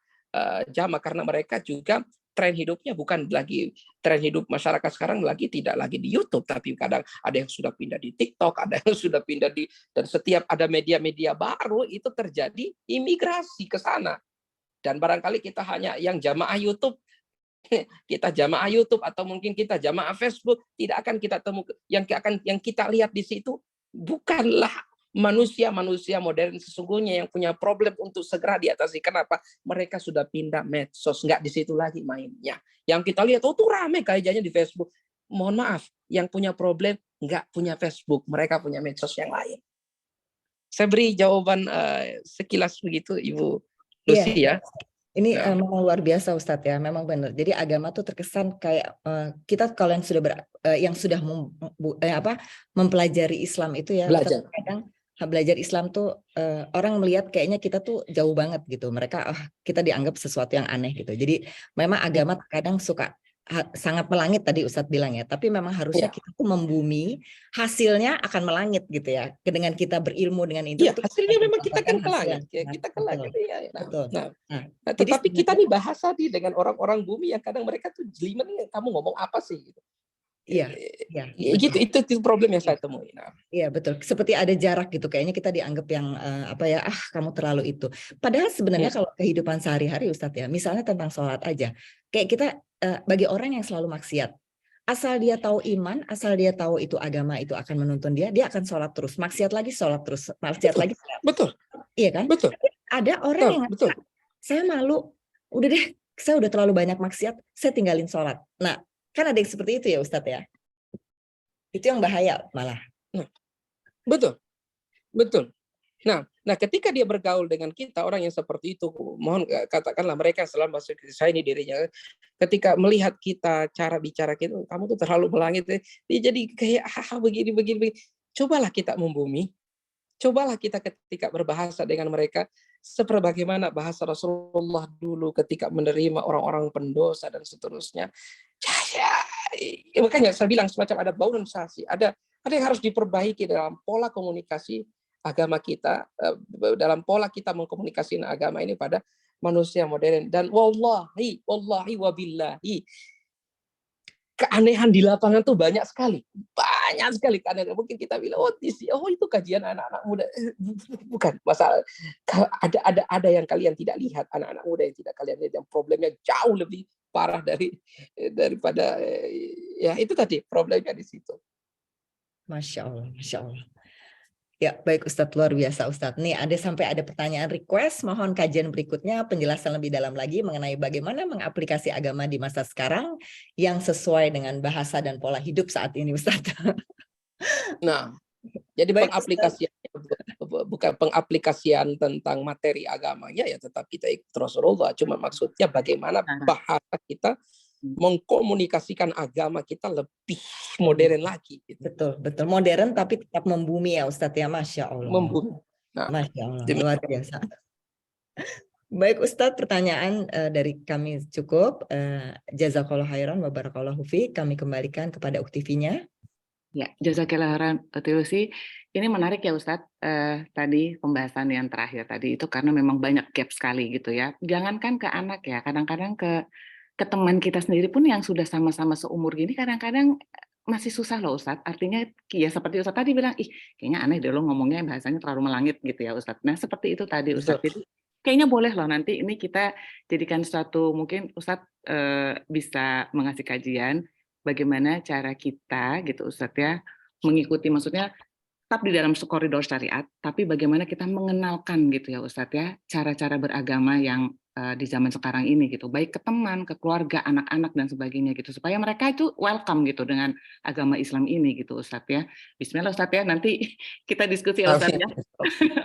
jama, karena mereka juga tren hidupnya bukan lagi tren hidup masyarakat sekarang lagi tidak lagi di YouTube, tapi kadang ada yang sudah pindah di TikTok, ada yang sudah pindah dan setiap ada media-media baru itu terjadi imigrasi ke sana. Dan barangkali kita hanya yang jamaah YouTube, atau mungkin kita jamaah Facebook, tidak akan kita temukan yang kita lihat di situ bukanlah manusia modern sesungguhnya yang punya problem untuk segera diatasi. Kenapa? Mereka sudah pindah medsos, nggak di situ lagi mainnya. Yang kita lihat, tuh rame kayaknya di Facebook. Mohon maaf, yang punya problem nggak punya Facebook, mereka punya medsos yang lain. Saya beri jawaban sekilas begitu, Ibu Lucy ya. Ini memang luar biasa Ustadz ya, memang benar. Jadi agama tuh terkesan kayak kita kalau yang sudah mempelajari Islam itu ya, kadang belajar Islam tuh orang melihat kayaknya kita tuh jauh banget gitu. Mereka kita dianggap sesuatu yang aneh gitu. Jadi memang agama kadang suka sangat melangit tadi Ustadz bilang ya. Tapi memang harusnya kita tuh membumi, hasilnya akan melangit gitu ya. Dengan kita berilmu dengan itu. Iya, hasilnya memang kita kan ke langit. Kita ke langit. Tetapi kita nih bahasa dengan orang-orang bumi yang kadang mereka tuh jelimet, kamu ngomong apa sih? Gitu. Iya. Gitu, itu problem yang saya temui. Iya betul. Seperti ada jarak gitu. Kayaknya kita dianggap yang kamu terlalu itu. Padahal sebenarnya kalau kehidupan sehari-hari Ustadz ya, misalnya tentang sholat aja, kayak kita bagi orang yang selalu maksiat, asal dia tahu iman, asal dia tahu itu agama itu akan menuntun dia akan sholat terus, maksiat lagi sholat terus, maksiat lagi. Betul. Iya kan? Betul. Ada orang yang saya malu udah deh, saya udah terlalu banyak maksiat, saya tinggalin sholat. Nah, kan ada yang seperti itu ya Ustadz ya. Itu yang bahaya malah. Betul, betul. Nah, ketika dia bergaul dengan kita, orang yang seperti itu, mohon katakanlah mereka selama saya ini dirinya, ketika melihat kita, cara bicara kita, kamu tuh terlalu melangit, dia jadi kayak begini. Cobalah kita membumi, cobalah kita ketika berbahasa dengan mereka, sebagaimana bahasa Rasulullah dulu ketika menerima orang-orang pendosa dan seterusnya. Makanya saya bilang semacam ada balansasi, ada yang harus diperbaiki dalam pola komunikasi agama kita, dalam pola kita mengkomunikasikan agama ini pada manusia modern. Dan wallahi wabillahi, keanehan di lapangan tuh banyak sekali keanehan. Mungkin kita bilang itu kajian anak-anak muda. Bukan masalah. Ada yang kalian tidak lihat, anak-anak muda yang tidak kalian lihat, yang problemnya jauh lebih parah daripada ya itu tadi problemnya di situ. Masya Allah, Masya Allah. Ya, baik Ustadz, luar biasa Ustadz. Nih sampai ada pertanyaan request, mohon kajian berikutnya penjelasan lebih dalam lagi mengenai bagaimana mengaplikasi agama di masa sekarang yang sesuai dengan bahasa dan pola hidup saat ini Ustadz. Nah, jadi baik, pengaplikasiannya bukan pengaplikasian tentang materi agamanya ya, tetap kita ikut Rasulullah. Cuma maksudnya bagaimana bahasa kita mengkomunikasikan agama kita lebih modern lagi. Betul, modern tapi tetap membumi ya Ustadz ya, Masya Allah. Membumi. Nah, Masya Allah, luar biasa. Baik Ustadz, pertanyaan dari kami cukup. Jazakallahu khairan wa barakallahu fiik. Kami kembalikan kepada uktivinya. Ya, jazakallahu khairan Utilusi. Ini menarik ya Ustadz, tadi pembahasan yang terakhir tadi itu karena memang banyak gap sekali gitu ya. Jangankan ke anak ya, kadang-kadang ke teman kita sendiri pun yang sudah sama-sama seumur gini kadang-kadang masih susah loh Ustadz. Artinya ya seperti Ustadz tadi bilang, kayaknya aneh deh lo ngomongnya bahasanya terlalu melangit gitu ya Ustadz. Nah seperti itu tadi Ustadz. Jadi kayaknya boleh loh nanti ini kita jadikan suatu, mungkin Ustadz bisa mengasih kajian bagaimana cara kita gitu Ustadz ya, mengikuti, maksudnya tetap di dalam koridor syariat, tapi bagaimana kita mengenalkan gitu ya Ustadz ya, cara-cara beragama yang di zaman sekarang ini gitu, baik ke teman, ke keluarga, anak-anak dan sebagainya gitu, supaya mereka itu welcome gitu dengan agama Islam ini gitu Ustadz ya. Bismillah Ustadz ya, nanti kita diskusi ya Ustadz ya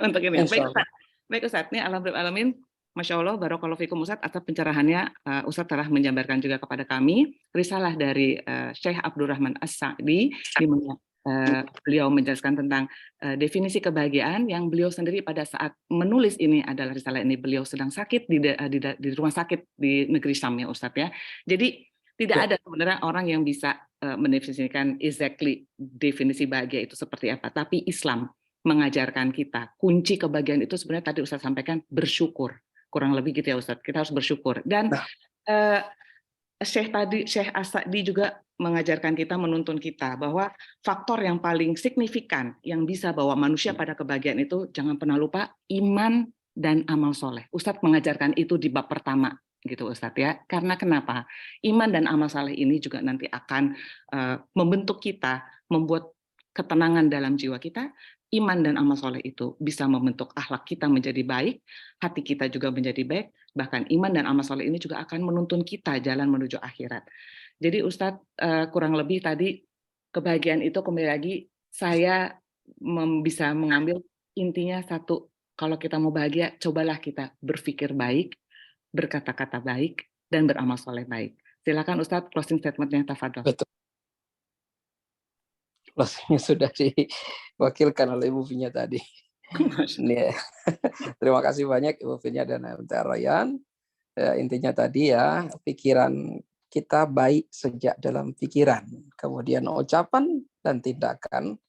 untuk ini. Baik Ustadz, nih alhamdulillah, Masya Allah, barakallahu fikum Ustadz, atas pencerahannya. Ustadz telah menjabarkan juga kepada kami risalah dari Syekh Abdurrahman As-Sa'di, di mana beliau menjelaskan tentang definisi kebahagiaan yang beliau sendiri pada saat menulis ini adalah risalah ini beliau sedang sakit di rumah sakit di negeri Syam ya Ustadz ya. Jadi tidak ada sebenarnya orang yang bisa mendefinisikan exactly definisi bahagia itu seperti apa, tapi Islam mengajarkan kita kunci kebahagiaan itu sebenarnya tadi Ustadz sampaikan bersyukur, kurang lebih gitu ya Ustadz, kita harus bersyukur. Dan Syekh As-Sa'di juga mengajarkan kita, menuntun kita bahwa faktor yang paling signifikan yang bisa bawa manusia pada kebahagiaan itu jangan pernah lupa iman dan amal soleh. Ustadz mengajarkan itu di bab pertama gitu Ustadz ya. Karena kenapa? Iman dan amal soleh ini juga nanti akan membentuk kita, membuat ketenangan dalam jiwa kita. Iman dan amal soleh itu bisa membentuk akhlak kita menjadi baik, hati kita juga menjadi baik, bahkan iman dan amal soleh ini juga akan menuntun kita jalan menuju akhirat. Jadi Ustadz kurang lebih tadi kebahagiaan itu kembali lagi saya bisa mengambil intinya satu, kalau kita mau bahagia cobalah kita berpikir baik, berkata-kata baik, dan beramal soleh baik. Silakan Ustadz closing statement-nya, tafadhol. Betul. Closing-nya sudah diwakilkan oleh Ibu Finya tadi. Terima kasih banyak Ibu Finya dan MTA Rayyan. Intinya tadi ya, pikiran kita baik sejak dalam pikiran, kemudian ucapan dan tindakan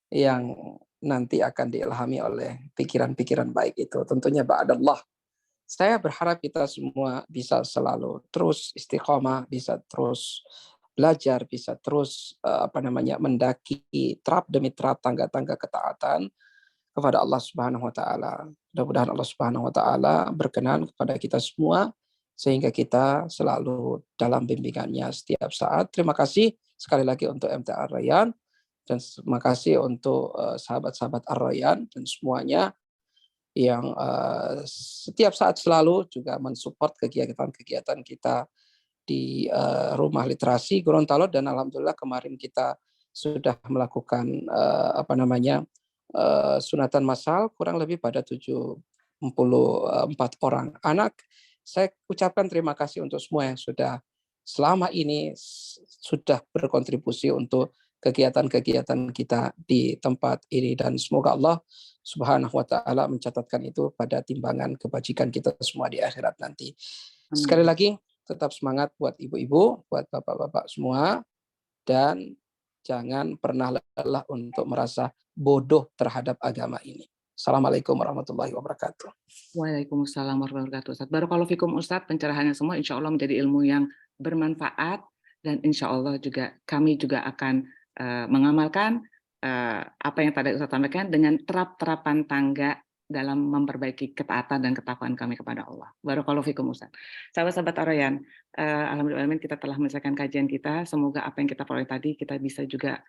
yang nanti akan diilhami oleh pikiran-pikiran baik itu. Tentunya ba'dallah. Saya berharap kita semua bisa selalu terus istiqomah, bisa terus belajar, bisa terus mendaki terap demi terap tangga-tangga ketaatan kepada Allah Subhanahu wa taala. Mudah-mudahan Allah Subhanahu wa taala berkenan kepada kita semua sehingga kita selalu dalam bimbingannya setiap saat. Terima kasih sekali lagi untuk MTA Rayyan dan terima kasih untuk sahabat-sahabat Ar-Rayyan dan semuanya. yang setiap saat selalu juga mensupport kegiatan-kegiatan kita di Rumah Literasi Gorontalo, dan alhamdulillah kemarin kita sudah melakukan sunatan massal kurang lebih pada 74 orang anak. Saya ucapkan terima kasih untuk semua yang sudah selama ini sudah berkontribusi untuk kegiatan-kegiatan kita di tempat ini, dan semoga Allah Subhanahu wa taala mencatatkan itu pada timbangan kebajikan kita semua di akhirat nanti. Sekali lagi tetap semangat buat ibu-ibu, buat bapak-bapak semua, dan jangan pernah lelah untuk merasa bodoh terhadap agama ini. Assalamualaikum warahmatullahi wabarakatuh. Waalaikumsalam warahmatullahi wabarakatuh. Ustaz. Barakallahu fikum Ustaz, pencerahannya semua insya Allah menjadi ilmu yang bermanfaat, dan insya Allah juga kami juga akan mengamalkan apa yang tadi Ustaz sampaikan dengan terapan tangga dalam memperbaiki ketaatan dan ketakwaan kami kepada Allah. Barakallahu fikum Ustaz. Sahabat-sahabat Ar-Rayyan, alhamdulillah kita telah menyelesaikan kajian kita. Semoga apa yang kita peroleh tadi kita bisa juga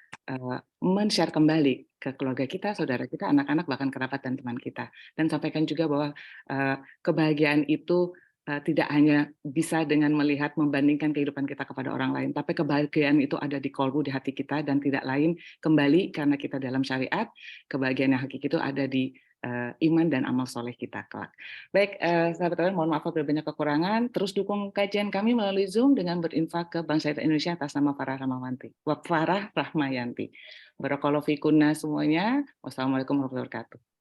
men-share kembali ke keluarga kita, saudara kita, anak-anak, bahkan kerabat dan teman kita. Dan sampaikan juga bahwa kebahagiaan itu tidak hanya bisa dengan melihat membandingkan kehidupan kita kepada orang lain, tapi kebahagiaan itu ada di kolbu, di hati kita, dan tidak lain kembali karena kita dalam syariat. Kebahagiaan yang hakiki itu ada di iman dan amal soleh kita kelak. Baik, sahabat-sahabat, mohon maaf apabila banyak kekurangan. Terus dukung kajian kami melalui Zoom dengan berinfak ke Bank Syariah Indonesia atas nama Farah Rahmayanti. Barakallahu fikunna semuanya. Wassalamualaikum warahmatullahi wabarakatuh.